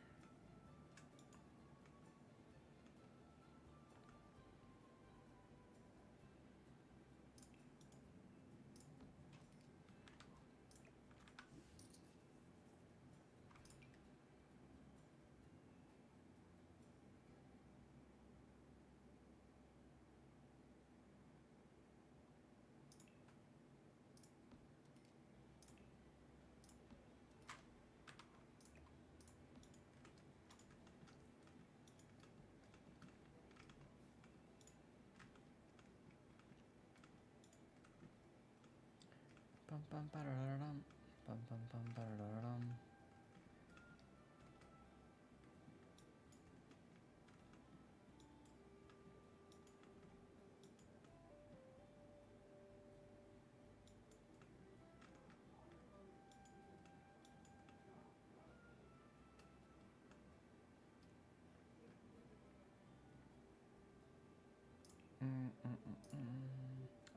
Bum bum ba-da-da-dum. Bum bum bum ba-da-da-dum.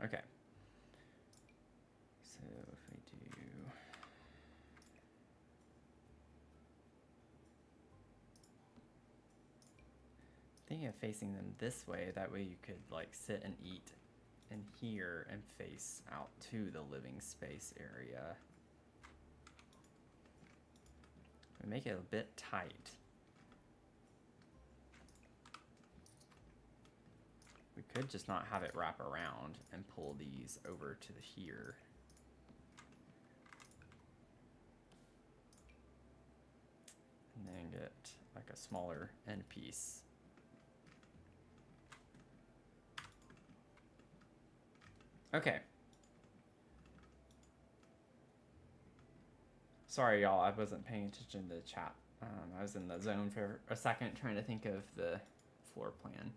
Okay. So if we do thinking of facing them this way, that way you could like sit and eat in here and face out to the living space area. We make it a bit tight. We could just not have it wrap around and pull these over to the here. And then get like a smaller end piece. Okay. Sorry, y'all, I wasn't paying attention to the chat. I was in the zone for a second trying to think of the floor plan.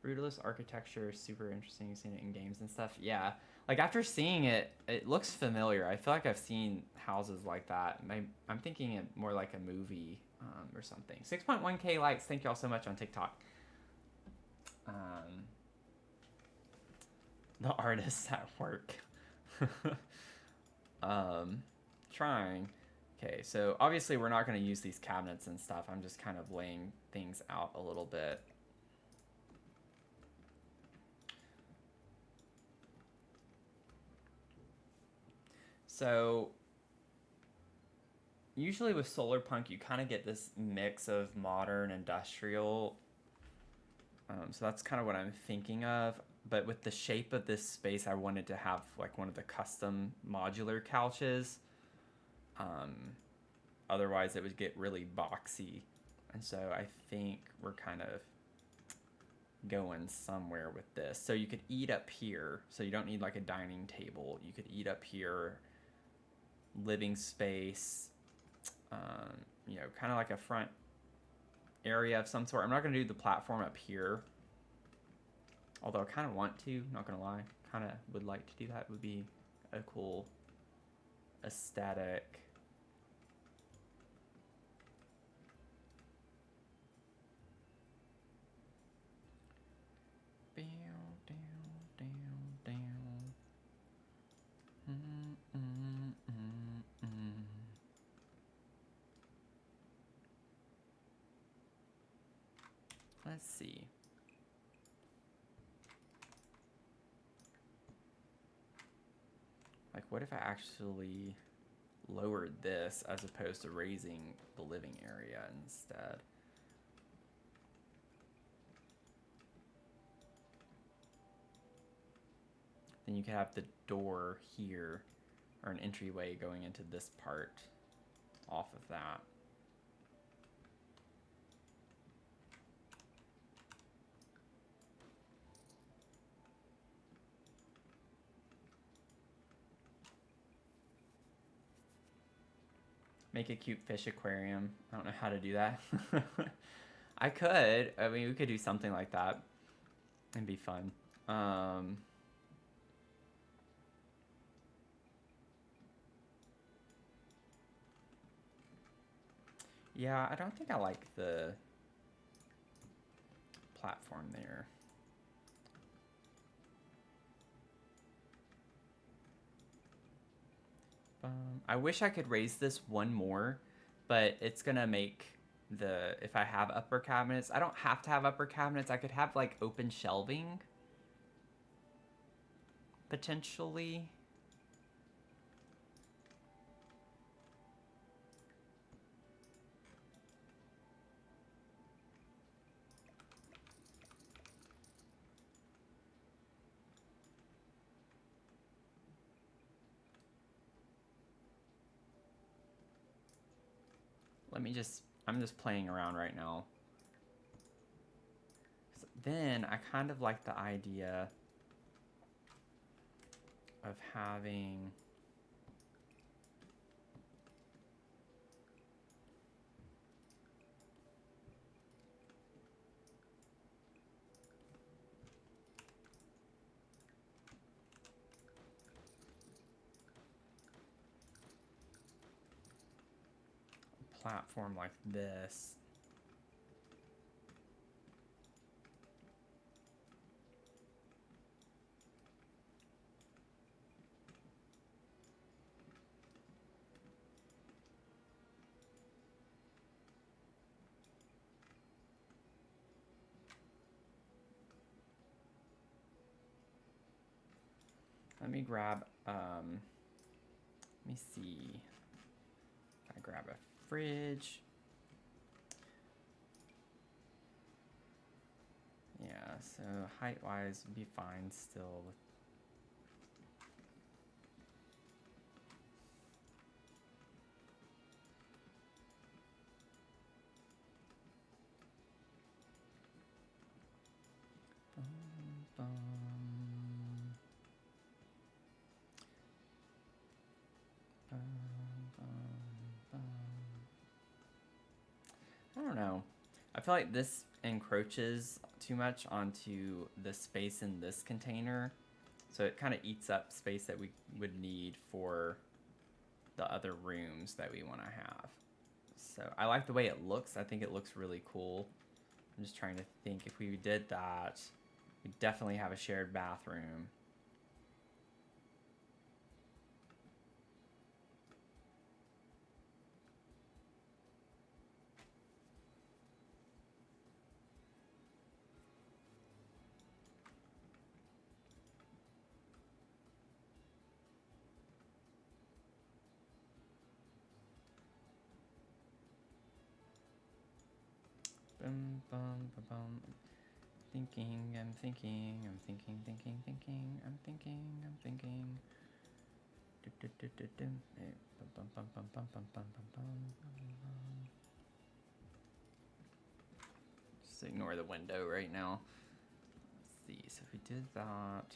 Brutalist architecture, super interesting, seeing it in games and stuff. Yeah, like after seeing it, it looks familiar. I feel like I've seen houses like that. I'm thinking it more like a movie or something. 6.1K likes. Thank y'all so much on TikTok. The artists at work. Trying. Okay, so obviously we're not going to use these cabinets and stuff. I'm just kind of laying things out a little bit. So usually with solar punk, you kind of get this mix of modern industrial. So that's kind of what I'm thinking of. But with the shape of this space, I wanted to have like one of the custom modular couches. Otherwise, it would get really boxy. And so I think we're kind of going somewhere with this. So you could eat up here. So you don't need like a dining table. You could eat up here. Living space. You know, kind of like a front area of some sort. I'm not going to do the platform up here. Although I kind of want to, not going to lie. Kind of would like to do that. It would be a cool aesthetic. Let's see. Like, what if I actually lowered this as opposed to raising the living area instead? Then you could have the door here, or an entryway going into this part off of that. Make a cute fish aquarium. I don't know how to do that. I could. I mean, we could do something like that. It'd be fun. Yeah, I don't think I like the platform there. I wish I could raise this one more, but it's gonna make the, if I have upper cabinets, I don't have to have upper cabinets. I could have like open shelving potentially. I'm just playing around right now. Then I kind of like the idea of having a platform like this. Let me grab, let me see. I grab a fridge. Yeah, so height-wise would be fine still. I don't know. I feel like this encroaches too much onto the space in this container. So it kind of eats up space that we would need for the other rooms that we want to have. So I like the way it looks. I think it looks really cool. I'm just trying to think if we did that. We definitely have a shared bathroom. Bum, bum, bum, bum. Thinking, I'm thinking, I'm thinking, I'm thinking. Hey, bum, bum, bum, bum, bum, bum, bum, bum. Just ignore the window right now. Let's see, so if we did that.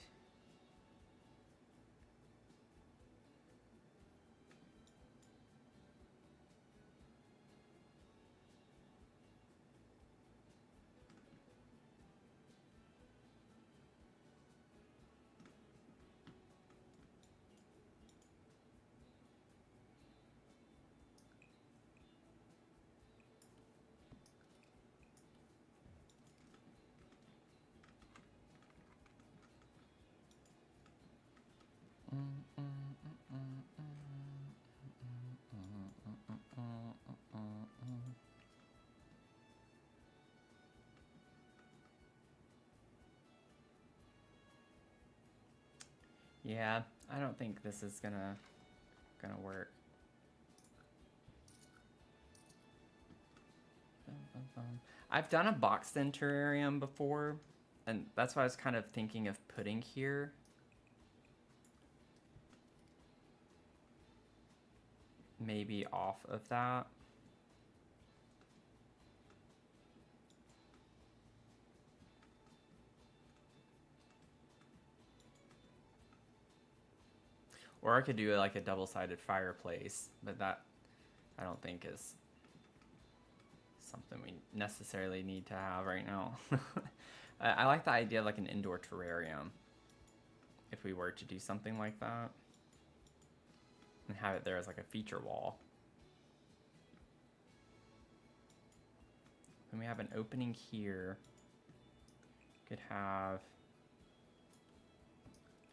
Yeah, I don't think this is gonna work. I've done a boxed in terrarium before, and that's why I was kind of thinking of putting here. Maybe off of that. Or I could do like a double-sided fireplace, but that I don't think is something we necessarily need to have right now. I like the idea of like an indoor terrarium, if we were to do something like that, and have it there as like a feature wall. Then we have an opening here. Could have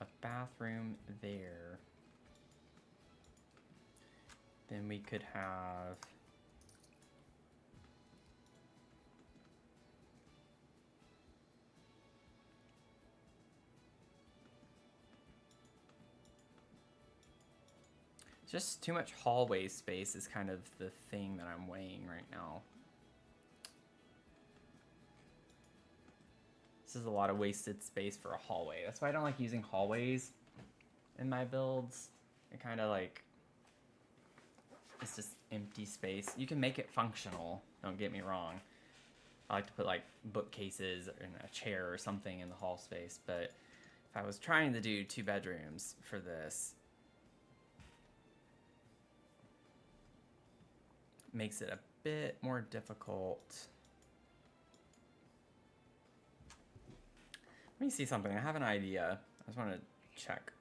a bathroom there. Then we could have just too much hallway space is kind of the thing that I'm weighing right now. This is a lot of wasted space for a hallway. That's why I don't like using hallways in my builds. It kind of like, it's just empty space. You can make it functional, don't get me wrong. I like to put like bookcases and a chair or something in the hall space, but if I was trying to do 2 bedrooms for this, makes it a bit more difficult. Let me see something. I have an idea. I just want to check.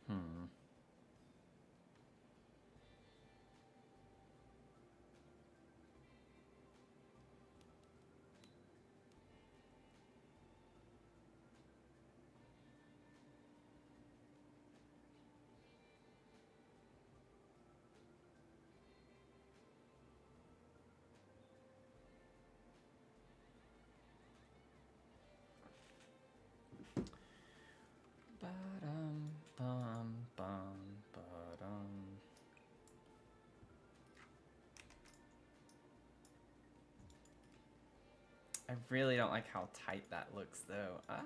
Hmm. Ba-dum, bum, bum, ba-dum. I really don't like how tight that looks, though. Ah!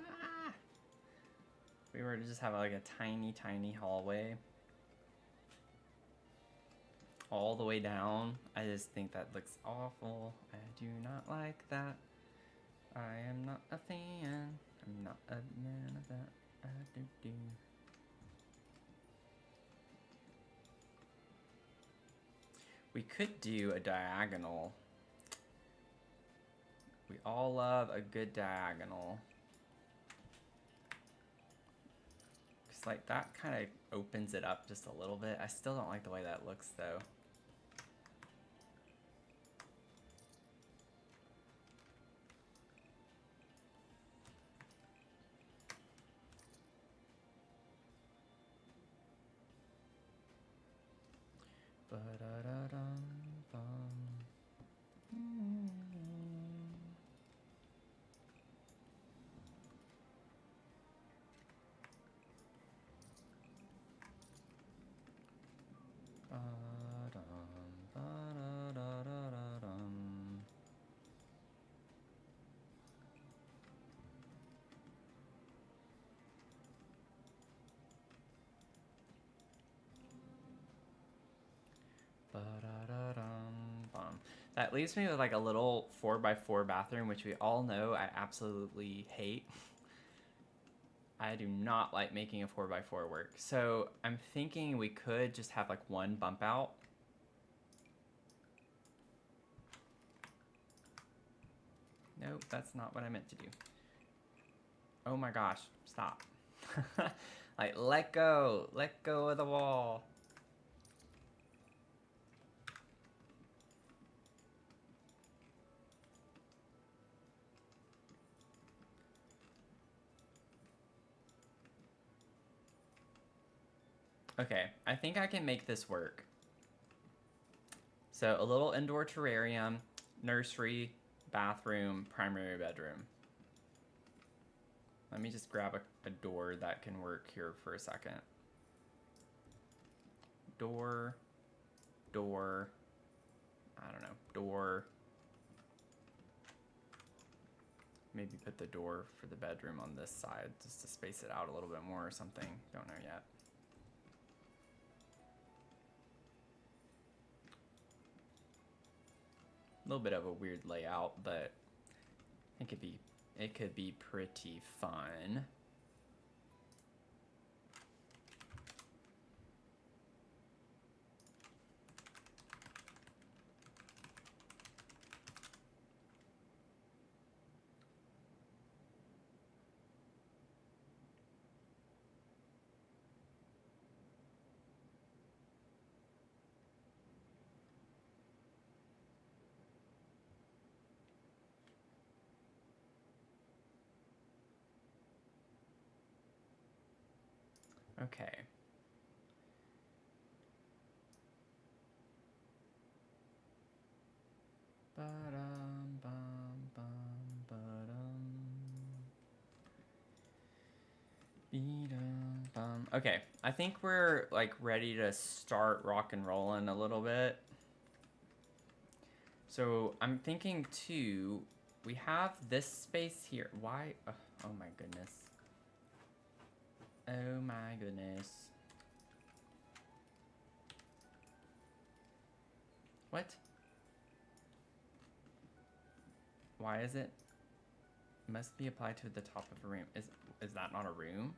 If we were to just have like a tiny, tiny hallway all the way down, I just think that looks awful. I do not like that. I am not a fan. I'm not a man of that. Do. We could do a diagonal. We all love a good diagonal. Cause like that kind of opens it up just a little bit. I still don't like the way that looks though. That leaves me with like a little 4x4 bathroom, which we all know I absolutely hate. I do not like making a 4x4 work. So I'm thinking we could just have like one bump out. Nope, that's not what I meant to do. Oh my gosh, stop. Like, let go of the wall. Okay, I think I can make this work. So a little indoor terrarium, nursery, bathroom, primary bedroom. Let me just grab a door that can work here for a second. Door, I don't know, door. Maybe put the door for the bedroom on this side just to space it out a little bit more or something. Don't know yet. A little bit of a weird layout, but it could be pretty fun. Okay. Okay, I think we're like ready to start rock and rolling a little bit. So I'm thinking too, we have this space here. Why? Oh my goodness. Oh my goodness. What? Why is it? Must be applied to the top of a room. Is that not a room?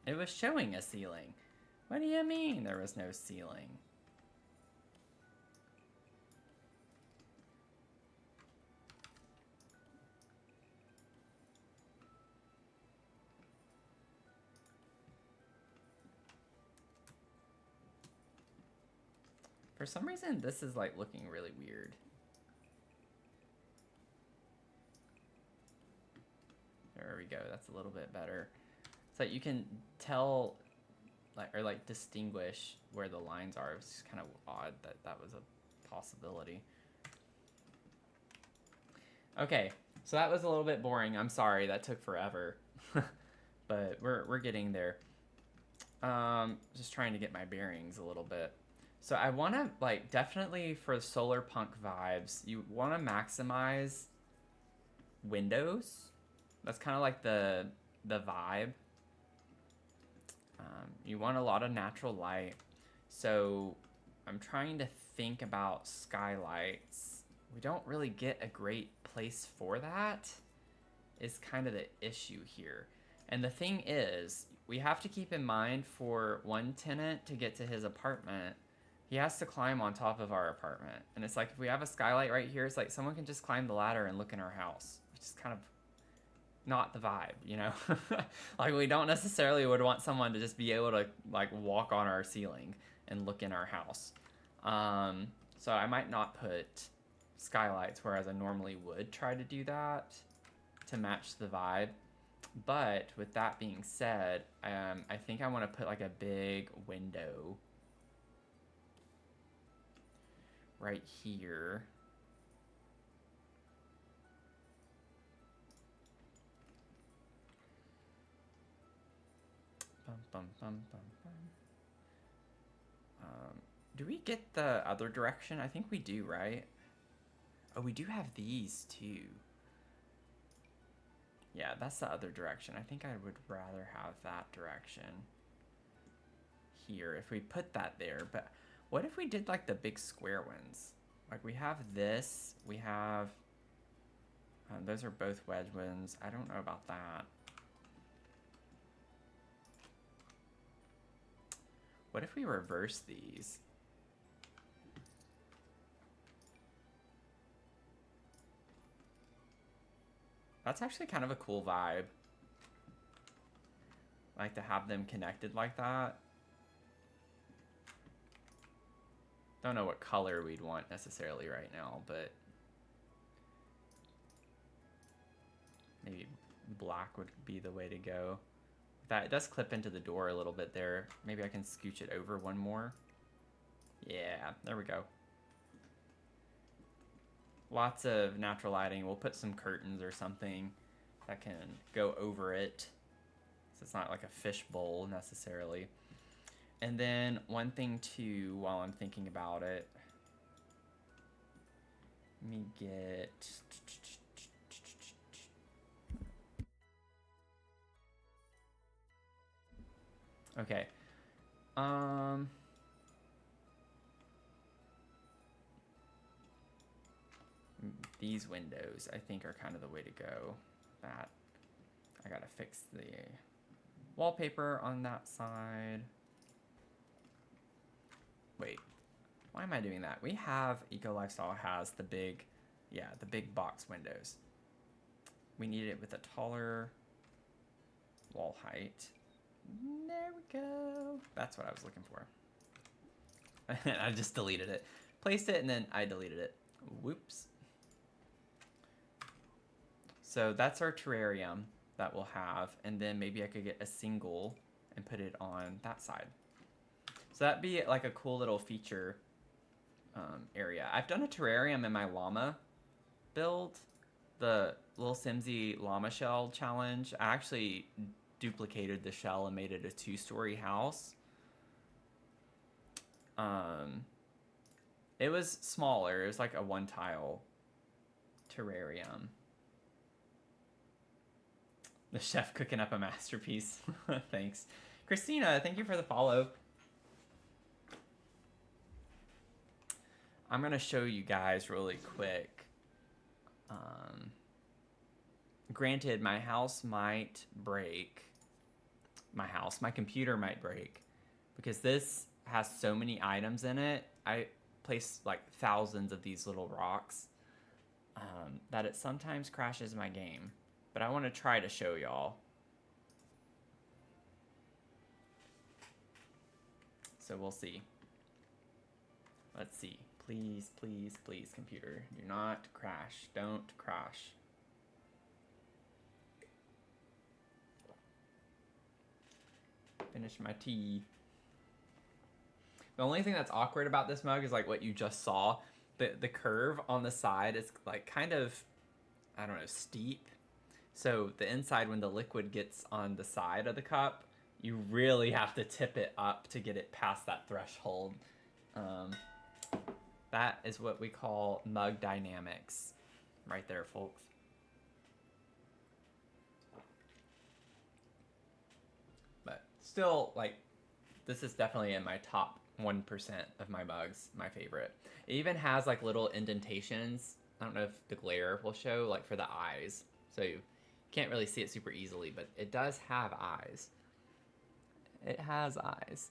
It was showing a ceiling. What do you mean there was no ceiling? For some reason, this is like looking really weird. There we go, that's a little bit better. So you can tell, like, or like distinguish where the lines are. It's just kind of odd that that was a possibility. Okay, so that was a little bit boring. I'm sorry, that took forever. But we're getting there. Just trying to get my bearings a little bit. So I want to, like, definitely for solar punk vibes, you want to maximize windows. That's kind of like the vibe. You want a lot of natural light. So I'm trying to think about skylights. we don't really get a great place for that, is kind of the issue here. And the thing is, we have to keep in mind for one tenant to get to his apartment, he has to climb on top of our apartment. And it's like, if we have a skylight right here, it's like someone can just climb the ladder and look in our house, which is kind of not the vibe, you know? Like, we don't necessarily would want someone to just be able to, like, walk on our ceiling and look in our house. So I might not put skylights, whereas I normally would try to do that to match the vibe. But with that being said, I think I want to put like a big window right here. Bum, bum, bum, bum, bum. Do we get the other direction? I think we do, right? Oh, we do have these too. Yeah, that's the other direction. I think I would rather have that direction here if we put that there. But what if we did like the big square ones? Like we have this, we have, those are both wedge ones. I don't know about that. What if we reverse these? That's actually kind of a cool vibe. Like to have them connected like that. Don't know what color we'd want necessarily right now, but maybe black would be the way to go. That it does clip into the door a little bit there. Maybe I can scooch it over one more. Yeah, there we go. Lots of natural lighting. We'll put some curtains or something that can go over it, so it's not like a fish bowl necessarily. And then one thing too, while I'm thinking about it, let me get, okay, these windows I think are kind of the way to go. That I gotta fix the wallpaper on that side. Wait, why am I doing that? We have Eco Lifestyle has the big, yeah, the big box windows. We need it with a taller wall height. There we go. That's what I was looking for. I just deleted it. Placed it and then I deleted it. Whoops. So that's our terrarium that we'll have, and then maybe I could get a single and put it on that side. So that'd be like a cool little feature area. I've done a terrarium in my llama build, the Little Simsy llama shell challenge. I actually duplicated the shell and made it a 2-story house. It was smaller. It was like a 1-tile terrarium. The chef cooking up a masterpiece. Thanks. Christina, thank you for the follow. I'm going to show you guys really quick. Granted, my house might break. My computer might break. Because this has so many items in it. I place like thousands of these little rocks. That it sometimes crashes my game. But I want to try to show y'all. So we'll see. Let's see. Please, please, please, computer. Do not crash. Don't crash. Finish my tea. The only thing that's awkward about this mug is like what you just saw. The curve on the side is like kind of, I don't know, steep. So the inside, when the liquid gets on the side of the cup, you really have to tip it up to get it past that threshold. That is what we call mug dynamics right there, folks. But still, like, this is definitely in my top 1% of my mugs my favorite. It even has like little indentations. I don't know if the glare will show, like for the eyes. So you can't really see it super easily, but it does have eyes. It has eyes.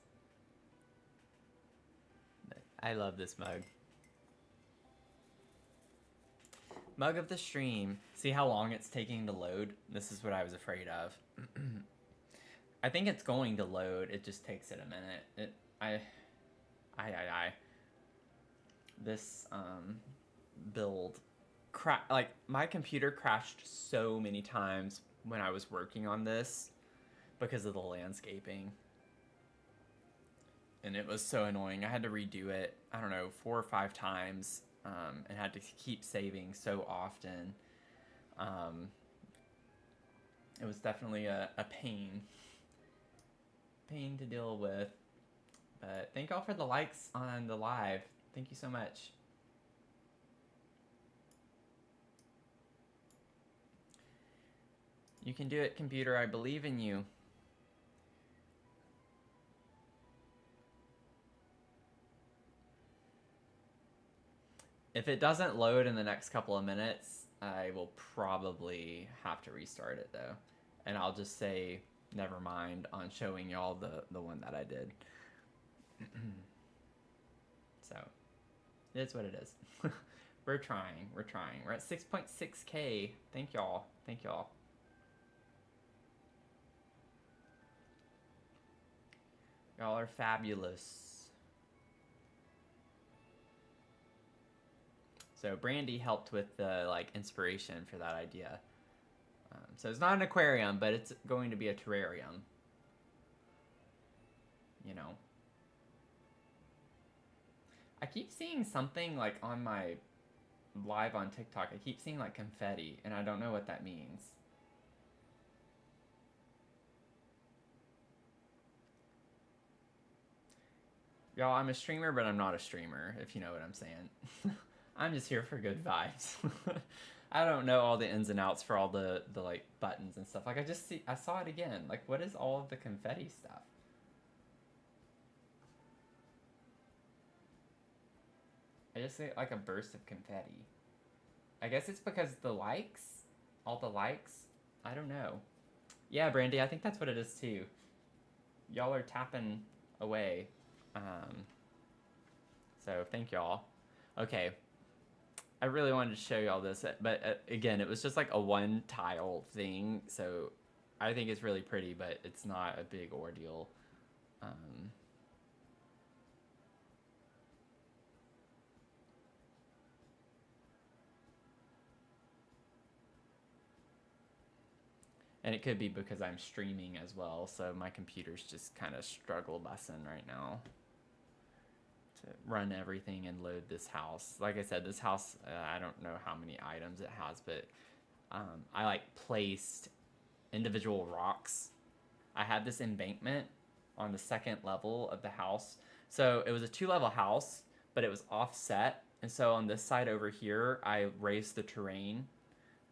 I love this mug. Mug of the stream. See how long it's taking to load? This is what I was afraid of. I think it's going to load. It just takes it a minute. This build, like my computer crashed so many times when I was working on this because of the landscaping. And it was so annoying. I had to redo it, I don't know, 4 or 5 times, and had to keep saving so often. It was definitely a pain to deal with. But thank y'all for the likes on the live. Thank you so much. You can do it, computer. I believe in you. If it doesn't load in the next couple of minutes, I will probably have to restart it though. And I'll just say never mind on showing y'all the one that I did. So, it is what it is. We're trying. We're at 6.6K. Thank y'all. Y'all are fabulous. So Brandy helped with the like inspiration for that idea. So it's not an aquarium, but it's going to be a terrarium. You know. I keep seeing something like on my live on TikTok. I keep seeing like confetti, and I don't know what that means. Y'all, I'm a streamer, but I'm not a streamer, if you know what I'm saying. I'm just here for good vibes. I don't know all the ins and outs for all the like buttons and stuff. Like I saw it again. Like what is all of the confetti stuff? I just see like a burst of confetti. I guess it's because the likes, all the likes. I don't know. Yeah, Brandy, I think that's what it is too. Y'all are tapping away. So thank y'all. Okay. I really wanted to show y'all this, but again, it was just like a one tile thing, so I think it's really pretty, but it's not a big ordeal. And it could be because I'm streaming as well, so my computer's just kind of struggle bussing right now to run everything and load this house. Like I said, this house, I don't know how many items it has, but I like placed individual rocks. I had this embankment on the second level of the house. So it was a 2-level house, but it was offset. And so on this side over here, I raised the terrain.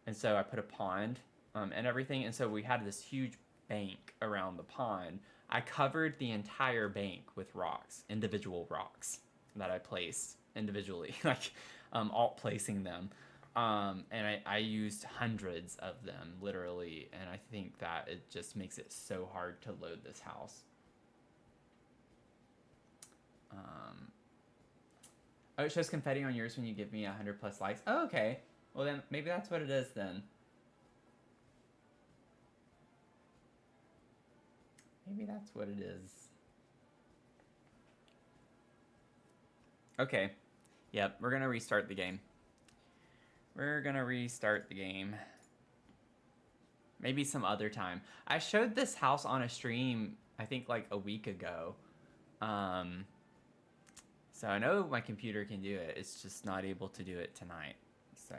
And so I put a pond and everything. And so we had this huge bank around the pond. I covered the entire bank with rocks, individual rocks that I placed individually, like alt placing them. And I used hundreds of them, literally, and I think that it just makes it so hard to load this house. Oh, it shows confetti on yours when you give me 100+ likes. Oh, okay. Well, then maybe that's what it is then. Maybe that's what it is. Okay. Yep, we're gonna restart the game. Maybe some other time. I showed this house on a stream, I think like a week ago. So I know my computer can do it. It's just not able to do it tonight. So,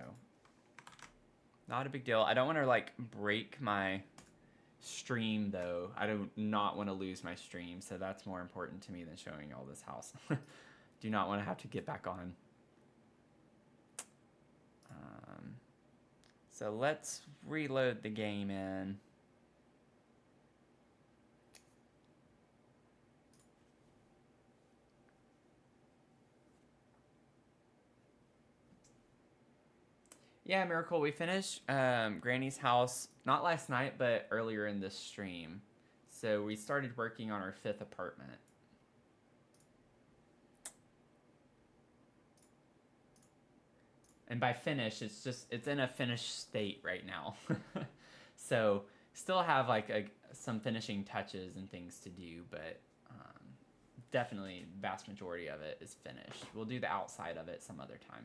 not a big deal. I don't want to like break my stream though. I do not want to lose my stream. So that's more important to me than showing y'all this house. Do not want to have to get back on. So let's reload the game in. Yeah, Miracle, we finished Granny's house, not last night, but earlier in this stream. So we started working on our 5th apartment. And by finished, it's in a finished state right now. So still have like some finishing touches and things to do, but definitely vast majority of it is finished. We'll do the outside of it some other time.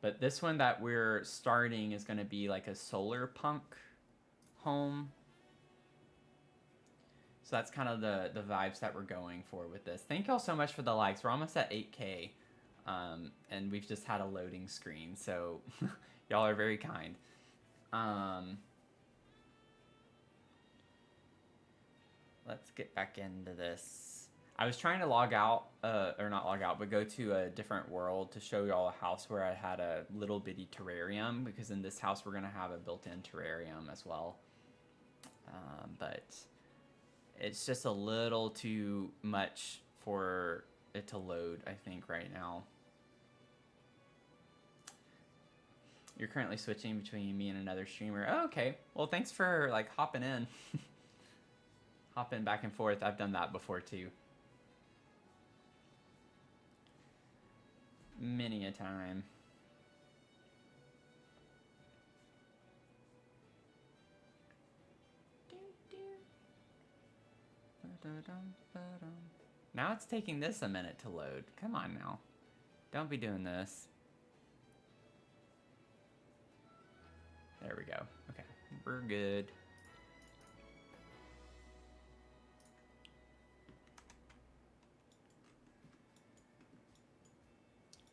But this one that we're starting is going to be like a solar punk home. So that's kind of the vibes that we're going for with this. Thank y'all so much for the likes. We're almost at 8K. And we've just had a loading screen. So y'all are very kind. Let's get back into this. I was trying to log out, or not log out, but go to a different world to show y'all a house where I had a little bitty terrarium, because in this house we're going to have a built-in terrarium as well. But it's just a little too much for it to load, I think, right now. You're currently switching between me and another streamer. Oh, okay. Well, thanks for like hopping in. Hopping back and forth. I've done that before too. Many a time. Now it's taking this a minute to load. Come on now. Don't be doing this. There we go. Okay, we're good.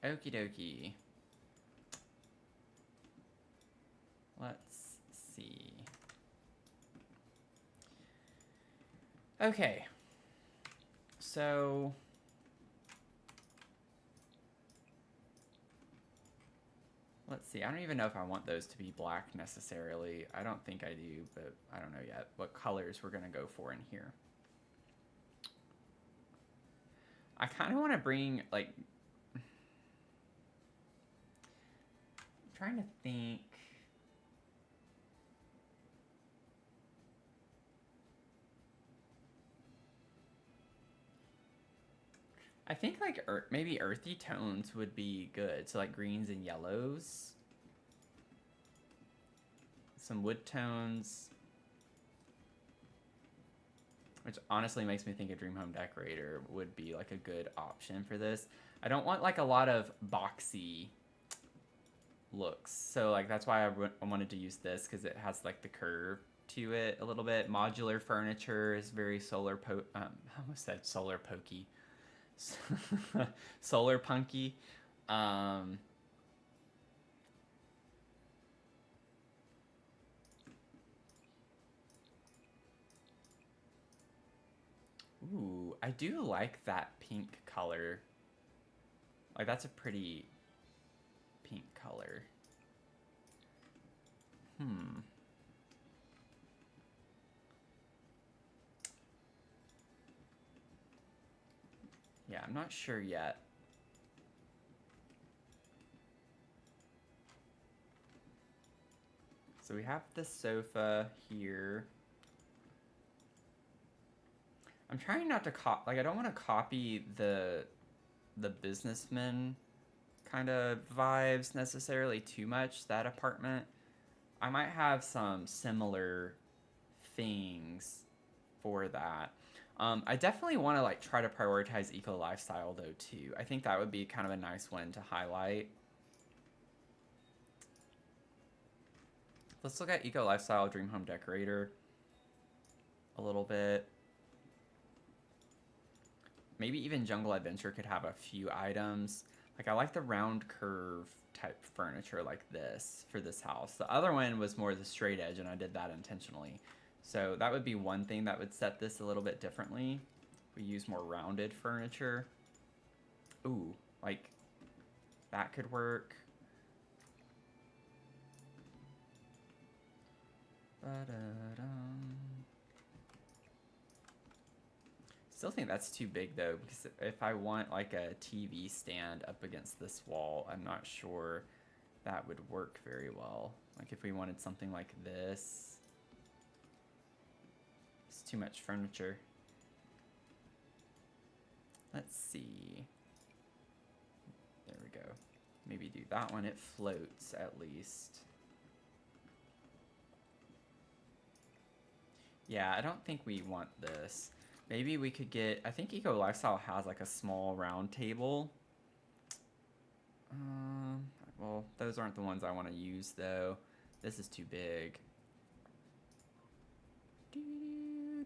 Okie dokie. Let's see. Okay. So let's see. I don't even know if I want those to be black necessarily. I don't think I do, but I don't know yet what colors we're going to go for in here. I kind of want to bring, like, I'm trying to think. I think like maybe earthy tones would be good. So like greens and yellows. Some wood tones. Which honestly makes me think a Dream Home Decorator would be like a good option for this. I don't want like a lot of boxy looks. So like that's why I wanted to use this, because it has like the curve to it a little bit. Modular furniture is very I almost said solar pokey. Solar punky. Ooh, I do like that pink color. Like that's a pretty pink color. Yeah, I'm not sure yet. So we have the sofa here. I'm trying not to I don't want to copy the businessman kind of vibes necessarily too much, that apartment. I might have some similar things for that. I definitely want to like try to prioritize eco lifestyle though too. I think that would be kind of a nice one to highlight. Let's look at eco lifestyle Dream Home Decorator a little bit. Maybe even Jungle Adventure could have a few items. Like I like the round curve type furniture like this for this house. The other one was more the straight edge, and I did that intentionally. So that would be one thing that would set this a little bit differently. We use more rounded furniture. Ooh, like that could work. Still think that's too big though, because if I want like a TV stand up against this wall, I'm not sure that would work very well. Like if we wanted something like this, it's too much furniture. Let's see. There we go. Maybe do that one. It floats at least. Yeah, I don't think we want this. Maybe we could get, I think Eco Lifestyle has like a small round table. Well, those aren't the ones I want to use though. This is too big. Boom,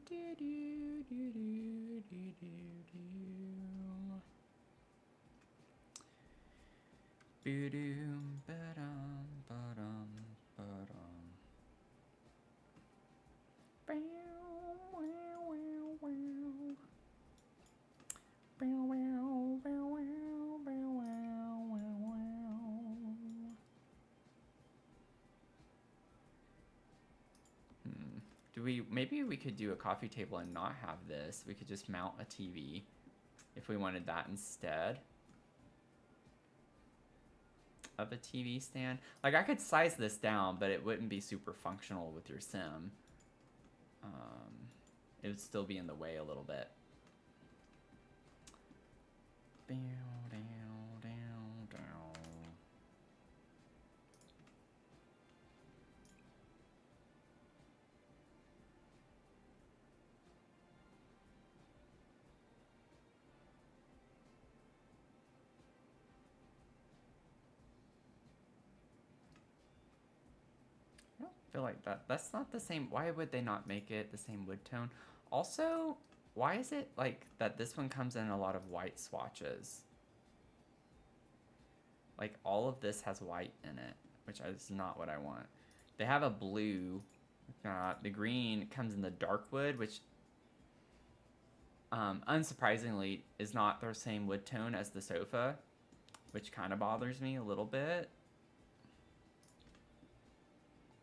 ba-dum, ba-dum, ba-dum. Bow, wow, wow, wow. Bow, wow, bow, wow, bow, wow, wow, wow. Maybe we could do a coffee table and not have this. We could just mount a TV if we wanted that instead of a TV stand. Like I could size this down, but it wouldn't be super functional with your sim. It would still be in the way a little bit. Down, down, down, down. I don't feel like that's not the same. Why would they not make it the same wood tone? Also, why is it like that this one comes in a lot of white swatches? Like all of this has white in it, which is not what I want. They have a blue. The green comes in the dark wood, which unsurprisingly is not the same wood tone as the sofa, which kind of bothers me a little bit.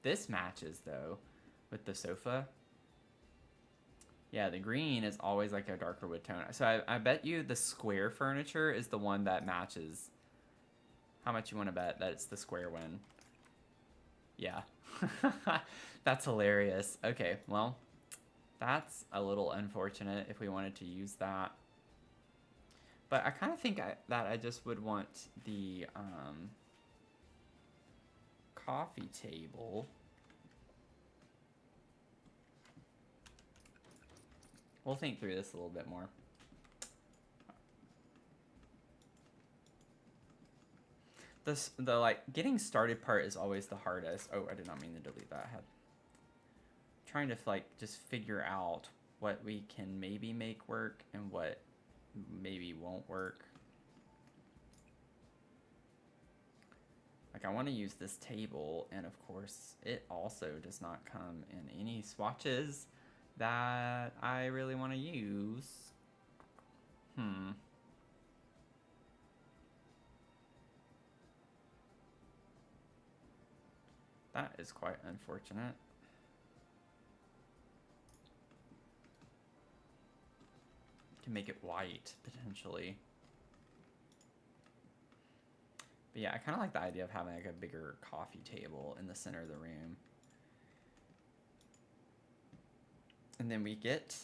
This matches though with the sofa. Yeah, the green is always like a darker wood tone. So I bet you the square furniture is the one that matches. How much you want to bet that it's the square one? Yeah. That's hilarious. Okay, well, that's a little unfortunate if we wanted to use that. But I kind of think that I just would want the coffee table. We'll think through this a little bit more. The like getting started part is always the hardest. Oh, I did not mean to delete that. I had trying to like just figure out what we can maybe make work and what maybe won't work. Like I want to use this table, and of course it also does not come in any swatches that I really want to use. That is quite unfortunate. Can make it white, potentially. But yeah, I kind of like the idea of having like a bigger coffee table in the center of the room. And then we get...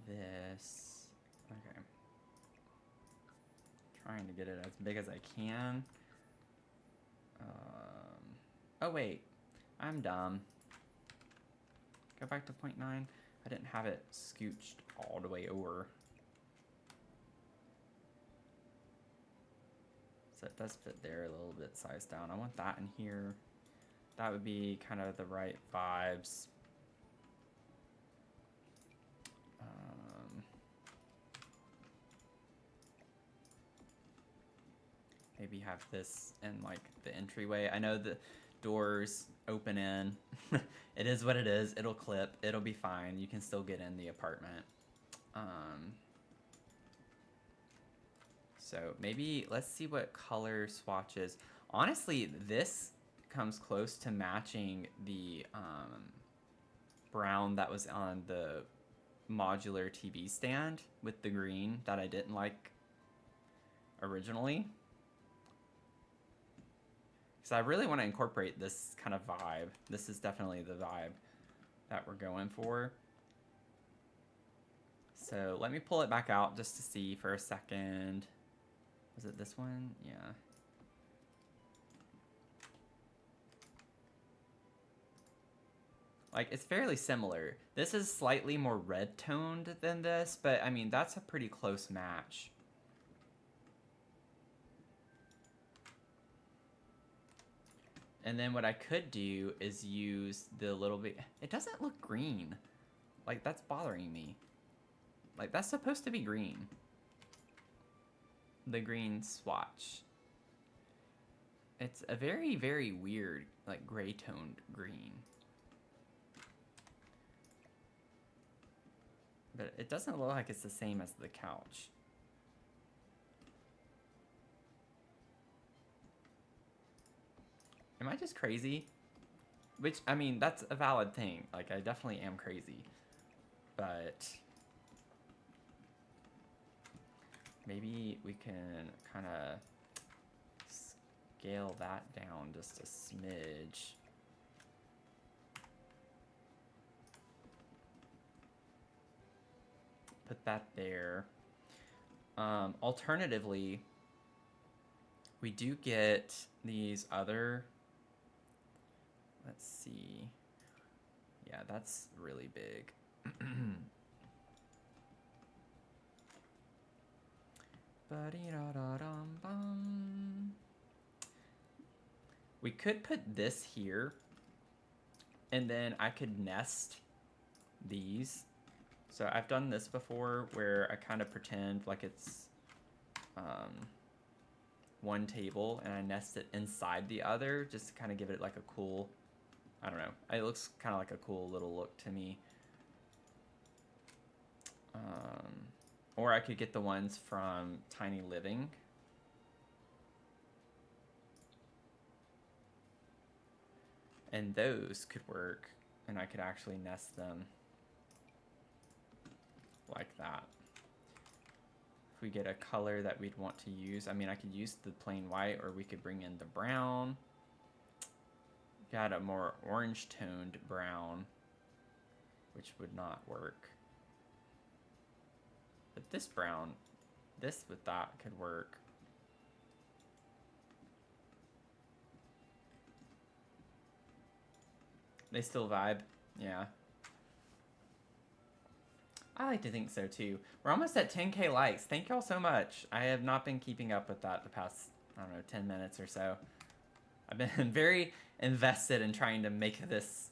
this. Okay. Trying to get it as big as I can. Oh wait, I'm dumb. Go back to 0.9. I didn't have it scooched all the way over. So it does fit there a little bit sized down. I want that in here. That would be kind of the right vibes. Maybe have this in like the entryway. I know the doors open in. It is what it is. It'll clip. It'll be fine. You can still get in the apartment. So maybe let's see what color swatches. Honestly, this comes close to matching the brown that was on the modular TV stand with the green that I didn't like originally. So I really want to incorporate this kind of vibe. This is definitely the vibe that we're going for. So let me pull it back out just to see for a second. Was it this one? Yeah. Like, it's fairly similar. This is slightly more red toned than this, but I mean, that's a pretty close match. And then what I could do is use the little bit... It doesn't look green. Like, that's bothering me. Like, that's supposed to be green. The green swatch. It's a very, very weird, like, gray-toned green. But it doesn't look like it's the same as the couch. Am I just crazy? Which, I mean, that's a valid thing. Like, I definitely am crazy. But maybe we can kind of scale that down just a smidge. Put that there. Alternatively, we do get these other... Let's see. Yeah, that's really big. We could put this here, and then I could nest these. So I've done this before where I kind of pretend like it's one table and I nest it inside the other just to kind of give it like a cool... I don't know. It looks kind of like a cool little look to me. Or I could get the ones from Tiny Living. And those could work. And I could actually nest them like that. If we get a color that we'd want to use. I mean, I could use the plain white, or we could bring in the brown. Got a more orange toned brown, which would not work. But this brown, this with that could work. They still vibe, yeah. I like to think so too. We're almost at 10K likes. Thank y'all so much. I have not been keeping up with that the past, I don't know, 10 minutes or so. I've been very invested in trying to make this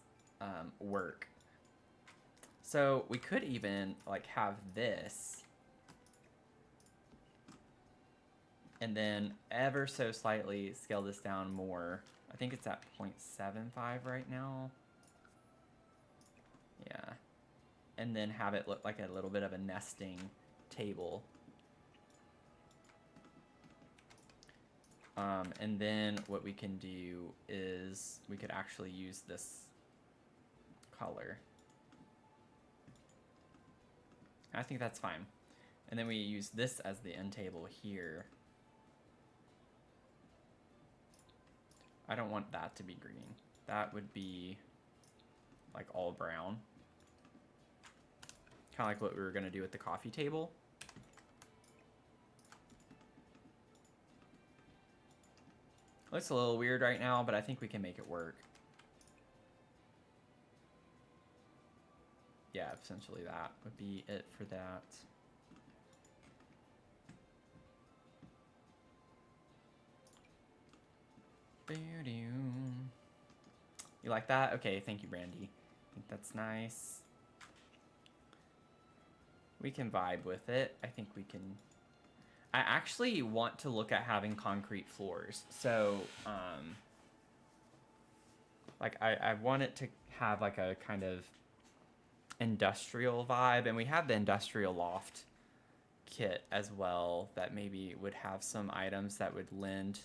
work. So we could even like have this, and then ever so slightly scale this down more. I think it's at 0.75 right now. Yeah. And then have it look like a little bit of a nesting table. And then what we can do is we could actually use this color. I think that's fine. And then we use this as the end table here. I don't want that to be green. That would be like all brown. Kind of like what we were going to do with the coffee table. Looks a little weird right now, but I think we can make it work. Yeah, essentially that would be it for that. You like that? Okay, thank you, Brandy. I think that's nice. We can vibe with it. I think we can... I actually want to look at having concrete floors. So, Like I want it to have like a kind of industrial vibe, and we have the industrial loft kit as well that maybe would have some items that would lend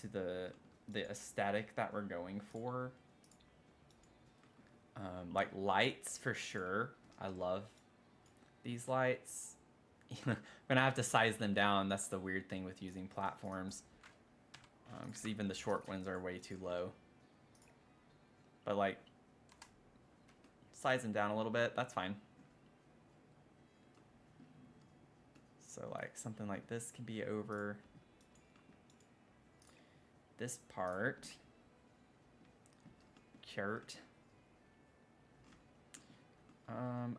to the aesthetic that we're going for. Like lights for sure. I love these lights. I'm gonna have to size them down. That's the weird thing with using platforms, because even the short ones are way too low. But like, size them down a little bit, that's fine. So like something like this can be over this part. Chart.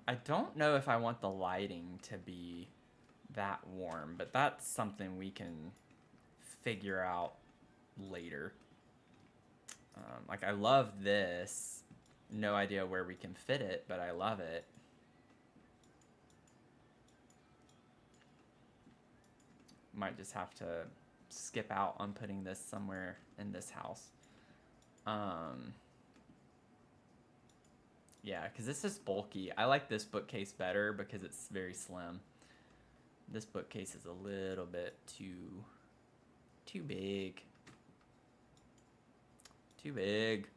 I don't know if I want the lighting to be that warm, but that's something we can figure out later. Like I love this. No idea where we can fit it, but I love it. Might just have to skip out on putting this somewhere in this house. Yeah, because this is bulky. I like this bookcase better because it's very slim. This bookcase is a little bit too big. Too big.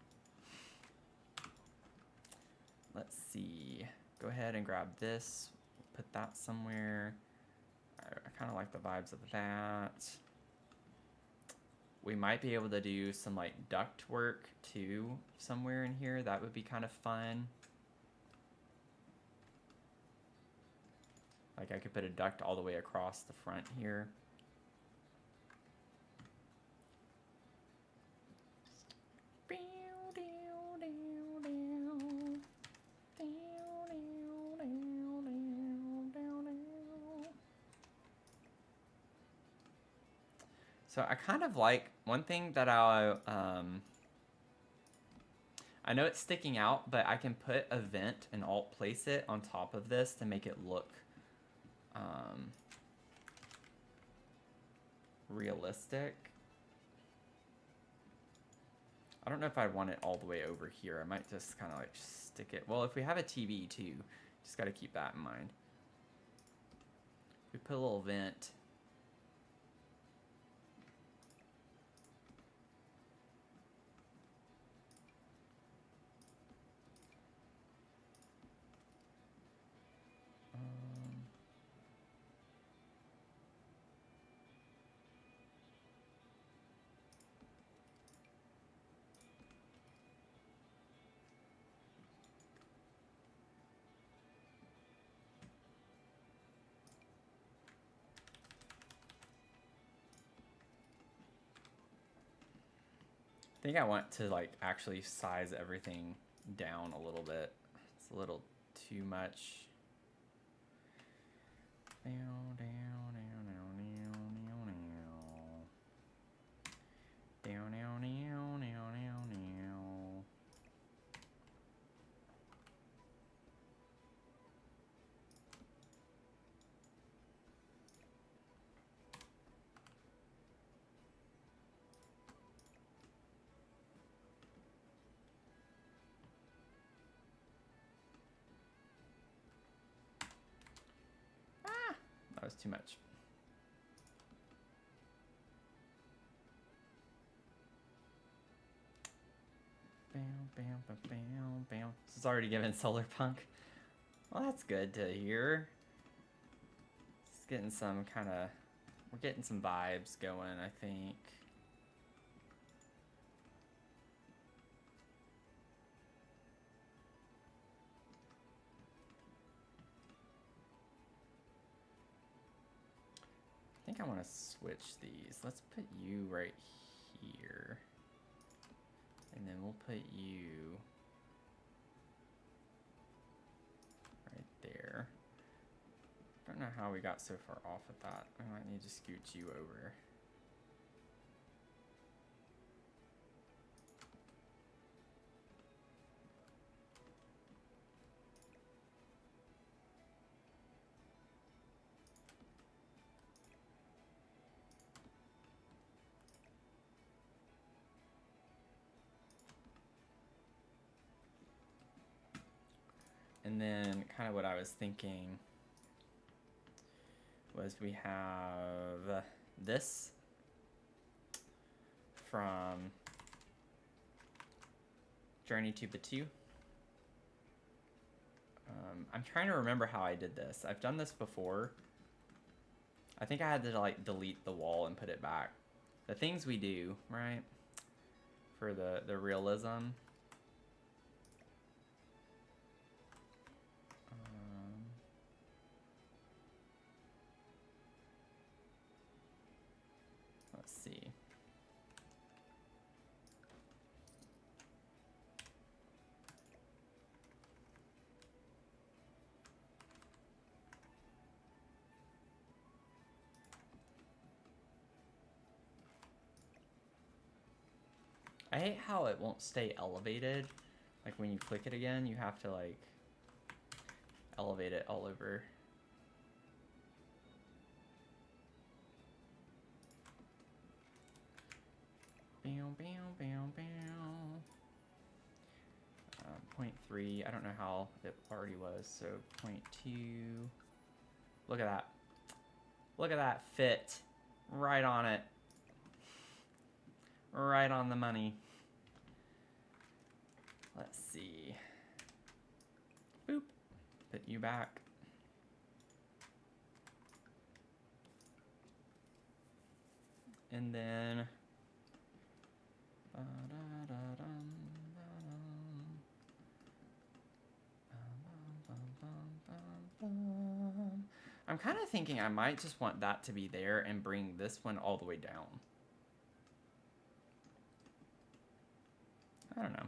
Let's see. Go ahead and grab this. Put that somewhere. I kind of like the vibes of that. We might be able to do some like duct work too somewhere in here. That would be kind of fun. Like I could put a duct all the way across the front here. So I kind of like, one thing that I know it's sticking out, but I can put a vent and alt place it on top of this to make it look realistic. I don't know if I want it all the way over here. I might just kind of like stick it. Well, if we have a TV too, just got to keep that in mind. We put a little vent. I think I want to like actually size everything down a little bit. It's a little too much. That was too much. Bam, bam, bam, bam, bam. This is already given solar punk. Well, that's good to hear. It's getting some kind of, we're getting some vibes going, I think. I think I want to switch these. Let's put you right here. And then we'll put you right there. Don't know how we got so far off at that. I might need to scoot you over. And then kind of what I was thinking was we have this from Journey to Batu. I'm trying to remember how I did this. I've done this before. I think I had to like delete the wall and put it back. The things we do, right? For the realism. Let's see. I hate how it won't stay elevated. Like when you click it again, you have to like elevate it all over. Bow, bow, bow, bow. 0.3, I don't know how it already was, so 0.2. Look at that. Look at that fit. Right on it. Right on the money. Let's see. Boop. Put you back. And then I'm kind of thinking I might just want that to be there and bring this one all the way down. I don't know.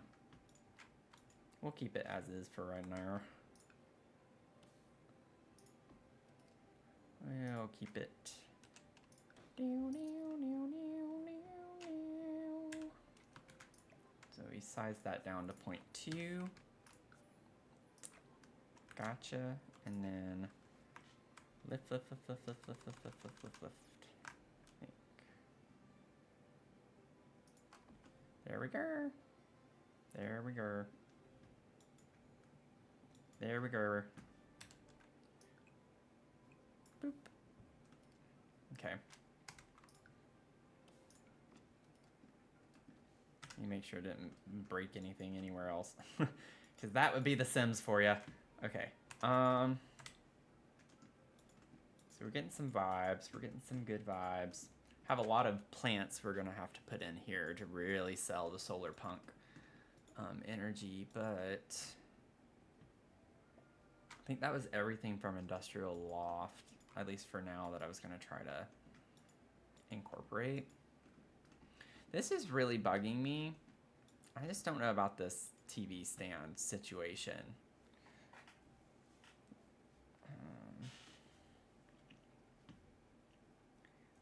We'll keep it as is for right now. We'll keep it. So we size that down to 0.2. Gotcha. And then lift. There we go. There we go. There we go. Boop. Okay. You make sure it didn't break anything anywhere else. Because that would be The Sims for you. Okay. So we're getting some vibes. We're getting some good vibes. Have a lot of plants we're going to have to put in here to really sell the solar punk energy. But I think that was everything from Industrial Loft, at least for now, that I was going to try to incorporate. This is really bugging me. I just don't know about this TV stand situation.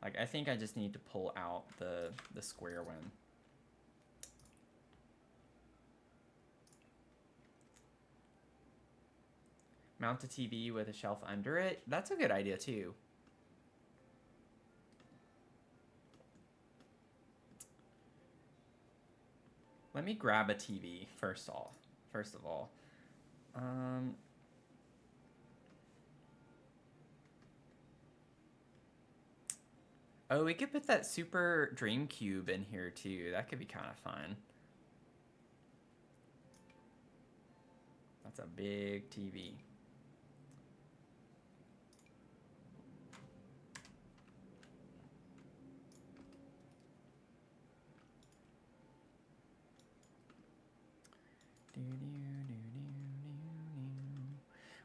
Like, I think I just need to pull out the square one. Mount a TV with a shelf under it. That's a good idea, too. Let me grab a TV first of all. Oh, we could put that Super Dream Cube in here too. That could be kind of fun. That's a big TV.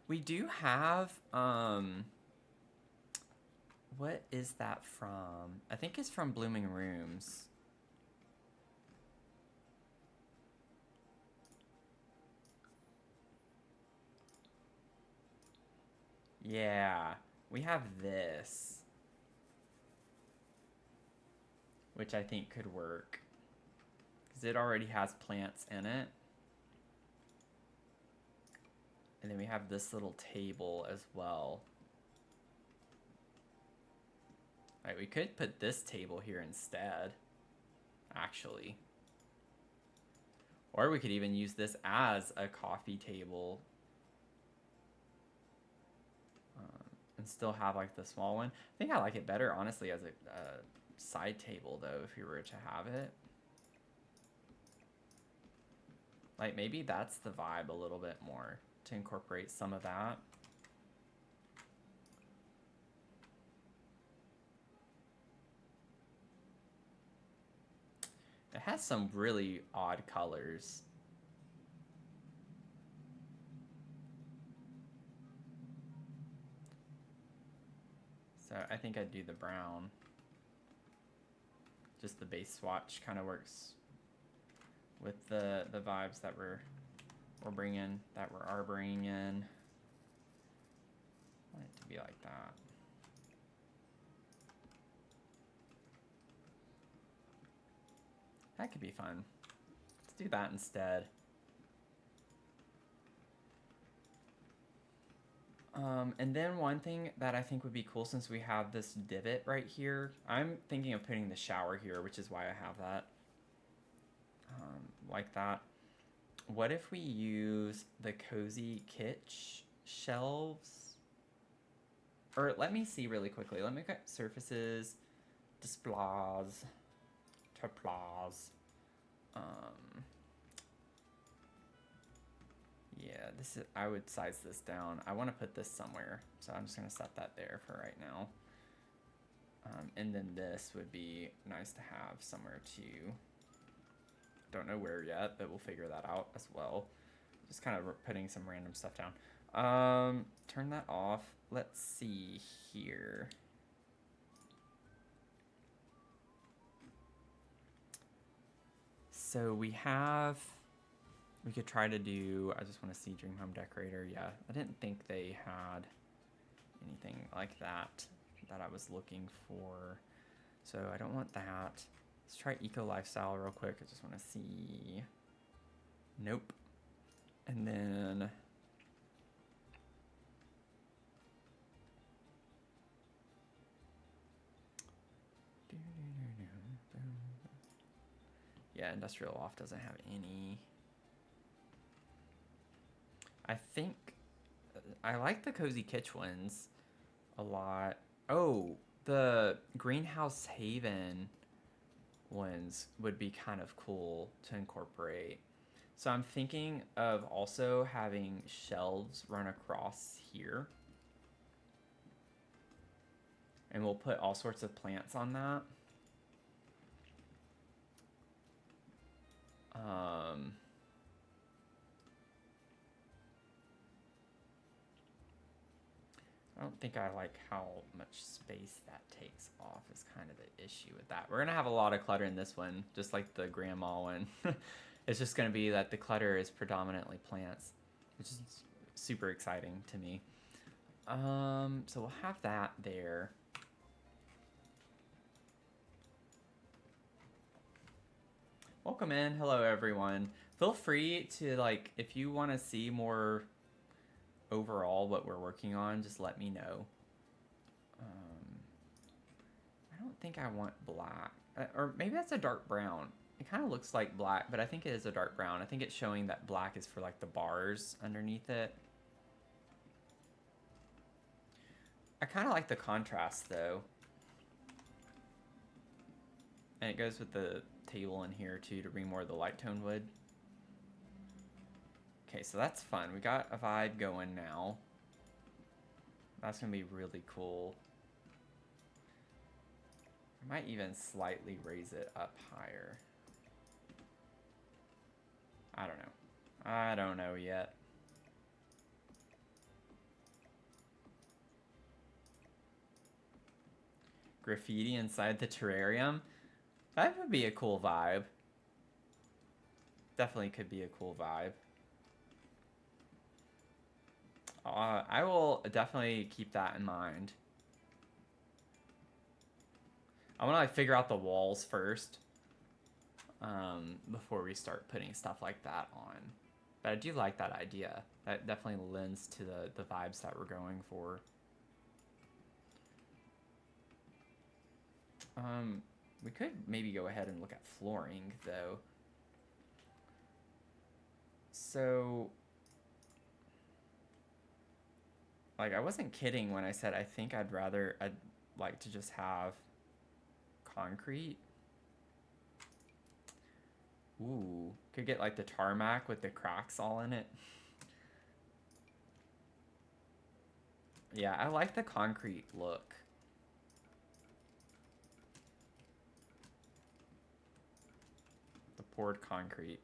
We do have, what is that from? I think it's from Blooming Rooms. Yeah, we have this, which I think could work, because it already has plants in it. And then we have this little table as well. All right, we could put this table here instead, actually. Or we could even use this as a coffee table. and still have like the small one. I think I like it better, honestly, as a side table though, if you were to have it. Like maybe that's the vibe a little bit more, to incorporate some of that. It has some really odd colors. So I think I'd do the brown. Just the base swatch kind of works with the vibes that we're bringing, that we are bringing in. I want it to be like that. That could be fun. Let's do that instead. And then one thing that I think would be cool, since we have this divot right here, I'm thinking of putting the shower here, which is why I have that. Like that. What if we use the Cozy Kitsch shelves? Or let me see really quickly. Let me get surfaces, displays, toplaz. Yeah, this is, I would size this down. I want to put this somewhere, so I'm just going to set that there for right now. And then this would be nice to have somewhere too. Don't know where yet, but we'll figure that out as well. Just kind of putting some random stuff down. Turn that off. Let's see here. So we could try to do, I just want to see Dream Home Decorator. Yeah, I didn't think they had anything like that I was looking for. So I don't want that. Let's try Eco Lifestyle real quick. I just want to see. Nope. And then yeah, Industrial Loft doesn't have any. I think I like the Cozy Kitsch ones a lot. Oh, the Greenhouse Haven ones would be kind of cool to incorporate. So I'm thinking of also having shelves run across here. And we'll put all sorts of plants on that. I don't think I like how much space that takes off is kind of the issue with that. We're going to have a lot of clutter in this one, just like the grandma one. It's just going to be that the clutter is predominantly plants, which is super exciting to me. So we'll have that there. Welcome in. Hello, everyone. Feel free to, like, if you want to see more overall what we're working on, just let me know. I don't think I want black. Or maybe that's a dark brown. It kind of looks like black, but I think it is a dark brown. I think it's showing that black is for, like, the bars underneath it. I kind of like the contrast, though. And it goes with the table in here, too, to bring more of the light tone wood. Okay, so that's fun. We got a vibe going now. That's going to be really cool. I might even slightly raise it up higher. I don't know. I don't know yet. Graffiti inside the terrarium? That would be a cool vibe. Definitely could be a cool vibe. I will definitely keep that in mind. I want to like figure out the walls first before we start putting stuff like that on. But I do like that idea. That definitely lends to the vibes that we're going for. We could maybe go ahead and look at flooring, though. So Like, I wasn't kidding when I said I'd like to just have concrete. Ooh, could get like the tarmac with the cracks all in it. Yeah, I like the concrete look. The poured concrete.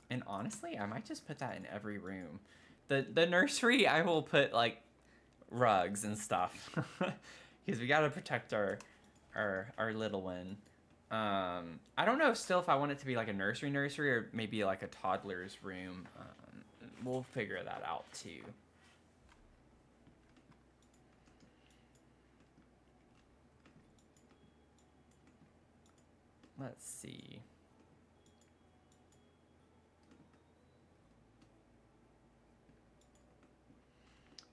And honestly, I might just put that in every room. The nursery, I will put like rugs and stuff because we gotta protect our little one. I don't know still if I want it to be like a nursery or maybe like a toddler's room. We'll figure that out too. Let's see.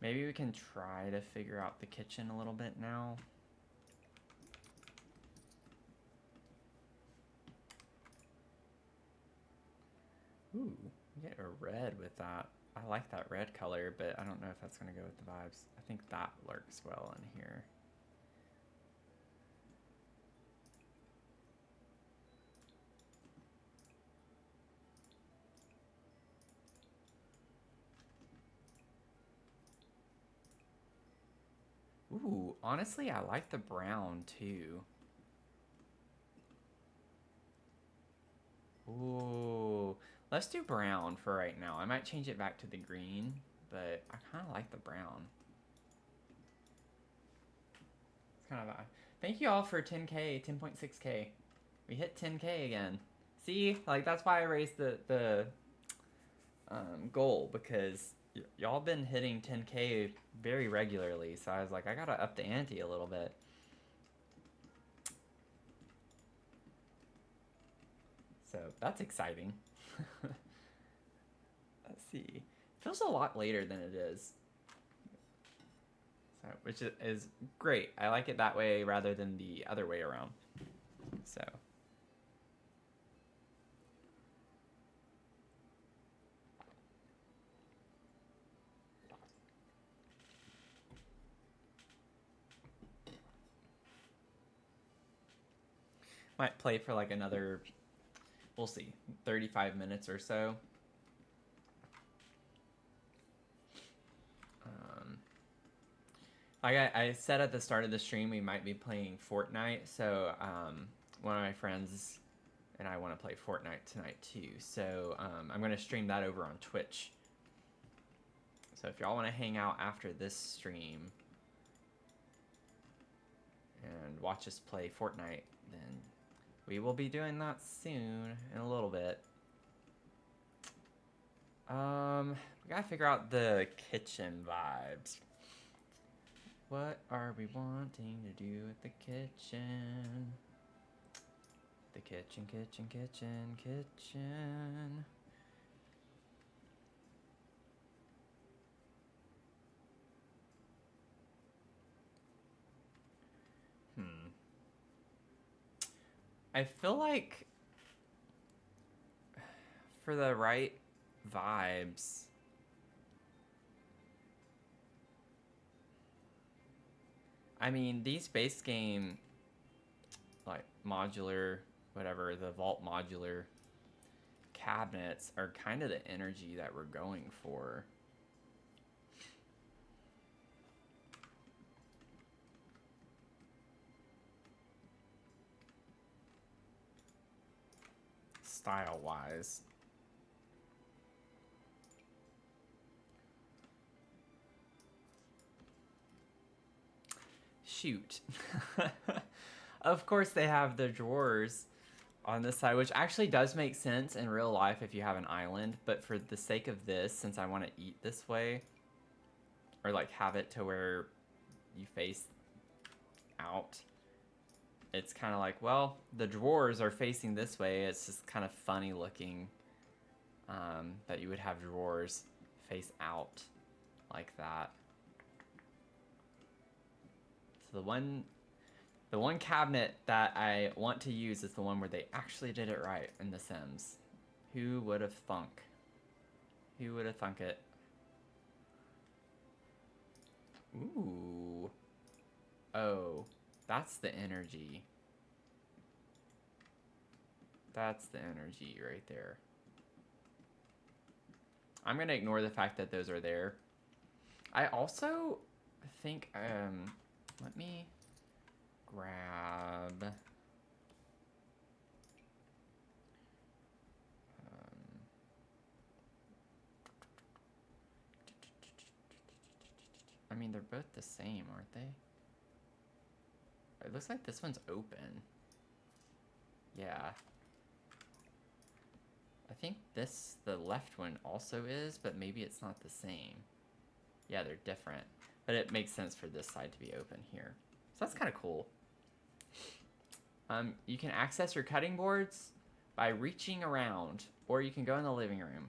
Maybe we can try to figure out the kitchen a little bit now. Ooh, we get a red with that. I like that red color, but I don't know if that's going to go with the vibes. I think that works well in here. Ooh, honestly, I like the brown too. Ooh, let's do brown for right now. I might change it back to the green, but I kind of like the brown. It's kind of a... Thank you all for 10K, 10.6K. We hit 10K again. See, like that's why I raised the goal, because y'all been hitting 10K very regularly. So I was like, I gotta up the ante a little bit. So that's exciting. Let's see. Feels a lot later than it is. So, which is great. I like it that way rather than the other way around. So. Might play for like another, we'll see, 35 minutes or so. Like I said at the start of the stream, we might be playing Fortnite. So one of my friends and I want to play Fortnite tonight too. So I'm going to stream that over on Twitch. So if y'all want to hang out after this stream and watch us play Fortnite, then we will be doing that soon in a little bit. We gotta figure out the kitchen vibes. What are we wanting to do with the kitchen? The kitchen, kitchen, kitchen, kitchen. I feel like for the right vibes, I mean, these base game, like modular, whatever, the vault modular cabinets are kind of the energy that we're going for. Style-wise. Shoot. Of course they have the drawers on this side, which actually does make sense in real life if you have an island, but for the sake of this, since I want to eat this way, or like have it to where you face out, it's kind of like, well, the drawers are facing this way. It's just kind of funny looking that you would have drawers face out like that. So The one cabinet that I want to use is the one where they actually did it right in The Sims. Who would have thunk? Who would have thunk it? Ooh. Oh, that's the energy. That's the energy right there. I'm gonna ignore the fact that those are there. I also think, let me grab, I mean, they're both the same, aren't they? It looks like this one's open. Yeah. I think this, the left one also is, but maybe it's not the same. Yeah, they're different. But it makes sense for this side to be open here. So that's kind of cool. You can access your cutting boards by reaching around, or you can go in the living room.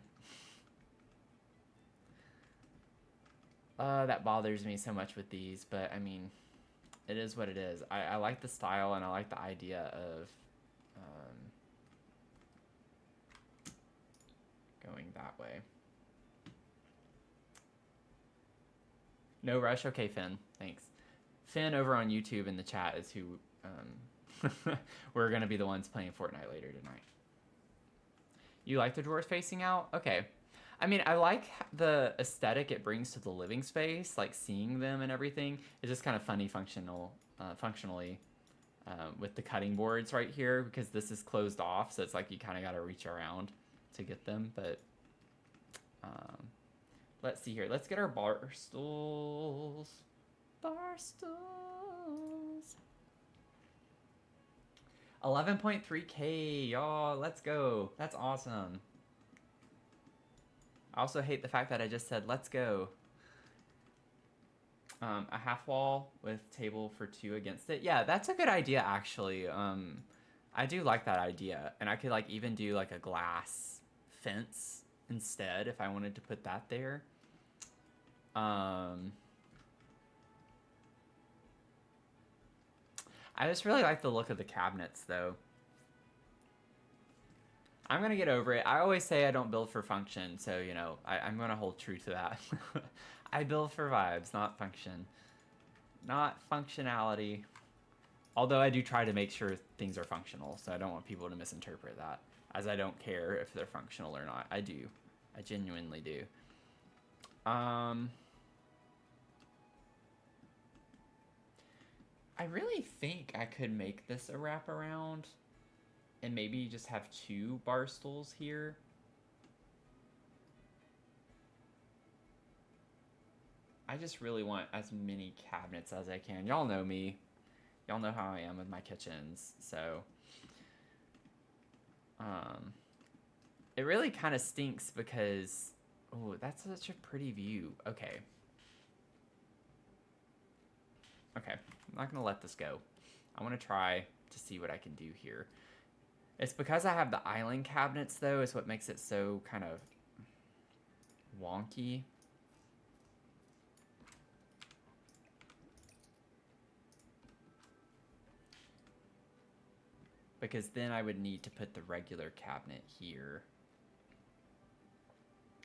That bothers me so much with these, but I mean, it is what it is. I like the style and I like the idea of going that way. No rush? Okay, Finn. Thanks. Finn over on YouTube in the chat is who we're going to be the ones playing Fortnite later tonight. You like the drawers facing out? Okay. I mean, I like the aesthetic it brings to the living space, like seeing them and everything. It's just kind of funny functionally with the cutting boards right here, because this is closed off, so it's like you kind of got to reach around to get them. But let's see here. Let's get our bar stools. Bar stools. 11.3K, y'all. Let's go. That's awesome. I also hate the fact that I just said, let's go. A half wall with table for 2 against it. Yeah, that's a good idea, actually. I do like that idea. And I could like even do like a glass fence instead if I wanted to put that there. I just really like the look of the cabinets, though. I'm going to get over it. I always say I don't build for function, so, you know, I'm going to hold true to that. I build for vibes, not function. Not functionality. Although I do try to make sure things are functional, so I don't want people to misinterpret that. As I don't care if they're functional or not. I do. I genuinely do. I really think I could make this a wraparound and maybe just have 2 bar stools here. I just really want as many cabinets as I can. Y'all know me. Y'all know how I am with my kitchens, so it really kind of stinks because, oh, that's such a pretty view. Okay. Okay, I'm not gonna let this go. I want to try to see what I can do here. It's because I have the island cabinets, though, is what makes it so kind of wonky. Because then I would need to put the regular cabinet here,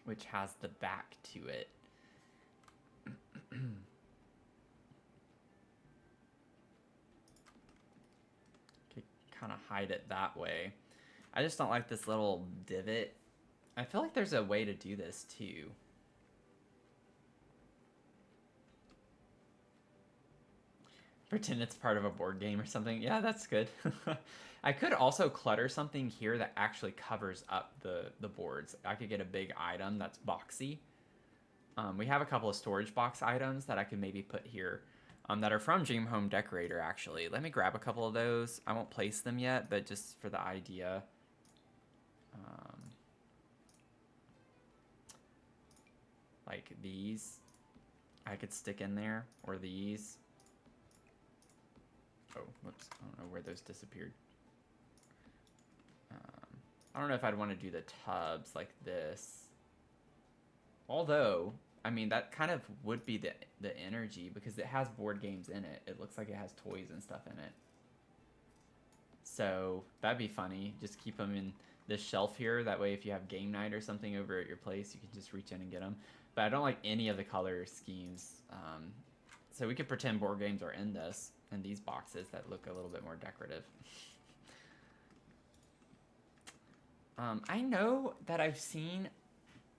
which has the back to it. Could kind of hide it that way. I just don't like this little divot. I feel like there's a way to do this too. Pretend it's part of a board game or something. Yeah, that's good. I could also clutter something here that actually covers up the boards. I could get a big item that's boxy. We have a couple of storage box items that I could maybe put here that are from Dream Home Decorator, actually. Let me grab a couple of those. I won't place them yet, but just for the idea. Like these, I could stick in there, or these. Oh, whoops, I don't know where those disappeared. I don't know if I'd want to do the tubs like this. Although, I mean, that kind of would be the energy because it has board games in it. It looks like it has toys and stuff in it. So that'd be funny. Just keep them in this shelf here. That way if you have game night or something over at your place, you can just reach in and get them. But I don't like any of the color schemes. So we could pretend board games are in these boxes that look a little bit more decorative. I know that I've seen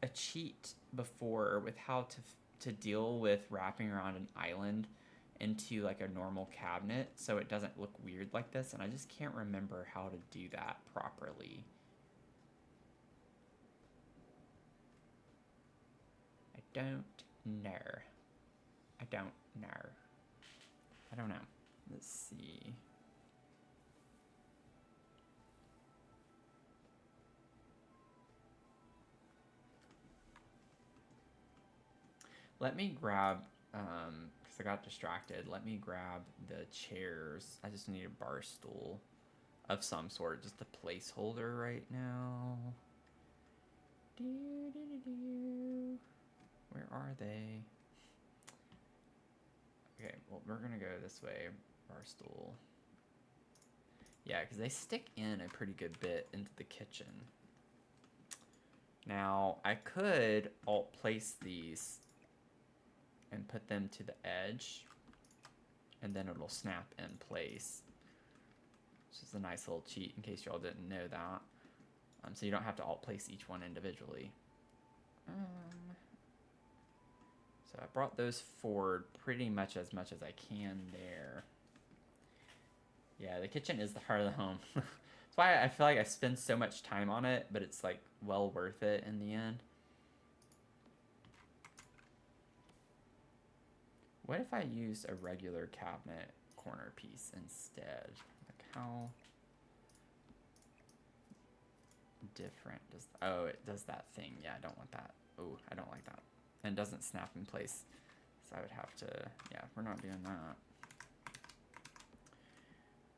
a cheat before with how to deal with wrapping around an island into like a normal cabinet so it doesn't look weird like this, and I just can't remember how to do that properly. I don't know. I don't know. Let's see. Let me grab, because I got distracted, let me grab the chairs. I just need a bar stool of some sort, just a placeholder right now. Where are they? Okay, well, we're gonna go this way, bar stool. Yeah, because they stick in a pretty good bit into the kitchen. Now, I could alt place these and put them to the edge, and then it'll snap in place. This is a nice little cheat in case y'all didn't know that. So you don't have to alt place each one individually. So I brought those forward pretty much as I can there. Yeah, the kitchen is the heart of the home. That's why I feel like I spend so much time on it, but it's like well worth it in the end. What if I used a regular cabinet corner piece instead? Like how different does... Oh, it does that thing. Yeah, I don't want that. Oh, I don't like that. And it doesn't snap in place. So I would have to... Yeah, we're not doing that.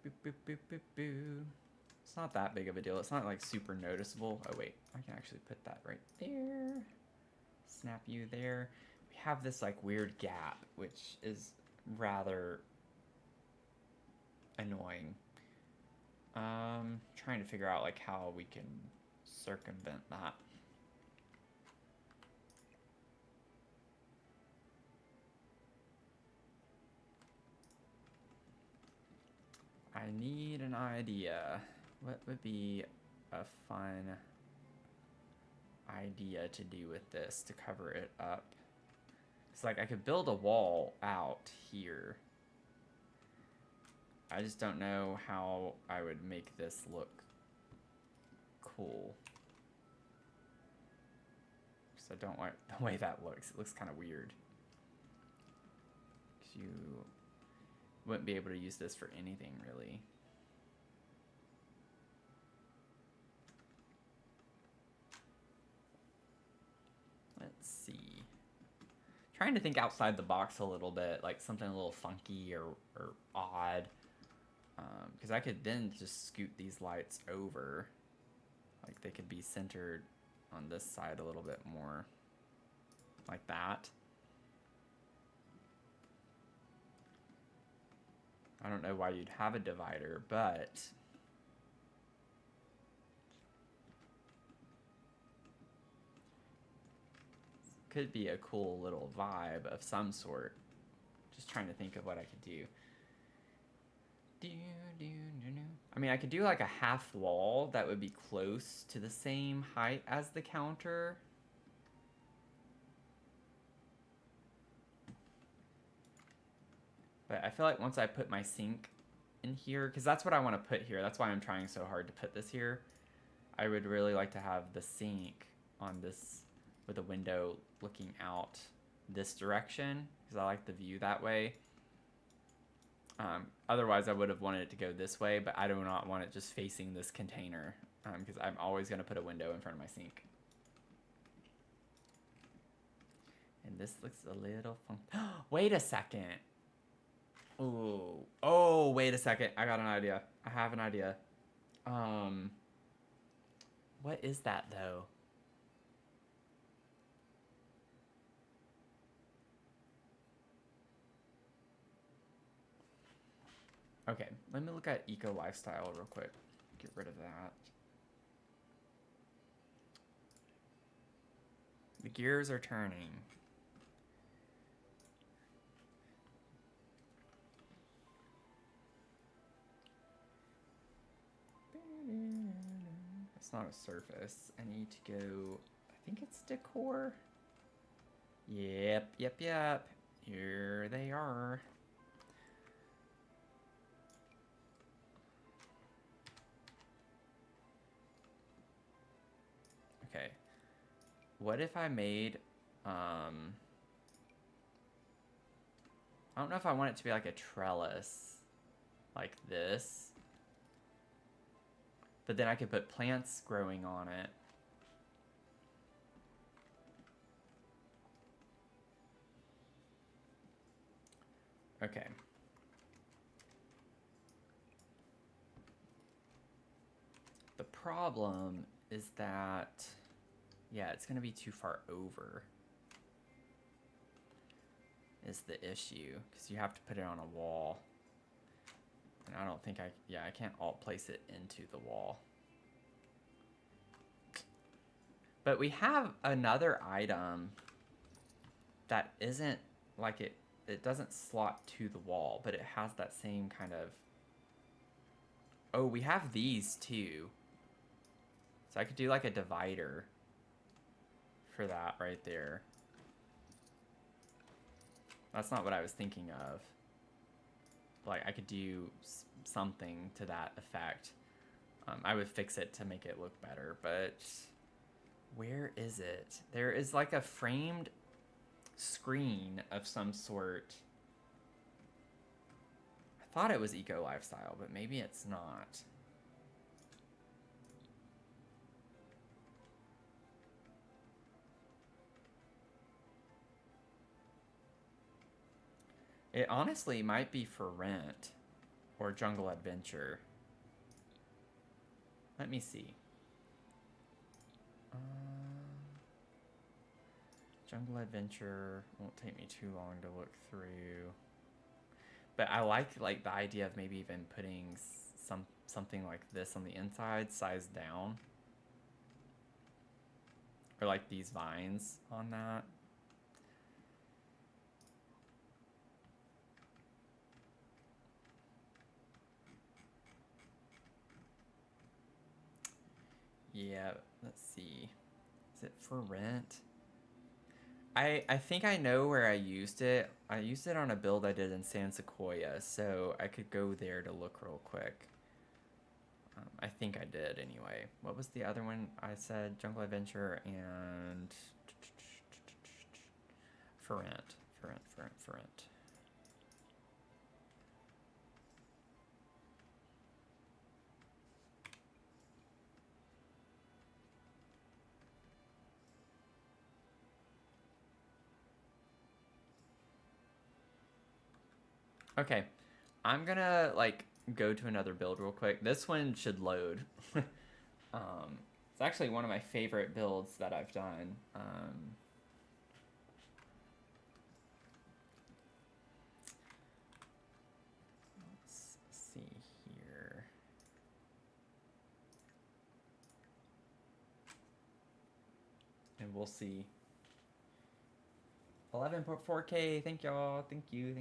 Boop, boop, boop, boop, boop. It's not that big of a deal. It's not like super noticeable. Oh, wait. I can actually put that right there. Snap you there. Have this like weird gap, which is rather annoying. Trying to figure out like how we can circumvent that. I need an idea. What would be a fun idea to do with this to cover it up? It's like I could build a wall out here. I just don't know how I would make this look cool. Because I don't like the way that looks. It looks kind of weird. Because you wouldn't be able to use this for anything, really. Let's see. Trying to think outside the box a little bit, like something a little funky or odd. Because I could then just scoot these lights over. Like they could be centered on this side a little bit more. Like that. I don't know why you'd have a divider, but... could be a cool little vibe of some sort. Just trying to think of what I could do. I mean, I could do like a half wall that would be close to the same height as the counter. But I feel like once I put my sink in here, because that's what I want to put here. That's why I'm trying so hard to put this here. I would really like to have the sink on this with a window looking out this direction, because I like the view that way. Otherwise, I would have wanted it to go this way, but I do not want it just facing this container, because I'm always going to put a window in front of my sink. And this looks a little funky. Wait a second. Ooh. Oh, wait a second. I got an idea. I have an idea. What is that, though? Okay, let me look at eco lifestyle real quick. Get rid of that. The gears are turning. It's not a surface. I need to go, I think it's decor. Yep. Here they are. Okay. What if I made, I don't know if I want it to be like a trellis, like this. But then I could put plants growing on it. Okay. The problem is that, yeah, it's going to be too far over is the issue, because you have to put it on a wall. And I don't think I can't alt place it into the wall. But we have another item that isn't like it doesn't slot to the wall, but it has that same kind of, oh, we have these too. So I could do like a divider for that right there. That's not what I was thinking of. Like, I could do something to that effect. I would fix it to make it look better, but where is it? There is like a framed screen of some sort. I thought it was eco lifestyle, but maybe it's not. It honestly might be for rent or jungle adventure. Let me see. Jungle adventure won't take me too long to look through. But I like the idea of maybe even putting something like this on the inside, sized down. Or like these vines on that. Yeah, let's see. Is it for rent? I think I know where I used it. I used it on a build I did in San Sequoia, so I could go there to look real quick. I think I did anyway. What was the other one I said? Jungle Adventure and for rent. For rent. Okay, I'm gonna like go to another build real quick. This one should load. It's actually one of my favorite builds that I've done. Let's see here. And we'll see. 11.4K. Thank y'all. Thank you.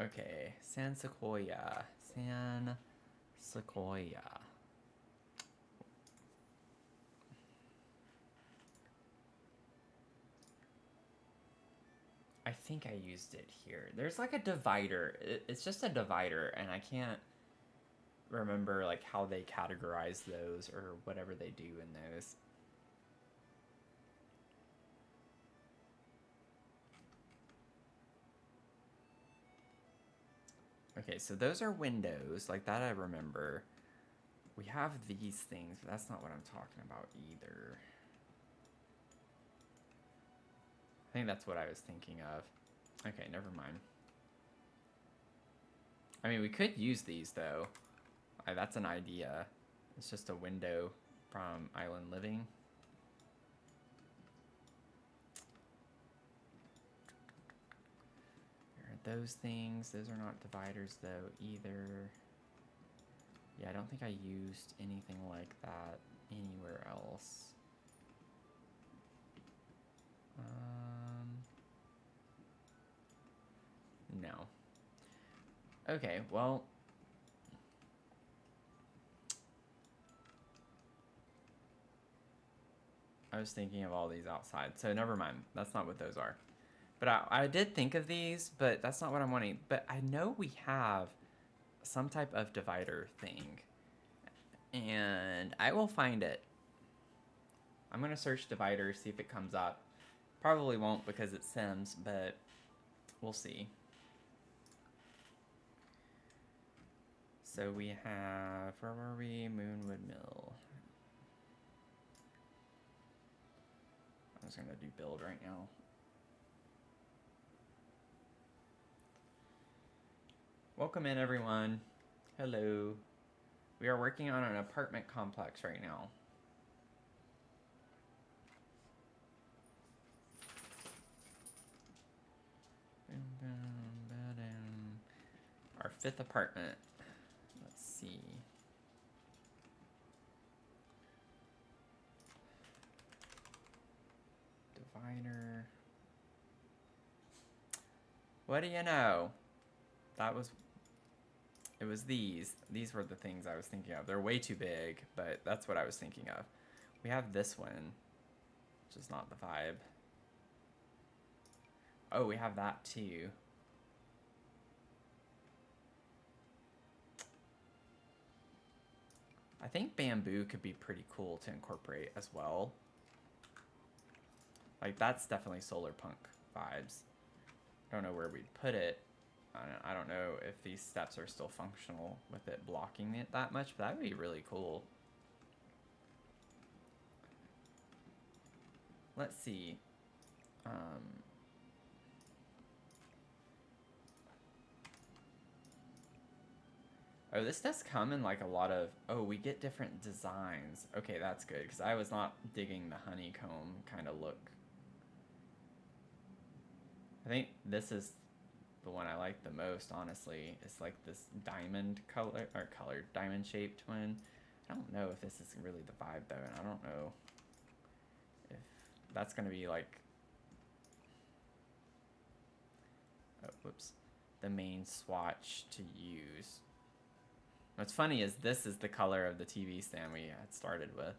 Okay, San Sequoia. I think I used it here. There's like a divider. It's just a divider, and I can't remember like how they categorize those or whatever they do in those. Okay, so those are windows, like that I remember. We have these things, but that's not what I'm talking about either. I think that's what I was thinking of. Okay, never mind. I mean, we could use these, though. That's an idea. It's just a window from Island Living. There are those things. Those are not dividers though either. Yeah, I don't think I used anything like that anywhere else. No. Okay, well. I was thinking of all these outside, so never mind. That's not what those are. But I did think of these, but that's not what I'm wanting. But I know we have some type of divider thing. And I will find it. I'm going to search divider, see if it comes up. Probably won't because it's Sims, but we'll see. So we have, where were we? Moonwood Mill. I'm just going to do build right now. Welcome in, everyone. Hello. We are working on an apartment complex right now. Our 5th apartment. Let's see. Divider. What do you know? It was these. These were the things I was thinking of. They're way too big, but that's what I was thinking of. We have this one, which is not the vibe. Oh, we have that too. I think bamboo could be pretty cool to incorporate as well. Like, that's definitely solar punk vibes. I don't know where we'd put it. I don't know if these steps are still functional with it blocking it that much, but that would be really cool. Let's see. Oh, this does come in like a lot of... Oh, we get different designs. Okay, that's good, because I was not digging the honeycomb kind of look. I think this is the one I like the most, honestly. It's like this diamond diamond shaped one. I don't know if this is really the vibe though, and I don't know if that's gonna be like, oh, whoops, the main swatch to use. What's funny is this is the color of the TV stand we had started with.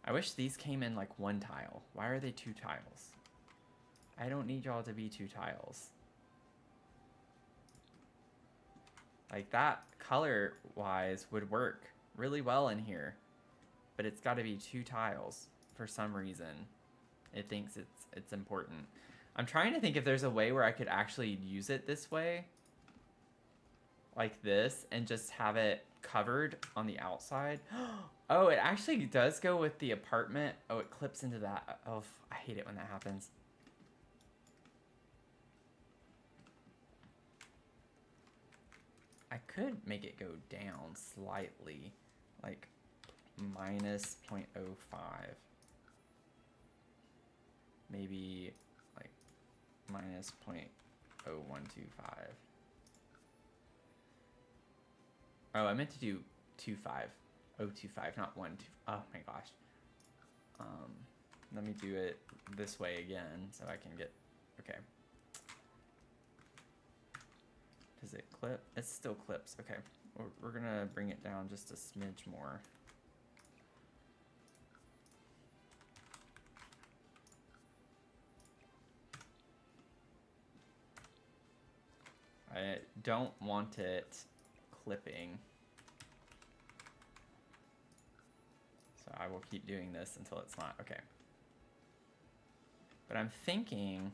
I wish these came in like one tile. Why are they 2 tiles? I don't need y'all to be 2 tiles. Like, that color-wise would work really well in here. But it's got to be 2 tiles for some reason. It thinks it's important. I'm trying to think if there's a way where I could actually use it this way. Like this, and just have it covered on the outside. Oh, it actually does go with the apartment. Oh, it clips into that. Oh, I hate it when that happens. I could make it go down slightly, like minus 0.05. Maybe like minus 0.0125. Oh, I meant to do 0.25, not 1. Oh my gosh. Let me do it this way again so I can get, okay. Does it clip? It still clips. Okay, we're gonna bring it down just a smidge more. I don't want it clipping. So I will keep doing this until it's not. Okay. But I'm thinking,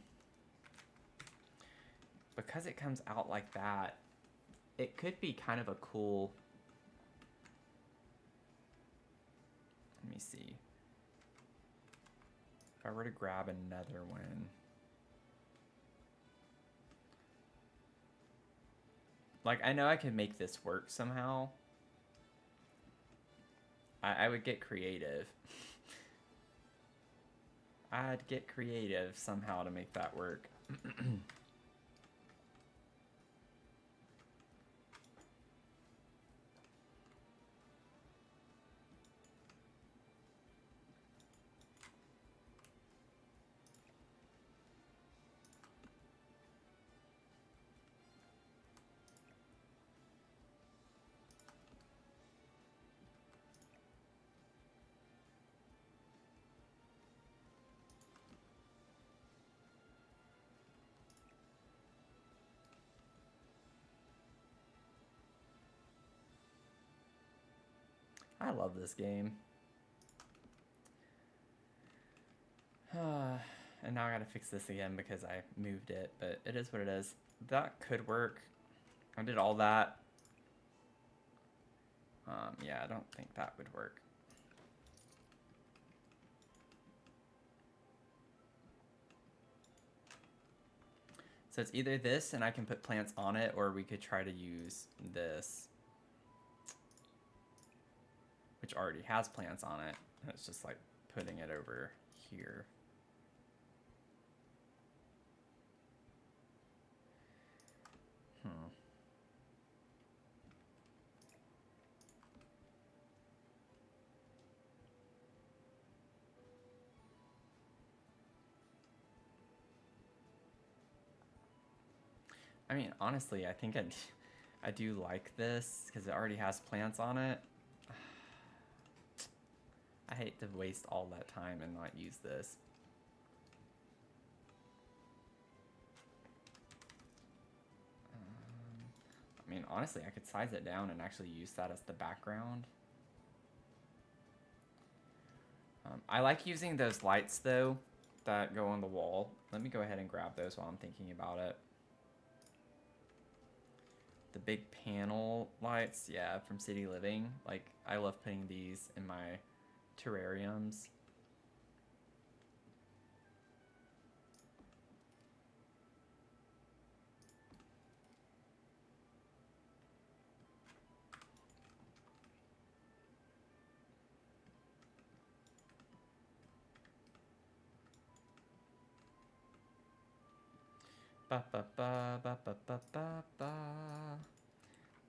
because it comes out like that, it could be kind of a cool... Let me see. If I were to grab another one... Like, I know I could make this work somehow. I would get creative. I'd get creative somehow to make that work. I love this game. And now I gotta fix this again because I moved it, but it is what it is. That could work. I did all that. Yeah, I don't think that would work. So it's either this and I can put plants on it, or we could try to use this, which already has plants on it. And it's just like putting it over here. I mean, honestly, I think I do like this because it already has plants on it. I hate to waste all that time and not use this. I mean, honestly, I could size it down and actually use that as the background. I like using those lights, though, that go on the wall. Let me go ahead and grab those while I'm thinking about it. The big panel lights, yeah, from City Living. Like, I love putting these in my terrariums. Ba ba ba ba ba ba ba ba.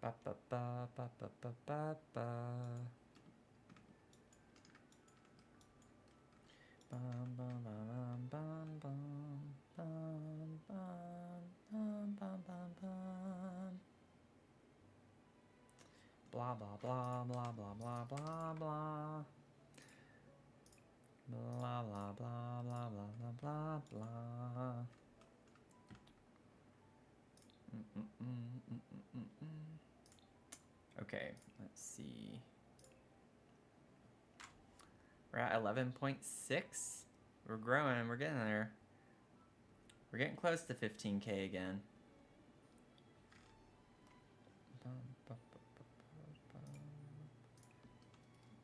Ba ba ba ba ba ba ba ba. Bum bum bum bum bum bum bum bum bum bum bum. Blah blah blah blah blah blah blah blah. Blah blah blah blah blah blah blah. Okay, let's see. We're at 11.6. We're growing. We're getting there. We're getting close to 15K again.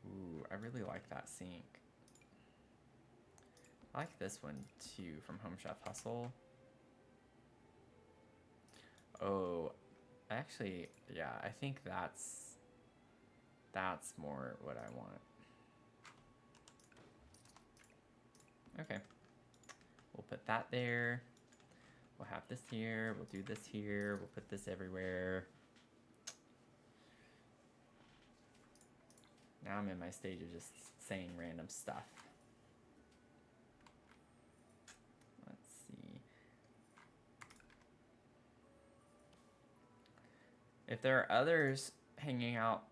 Ooh, I really like that sink. I like this one too from Home Chef Hustle. Oh, actually, yeah, I think that's more what I want. Okay, we'll put that there. We'll have this here, we'll do this here, we'll put this everywhere. Now I'm in my stage of just saying random stuff. Let's see. If there are others hanging out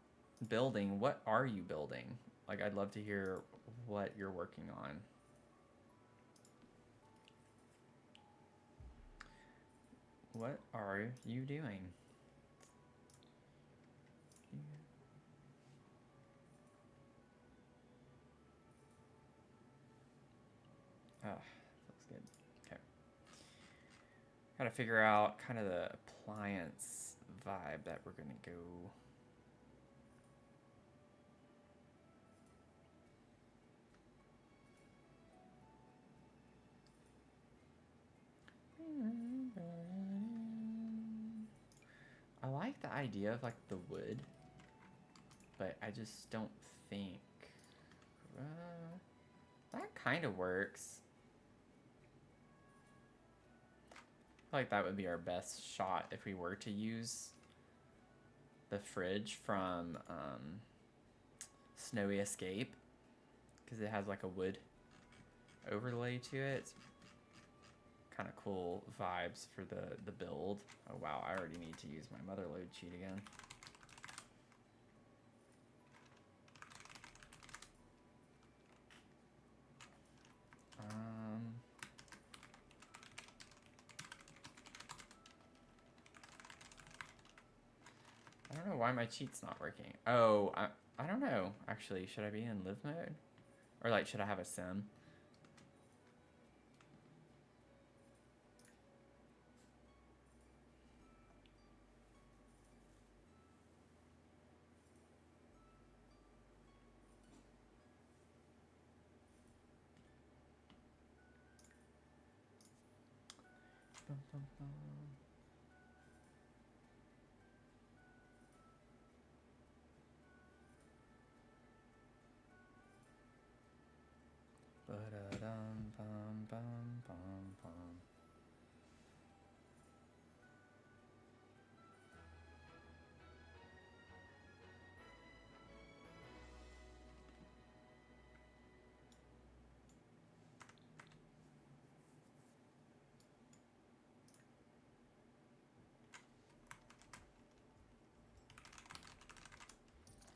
building, what are you building? Like, I'd love to hear what you're working on. What are you doing? Oh, looks good. Okay. Gotta figure out kind of the appliance vibe that we're gonna go. I like the idea of like the wood, but I just don't think that kind of works. I feel like that would be our best shot if we were to use the fridge from Snowy Escape, because it has like a wood overlay to it. It's kind of cool vibes for the build. Oh wow, I already need to use my mother load cheat again. I don't know why my cheat's not working. Oh, I don't know. Actually, should I be in live mode? Or like, should I have a sim? Bum, bum, bum. Ba-da-dum, bum, bum, bum, bum.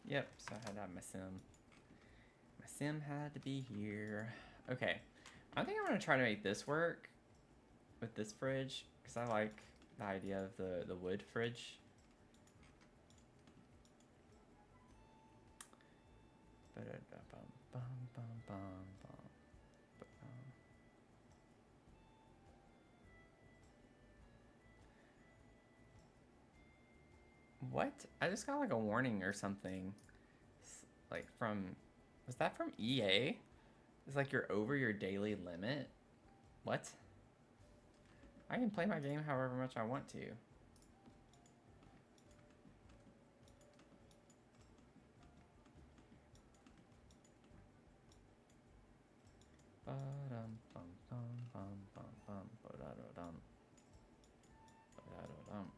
Yep, so I had to have my sim. My sim had to be here. Okay, I think I'm gonna try to make this work with this fridge, because I like the idea of the wood fridge. What? I just got like a warning or something. Like from, was that from EA? It's like you're over your daily limit. What? I can play my game however much I want to. Ba-dum, bum, bum, bum, bum, bum, ba-da-da-dum. Ba-da-da-dum.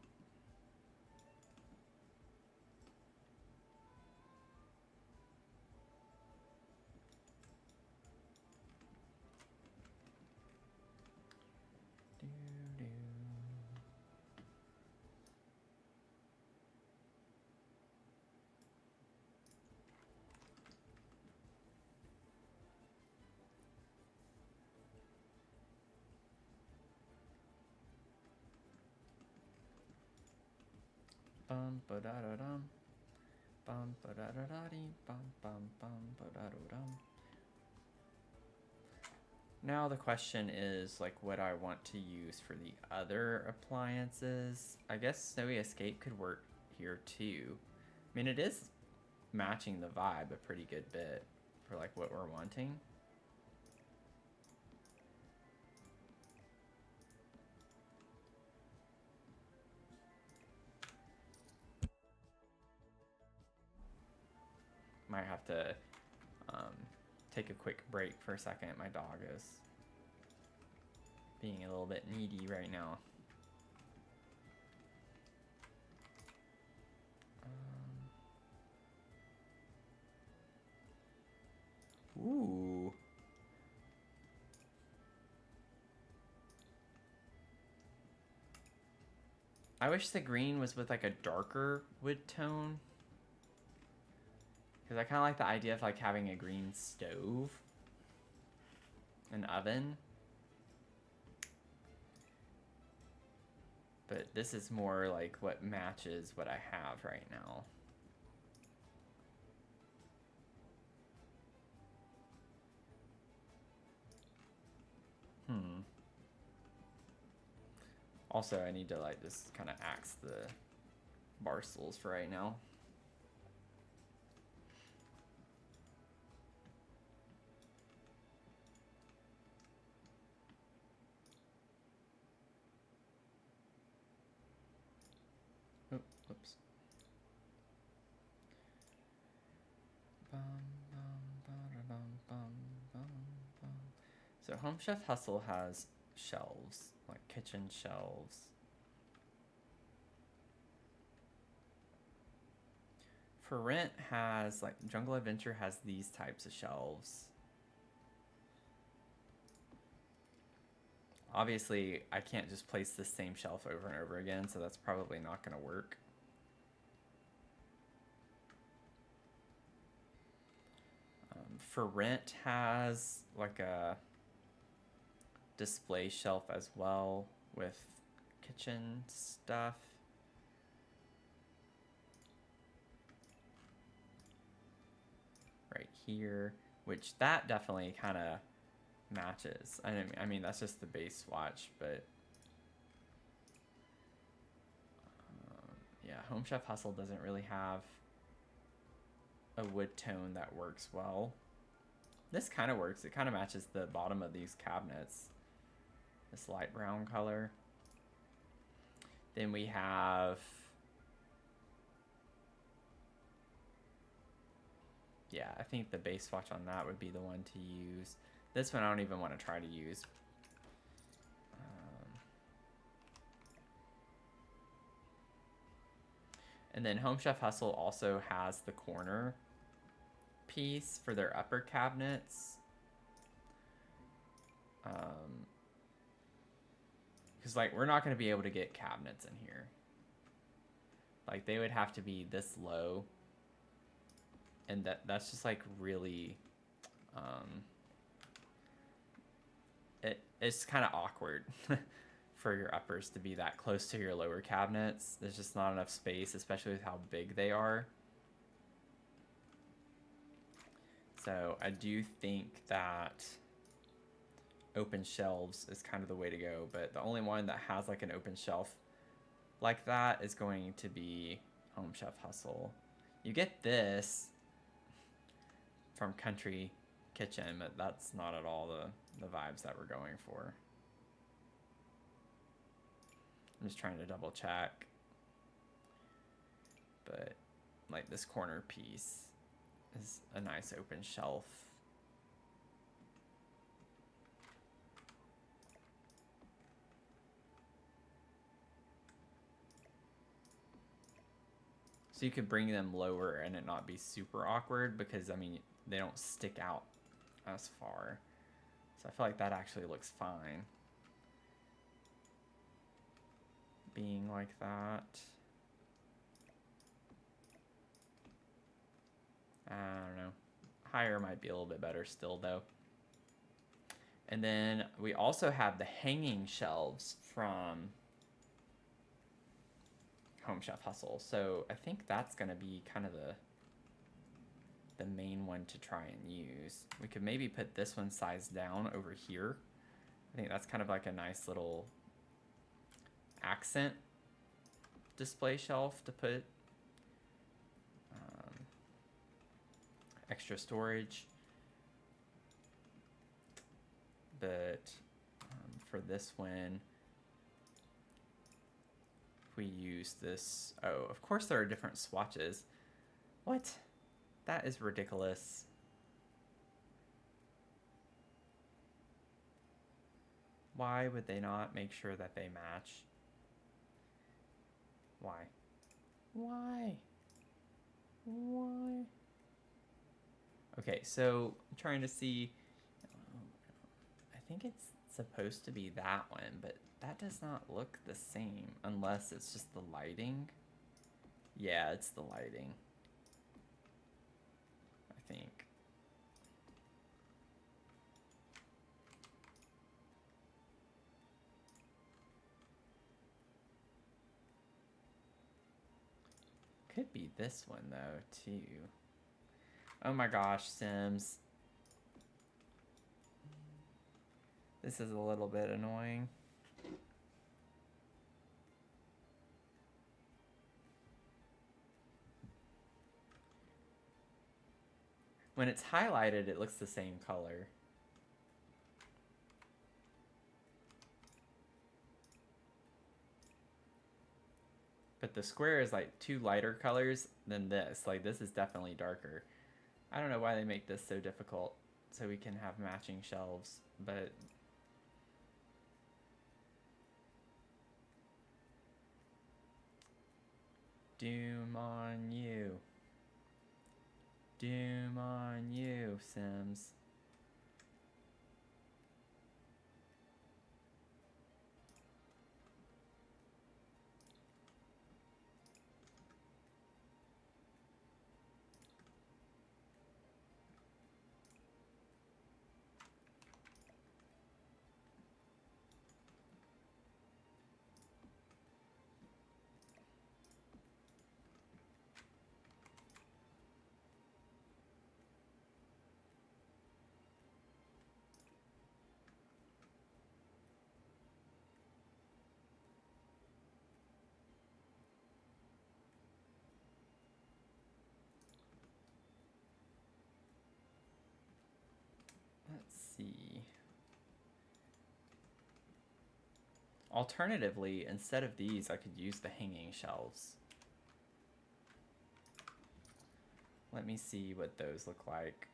Do-do. Bum, ba-da-da-dum. Bum, ba-da-da-da-dee. Bum, bum, bum, ba-da-da-dum. Now the question is, like, what I want to use for the other appliances. I guess Snowy Escape could work here too. I mean, it is matching the vibe a pretty good bit for like what we're wanting. Might have to take a quick break for a second. My dog is being a little bit needy right now. Ooh. I wish the green was with like a darker wood tone. Because I kind of like the idea of like having a green stove. An oven. But this is more like what matches what I have right now. Also, I need to like just kind of axe the bar stools for right now. Oh, oops. Bum, bum, bum, bum, bum, bum. So Home Chef Hustle has shelves, like kitchen shelves. For Rent has, like, Jungle Adventure has these types of shelves. Obviously, I can't just place the same shelf over and over again, so that's probably not going to work. For Rent has like a display shelf as well with kitchen stuff. Right here, which that definitely kind of matches. I mean, that's just the base swatch, but yeah, Home Chef Hustle doesn't really have a wood tone that works well. This kind of works. It kind of matches the bottom of these cabinets. This light brown color. Then we have, yeah, I think the base swatch on that would be the one to use. This one I don't even want to try to use. And then Home Chef Hustle also has the corner piece for their upper cabinets. Because, like, we're not going to be able to get cabinets in here. Like, they would have to be this low. And that's just, like, really... it's kind of awkward for your uppers to be that close to your lower cabinets. There's just not enough space, especially with how big they are. So I do think that open shelves is kind of the way to go, but the only one that has like an open shelf like that is going to be Home Chef Hustle. You get this from Country Kitchen, but that's not at all the vibes that we're going for. I'm just trying to double check. But like this corner piece is a nice open shelf. So you could bring them lower and it not be super awkward because, I mean, they don't stick out as far. So I feel like that actually looks fine. Being like that. I don't know. Higher might be a little bit better still, though. And then we also have the hanging shelves from Home Chef Hustle. So I think that's going to be kind of the main one to try and use. We could maybe put this one sized down over here. I think that's kind of like a nice little accent display shelf to put extra storage. But for this one, if we use this, oh, of course there are different swatches. What? That is ridiculous. Why would they not make sure that they match? Why? Why? Why? Okay, so I'm trying to see. I think it's supposed to be that one, but that does not look the same unless it's just the lighting. Yeah, it's the lighting. I think. Could be this one though, too. Oh my gosh, Sims. This is a little bit annoying. When it's highlighted, it looks the same color. But but the square is like 2 lighter colors than this. Like this is definitely darker. I don't know why they make this so difficult so we can have matching shelves, but doom on you. Doom on you, Sims. Let's see. Alternatively, instead of these, I could use the hanging shelves. Let me see what those look like.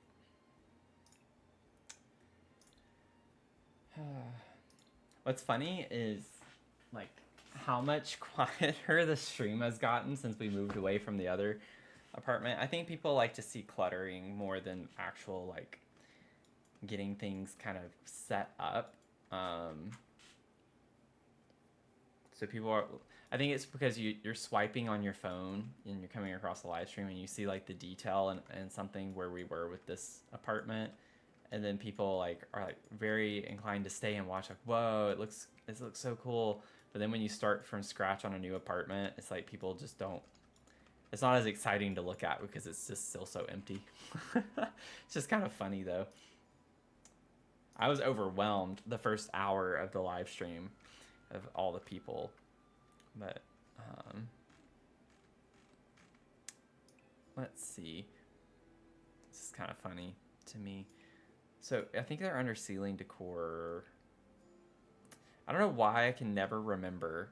What's funny is like how much quieter the stream has gotten since we moved away from the other apartment. I think people like to see cluttering more than actual like getting things kind of set up. So people are, I think it's because you're swiping on your phone and you're coming across the live stream and you see like the detail and something where we were with this apartment, and then people like are like very inclined to stay and watch, like, whoa, it looks so cool. But then when you start from scratch on a new apartment, it's like people just don't, it's not as exciting to look at because it's just still so empty. It's just kind of funny though. I was overwhelmed the first hour of the live stream of all the people, but let's see. This is kind of funny to me. So I think they're under ceiling decor. I don't know why I can never remember.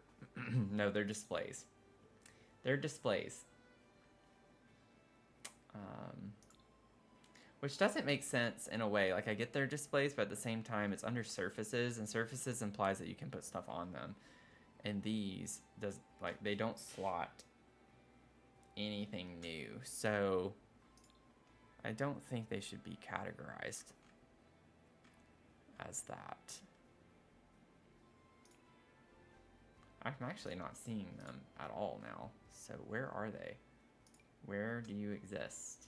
No, they're displays. They're displays. Which doesn't make sense in a way. Like I get their displays, but at the same time it's under surfaces, and surfaces implies that you can put stuff on them. And these does, like, they don't slot anything new. So I don't think they should be categorized as that. I'm actually not seeing them at all now. So where are they? Where do you exist?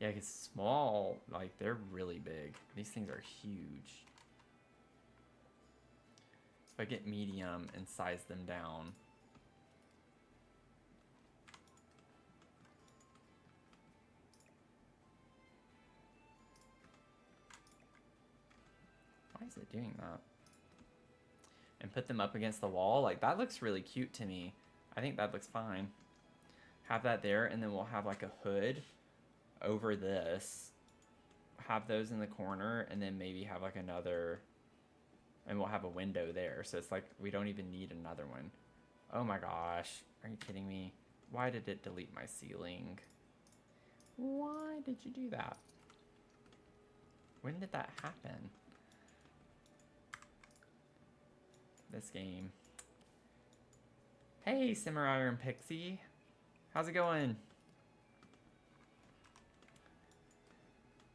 Yeah, it's small, like they're really big. These things are huge. If I get medium and size them down. Why is it doing that? And put them up against the wall, like that looks really cute to me. I think that looks fine. Have that there, and then we'll have like a hood over this, have those in the corner, and then maybe have like another, and we'll have a window there, so it's like we don't even need another one. Oh my gosh, are you kidding me? Why did it delete my ceiling? Why did you do that? When did that happen? This game. Hey, Simmer Iron Pixie, how's it going?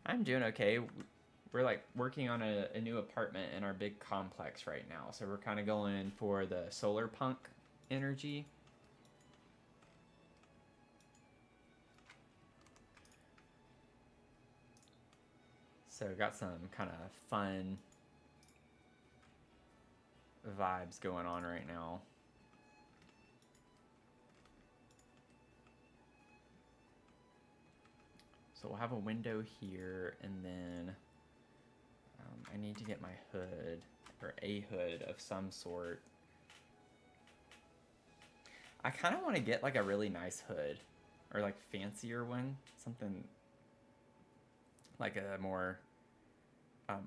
I'm doing okay. We're like working on a new apartment in our big complex right now. So we're kind of going for the solar punk energy. So got some kind of fun vibes going on right now. So we'll have a window here, and then I need to get my hood, or a hood of some sort. I kind of want to get like a really nice hood, or like fancier one, something like a more,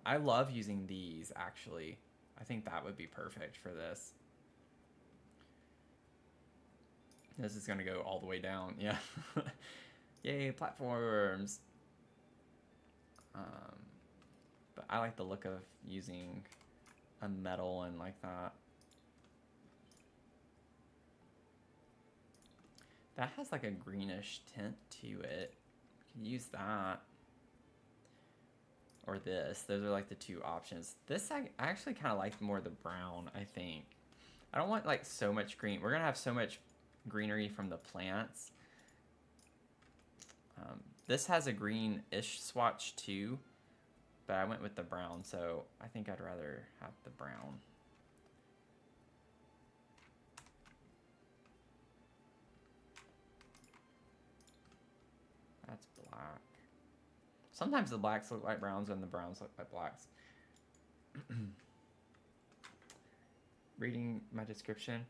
I love using these actually. I think that would be perfect for this. This is gonna go all the way down, yeah. Yay, platforms. But I like the look of using a metal and like that. That has like a greenish tint to it. We can use that. Or this. Those are like the two options. This I actually kind of like more the brown, I think. I don't want like so much green. We're gonna have so much greenery from the plants. This has a greenish swatch too, but I went with the brown, so I think I'd rather have the brown. That's black. Sometimes the blacks look like browns and the browns look like blacks. Reading my description.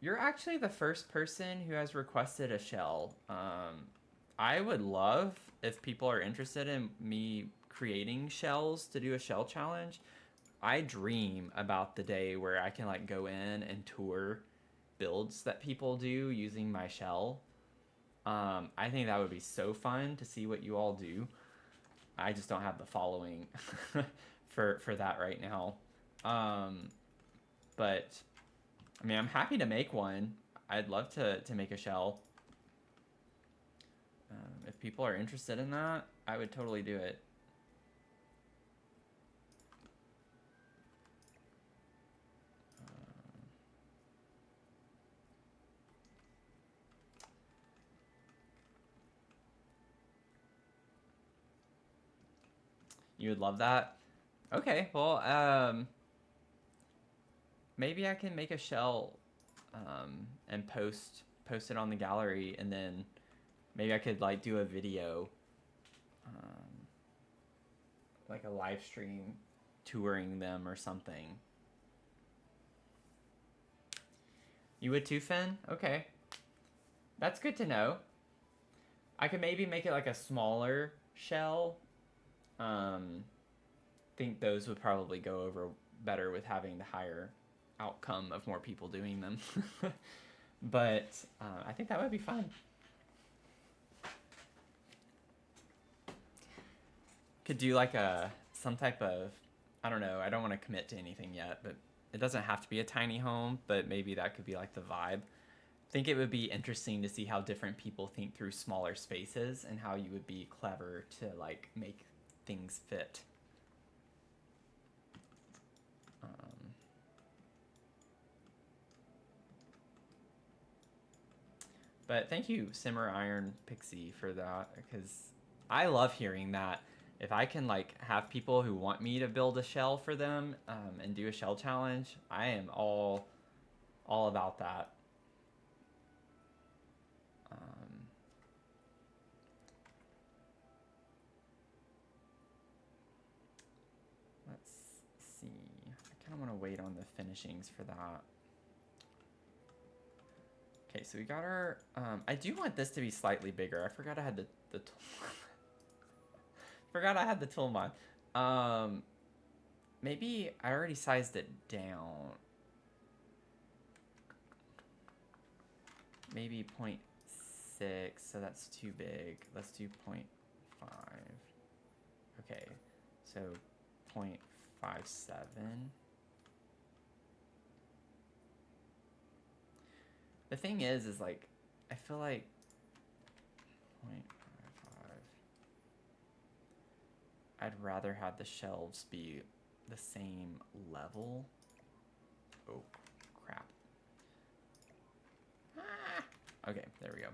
You're actually the first person who has requested a shell. I would love if people are interested in me creating shells to do a shell challenge. I dream about the day where I can like go in and tour builds that people do using my shell. I think that would be so fun to see what you all do. I just don't have the following for that right now. But I mean, I'm happy to make one. I'd love to make a shell. If people are interested in that, I would totally do it. You would love that? Okay, well, maybe I can make a shell and post it on the gallery, and then maybe I could like do a video, like a live stream touring them or something. You would too, Finn? Okay. That's good to know. I could maybe make it like a smaller shell. Think those would probably go over better with having the higher outcome of more people doing them. But I think that would be fun. Could do like some type of, I don't know, I don't want to commit to anything yet, but it doesn't have to be a tiny home, but maybe that could be like the vibe. I think it would be interesting to see how different people think through smaller spaces and how you would be clever to like make things fit. But thank you, Simmer Iron Pixie, for that, because I love hearing that. If I can like have people who want me to build a shell for them and do a shell challenge, I am all about that. Let's see. I kind of want to wait on the finishings for that. Okay, so we got our. I do want this to be slightly bigger. I forgot I had the tool. Forgot I had the tool mod. Maybe I already sized it down. Maybe 0.6, so that's too big. Let's do 0.5. Okay, so 0.57. The thing is like, I feel like 0.55. I'd rather have the shelves be the same level. Oh, crap. Ah! Okay, there we go.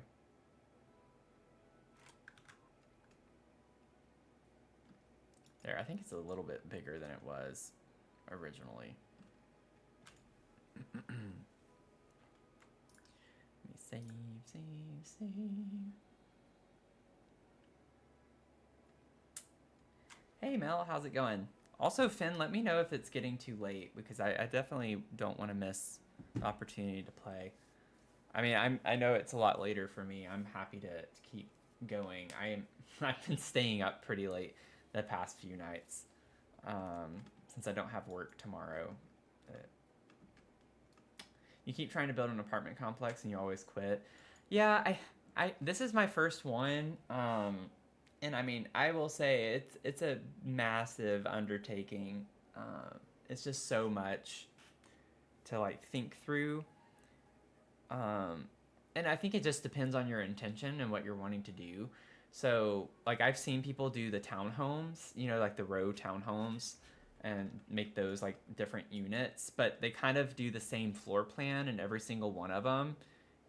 There, I think it's a little bit bigger than it was originally. Let me save. Hey Mel, how's it going? Also, Finn, let me know if it's getting too late, because I definitely don't want to miss the opportunity to play. I mean, I know it's a lot later for me. I'm happy to keep going. I've been staying up pretty late the past few nights. since I don't have work tomorrow. But you keep trying to build an apartment complex and you always quit. Yeah, this is my first one. And I mean, I will say it's a massive undertaking. It's just so much to like think through. And I think it just depends on your intention and what you're wanting to do. So, like, I've seen people do the townhomes, you know, like the row townhomes, and make those like different units, but they kind of do the same floor plan in every single one of them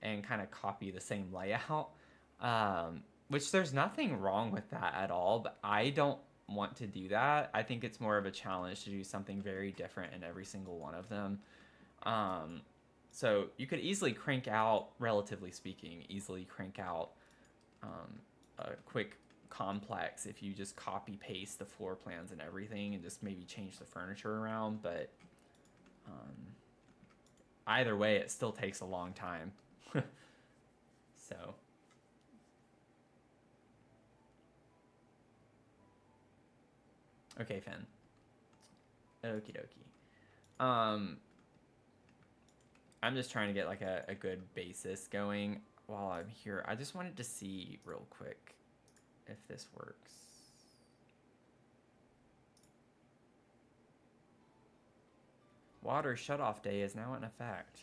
and kind of copy the same layout. Which there's nothing wrong with that at all, but I don't want to do that. I think it's more of a challenge to do something very different in every single one of them. Um, so you could easily crank out, relatively speaking, um, a quick complex if you just copy paste the floor plans and everything and just maybe change the furniture around. But um, either way, it still takes a long time. So. Okay, Finn. Okie dokie. I'm just trying to get like a good basis going while I'm here. I just wanted to see real quick if this works. Water shutoff day is now in effect.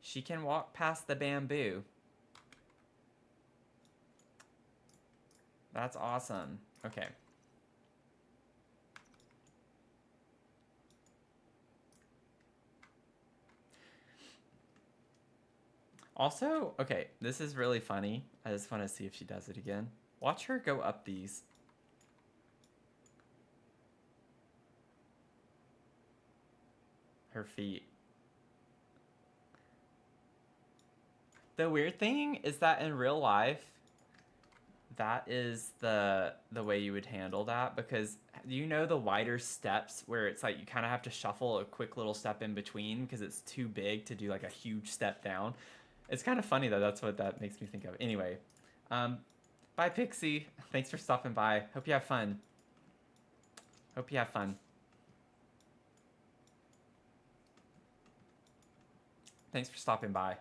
She can walk past the bamboo. That's awesome. Okay. Also, okay, this is really funny. I just want to see if she does it again. Watch her go up these. Her feet. The weird thing is that in real life, that is the way you would handle that, because you know the wider steps where it's like you kind of have to shuffle a quick little step in between because it's too big to do like a huge step down. It's kind of funny though. That's what that makes me think of. Anyway, bye Pixie. Thanks for stopping by. Hope you have fun. Hope you have fun. Thanks for stopping by.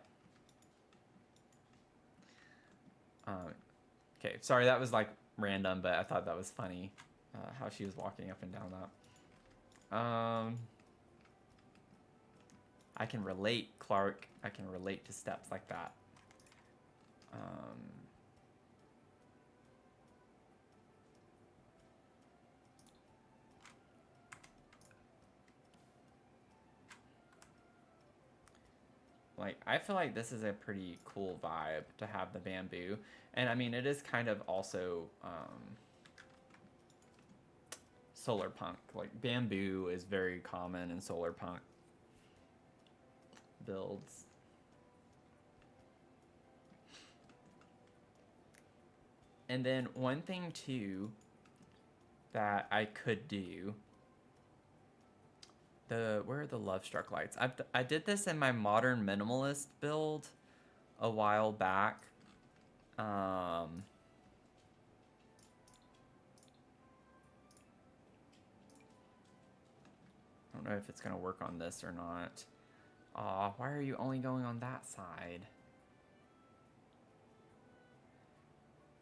Okay, sorry that was like random, but I thought that was funny how she was walking up and down that. I can relate, Clark. I can relate to steps like that. Like, I feel like this is a pretty cool vibe to have the bamboo. And I mean, it is kind of also solar punk. Like, bamboo is very common in solar punk builds. And then one thing too that I could do, where are the Love Struck lights? I did this in my modern minimalist build a while back. I don't know if it's gonna work on this or not. Aw, why are you only going on that side?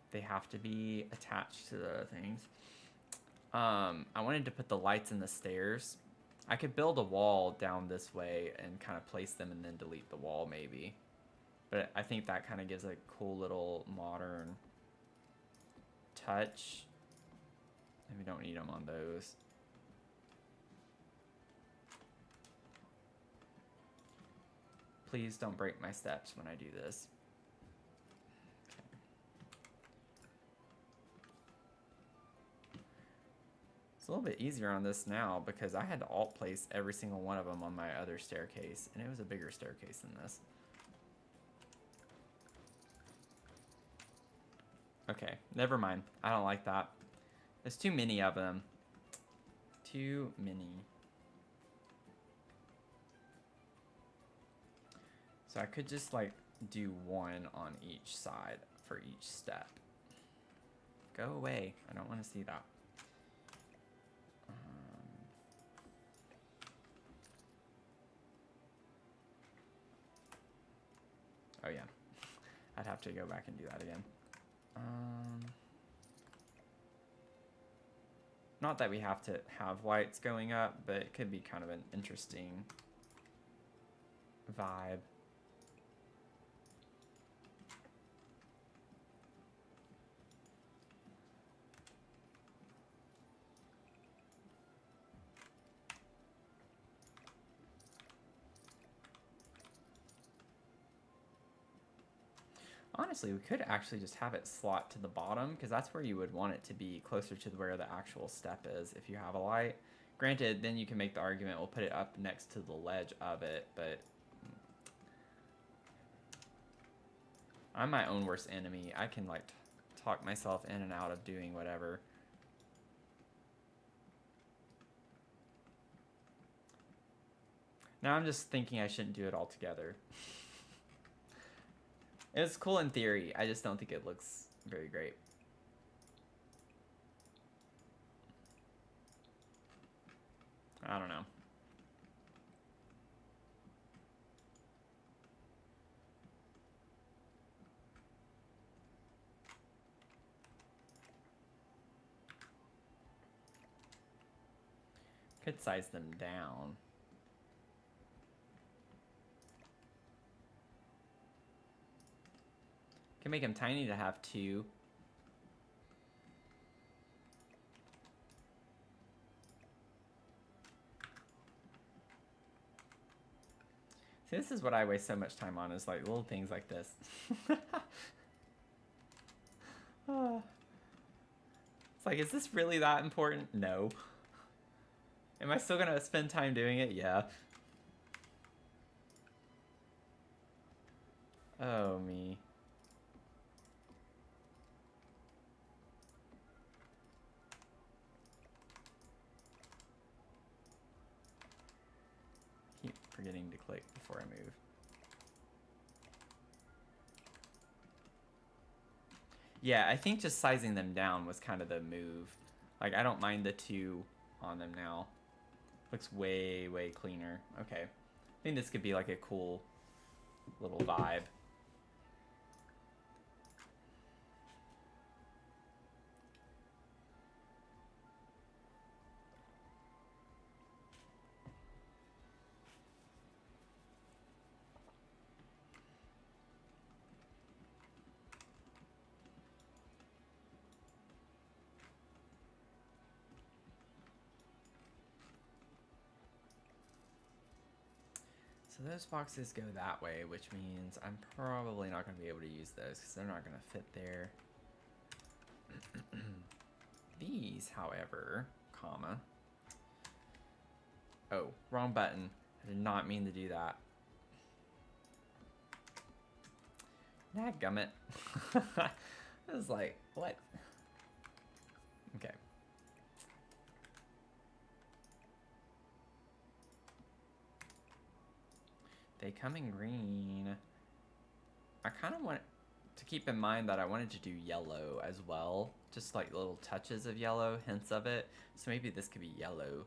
They have to be attached to the things. I wanted to put the lights in the stairs. I could build a wall down this way and kind of place them and then delete the wall maybe. But I think that kind of gives a cool little modern touch. And we don't need them on those. Please don't break my steps when I do this. It's a little bit easier on this now because I had to alt place every single one of them on my other staircase, and it was a bigger staircase than this. Okay, never mind. I don't like that. There's too many of them. Too many. So I could just like do one on each side for each step. Go away. I don't want to see that. Oh yeah. I'd have to go back and do that again. Not that we have to have lights going up, but it could be kind of an interesting vibe. Honestly, we could actually just have it slot to the bottom, because that's where you would want it to be, closer to where the actual step is if you have a light. Granted, then you can make the argument, we'll put it up next to the ledge of it, but I'm my own worst enemy. I can like talk myself in and out of doing whatever. Now I'm just thinking I shouldn't do it all together. It's cool in theory, I just don't think it looks very great. I don't know. Could size them down. Can make them tiny to have two. See, this is what I waste so much time on, is like little things like this. It's like, is this really that important? No. Am I still gonna spend time doing it? Yeah. Oh, me. Keep forgetting to click before I move. Yeah, I think just sizing them down was kind of the move. Like, I don't mind the two on them now. Looks way, way cleaner. Okay. I think this could be like a cool little vibe. So those boxes go that way, which means I'm probably not going to be able to use those because they're not going to fit there. These, however, comma. Oh, wrong button. I did not mean to do that. Dadgummit. I was like, what? Okay. They come in green. I kind of want to keep in mind that I wanted to do yellow as well. Just like little touches of yellow, hints of it. So maybe this could be yellow.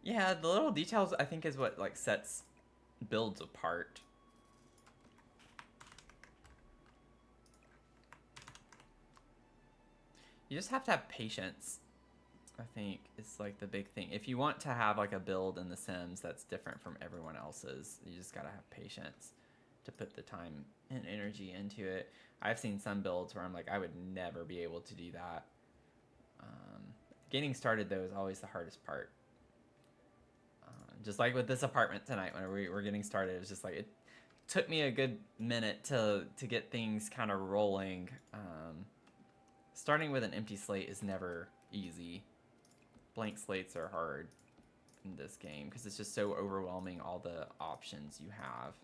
Yeah, the little details I think is what like sets builds apart. You just have to have patience, I think, is like the big thing. If you want to have like a build in The Sims that's different from everyone else's, you just gotta have patience to put the time and energy into it. I've seen some builds where I'm like, I would never be able to do that. Getting started though is always the hardest part. Just like with this apartment tonight, when we were getting started, it was just like it took me a good minute to get things kind of rolling. Starting with an empty slate is never easy. Blank slates are hard in this game because it's just so overwhelming, all the options you have.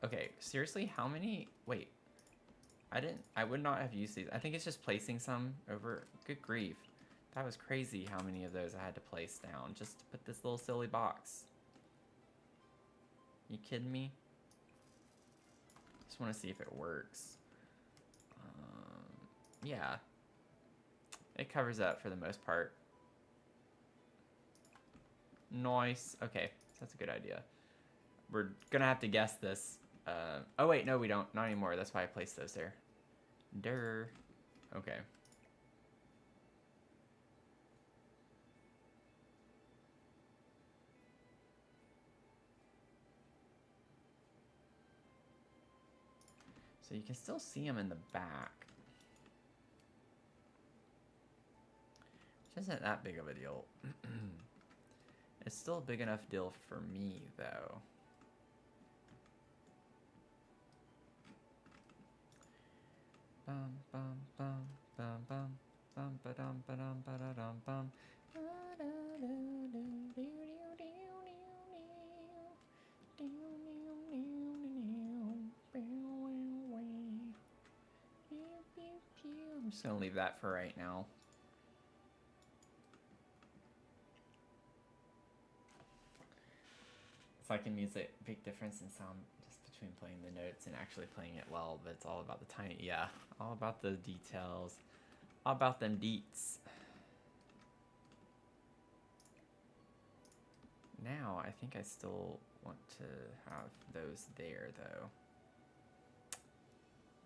Okay, seriously, how many? Wait, I would not have used these. I think it's just placing some over. Good grief. That was crazy how many of those I had to place down just to put this little silly box. You kidding me? Just want to see if it works. Yeah. It covers up for the most part. Nice. Okay, that's a good idea. We're gonna have to guess this. Oh wait, no we don't. Not anymore. That's why I placed those there. Durr. Okay. So you can still see them in the back. Which isn't that big of a deal. It's still a big enough deal for me, though. Bum bum bum bum bum bum ba dum ba dum ba da dum bum. I'm just gonna leave that for right now. It's like in music, big difference in sound just between playing the notes and actually playing it well, but it's all about the tiny, yeah, all about the details, all about them deets. Now, I think I still want to have those there, though.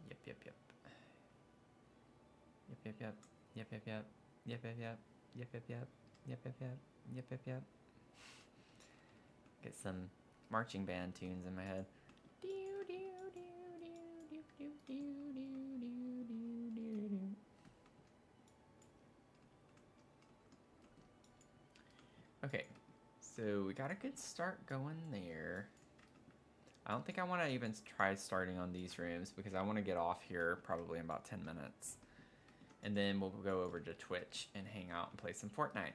Yep, yep, yep. Yep, yep, yep. Yep, yep, yep. Yep, yep, yep. Yep, yep, yep. Yep, yep, yep. Yep, yep, yep. Get some marching band tunes in my head. Okay, so we got a good start going there. I don't think I want to even try starting on these rooms because I want to get off here probably in about 10 minutes. And then we'll go over to Twitch and hang out and play some Fortnite.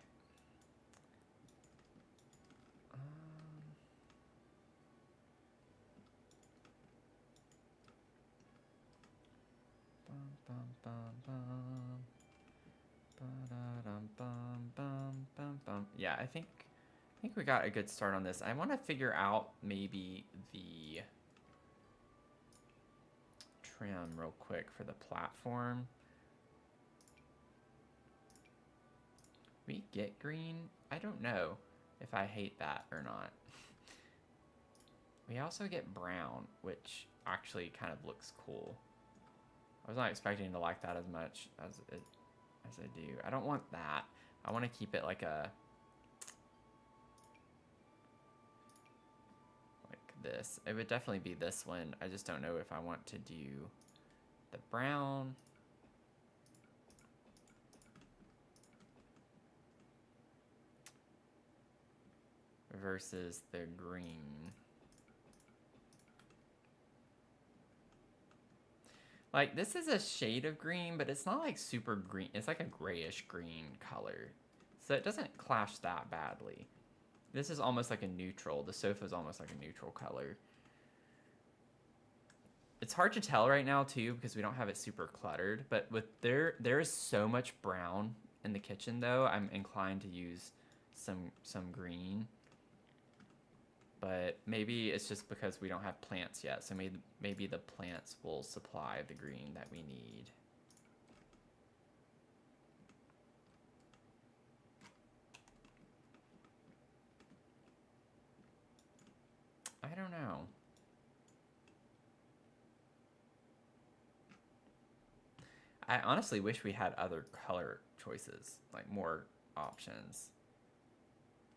Yeah, I think we got a good start on this. I want to figure out maybe the trim real quick for the platform. We get green? I don't know if I hate that or not. We also get brown, which actually kind of looks cool. I was not expecting to like that as much as I do. I don't want that. I want to keep it like this. It would definitely be this one. I just don't know if I want to do the brown. Versus the green. Like, this is a shade of green, but it's not like super green. It's like a grayish green color. So it doesn't clash that badly. This is almost like a neutral. The sofa is almost like a neutral color. It's hard to tell right now, too, because we don't have it super cluttered. But with there is so much brown in the kitchen, though. I'm inclined to use some green. But maybe it's just because we don't have plants yet. So maybe the plants will supply the green that we need. I don't know. I honestly wish we had other color choices, like more options.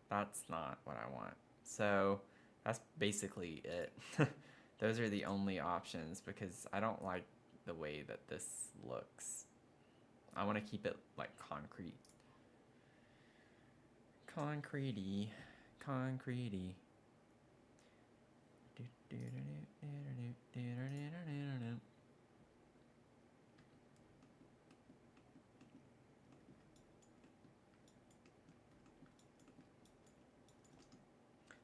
That's not what I want. So that's basically it. Those are the only options because I don't like the way that this looks. I want to keep it like concrete. Concretey. Concretey.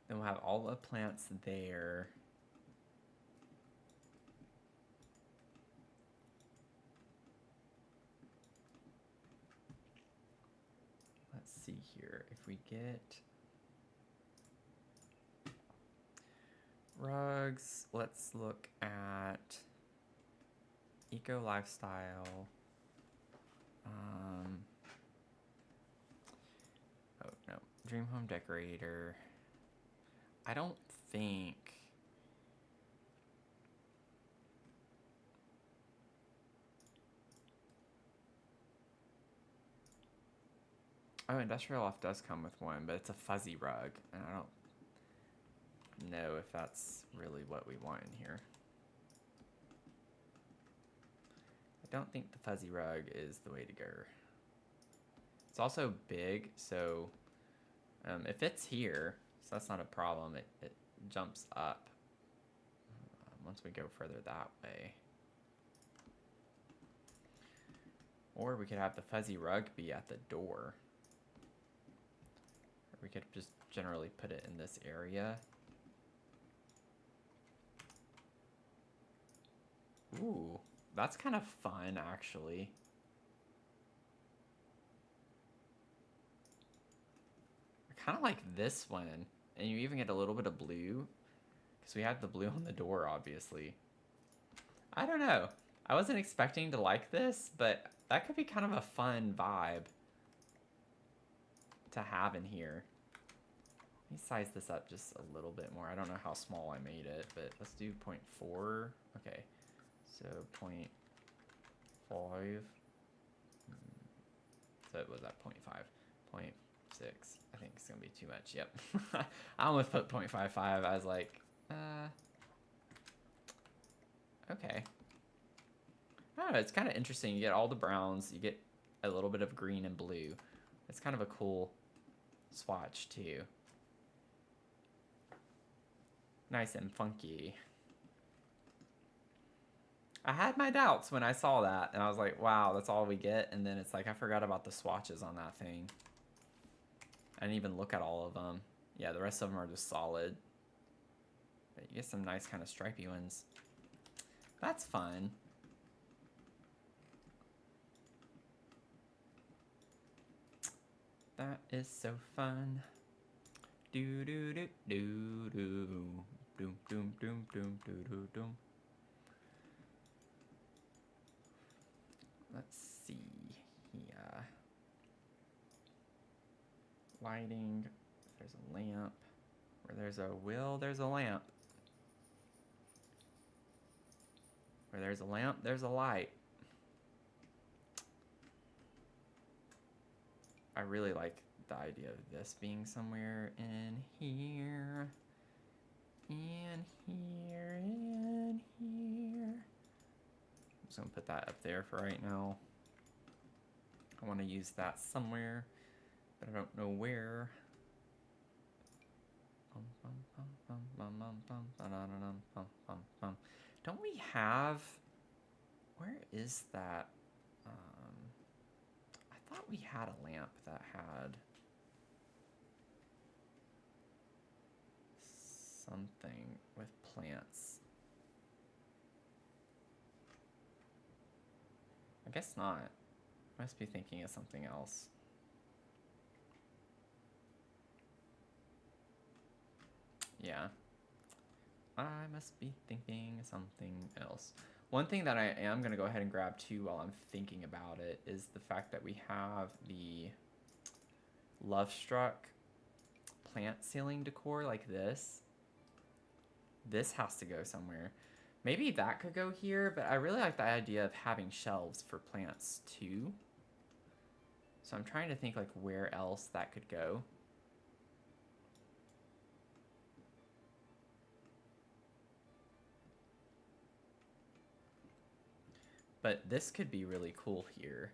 Then we'll have all the plants there. here. If we get rugs, let's look at eco lifestyle. Oh no, dream home decorator. I don't think. Oh, industrial loft does come with one, but it's a fuzzy rug, and I don't know if that's really what we want in here. I don't think the fuzzy rug is the way to go. It's also big, so it fits here, so that's not a problem. It jumps up once we go further that way. Or we could have the fuzzy rug be at the door. Or we could just generally put it in this area. Ooh, that's kind of fun, actually. I kind of like this one. And you even get a little bit of blue. Because we have the blue on the door, obviously. I don't know. I wasn't expecting to like this, but that could be kind of a fun vibe to have in here. Let me size this up just a little bit more. I don't know how small I made it, but let's do 0.4. Okay, so 0.5. So it was at 0.5. 0.6. I think it's going to be too much. Yep. I almost put 0.55. I was like, okay. I don't know, it's kind of interesting. You get all the browns, you get a little bit of green and blue. It's kind of a cool swatch too. Nice and funky. I had my doubts when I saw that, and I was like, wow, that's all we get? And then it's like, I forgot about the swatches on that thing. I didn't even look at all of them. Yeah, the rest of them are just solid. But you get some nice kind of stripy ones. That's fun. That is so fun. Do do do do do. Doom doom doom doom doo doo doom. Let's see here. Lighting. There's a lamp. Where there's a will, there's a lamp. Where there's a lamp, there's a light. I really like the idea of this being somewhere in here. In here, in here. I'm just gonna put that up there for right now. I want to use that somewhere, but I don't know where. Don't we have... Where is that? I thought we had a lamp that had something with plants. I guess not. I must be thinking of something else. Yeah. I must be thinking something else. One thing that I am going to go ahead and grab too while I'm thinking about it is the fact that we have the Love Struck plant ceiling decor like this. This has to go somewhere. Maybe that could go here, but I really like the idea of having shelves for plants too. So I'm trying to think like where else that could go. But this could be really cool here.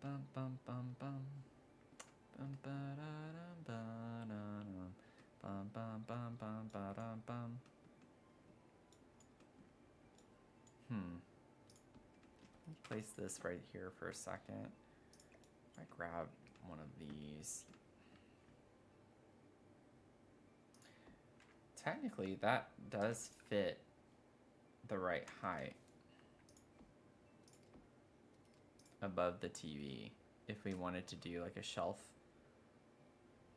Bum bum bum bum. Bum ba da dum ba da dum. Bum bum bum bum ba dum bum. place this right here for a second. If I grab one of these. Technically, that does fit the right height above the TV if we wanted to do like a shelf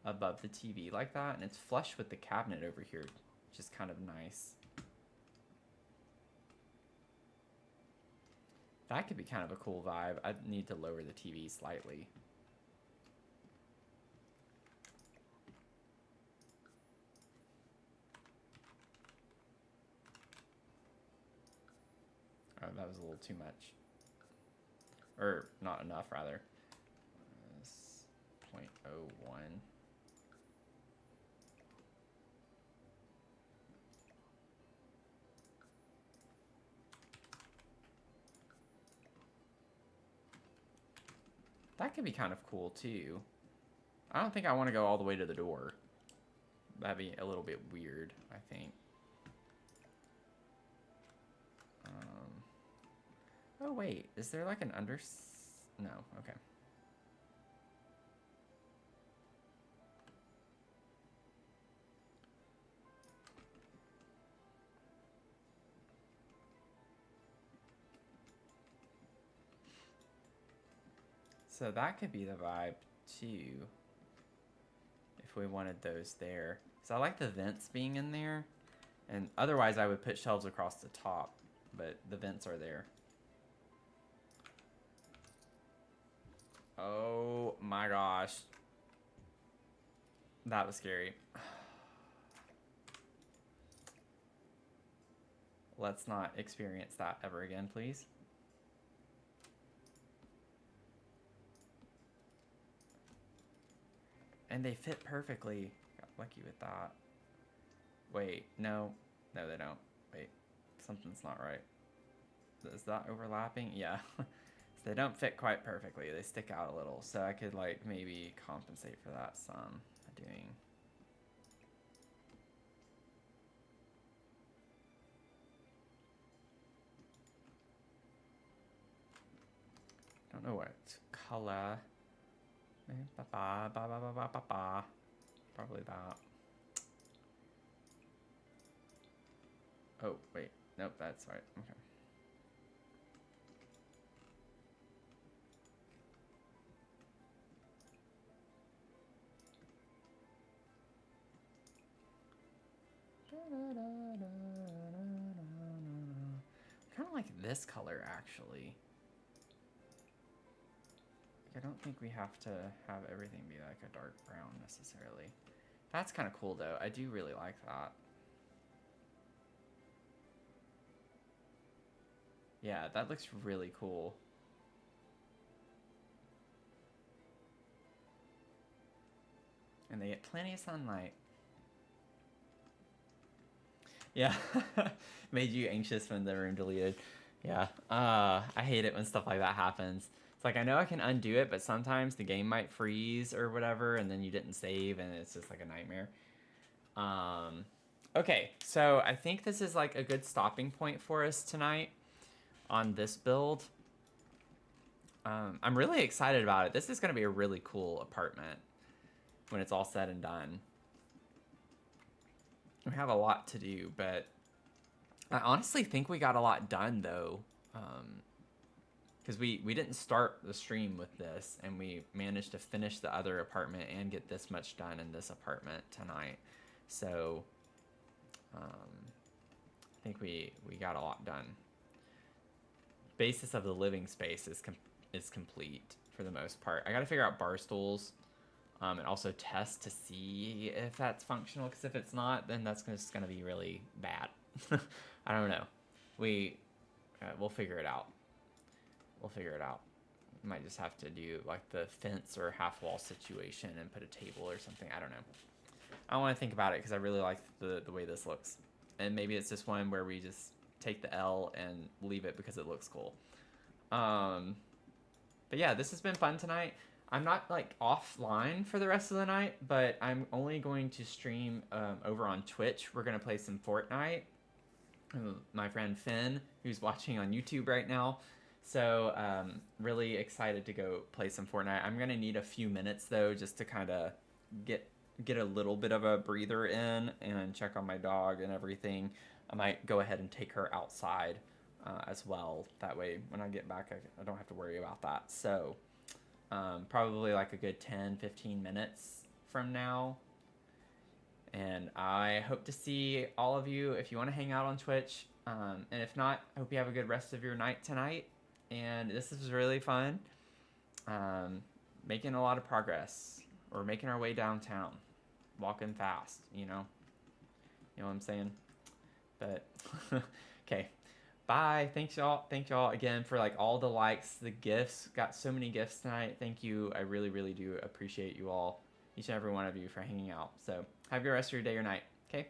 above the TV like that, and it's flush with the cabinet over here, which is kind of nice. That could be kind of a cool vibe. I'd need to lower the TV slightly. Oh, that was a little too much. Or not enough, rather. 0.01. That could be kind of cool, too. I don't think I want to go all the way to the door. That'd be a little bit weird, I think. Oh, wait. Is there like an No, okay. So that could be the vibe, too. If we wanted those there. So I like the vents being in there. And otherwise I would put shelves across the top. But the vents are there. Oh my gosh. That was scary. Let's not experience that ever again, please. And they fit perfectly. Got lucky with that. Wait, no. No, they don't. Wait, something's not right. Is that overlapping? Yeah. They don't fit quite perfectly. They stick out a little. So I could like maybe compensate for that some by doing. Don't know what color. Probably that. Oh, wait. Nope, that's right. Okay. Kind of like this color, actually. I don't think we have to have everything be like a dark brown necessarily. That's kind of cool, though. I do really like that. Yeah, that looks really cool. And they get plenty of sunlight. Yeah. Made you anxious when the room deleted. Yeah. I hate it when stuff like that happens. It's like, I know I can undo it, but sometimes the game might freeze or whatever, and then you didn't save, and it's just like a nightmare. Okay, so I think this is like a good stopping point for us tonight on this build. I'm really excited about it. This is going to be a really cool apartment when it's all said and done. We have a lot to do, but I honestly think we got a lot done, though. Because we didn't start the stream with this, and we managed to finish the other apartment and get this much done in this apartment tonight. So I think we got a lot done. Basis of the living space is complete for the most part. I got to figure out bar stools and also test to see if that's functional, because if it's not, then that's just going to be really bad. I don't know. We'll figure it out. We'll figure it out. Might just have to do like the fence or half wall situation and put a table or something. I don't know. I want to think about it because I really like the way this looks. And maybe it's just one where we just take the L and leave it because it looks cool. But yeah, this has been fun tonight. I'm not like offline for the rest of the night, but I'm only going to stream over on Twitch. We're going to play some Fortnite. My friend Finn, who's watching on YouTube right now, So, really excited to go play some Fortnite. I'm gonna need a few minutes though, just to kind of get get a little bit of a breather in and check on my dog and everything. I might go ahead and take her outside as well. That way, when I get back, I don't have to worry about that. So, probably like a good 10, 15 minutes from now. And I hope to see all of you if you want to hang out on Twitch. And if not, I hope you have a good rest of your night tonight. And this is really fun. Making a lot of progress. We're making our way downtown. Walking fast, you know? You know what I'm saying? But, okay. Bye. Thanks y'all. Thank y'all again for like all the likes, the gifts. Got so many gifts tonight. Thank you. I really, really do appreciate you all, each and every one of you, for hanging out. So have a good rest of your day or night. Okay?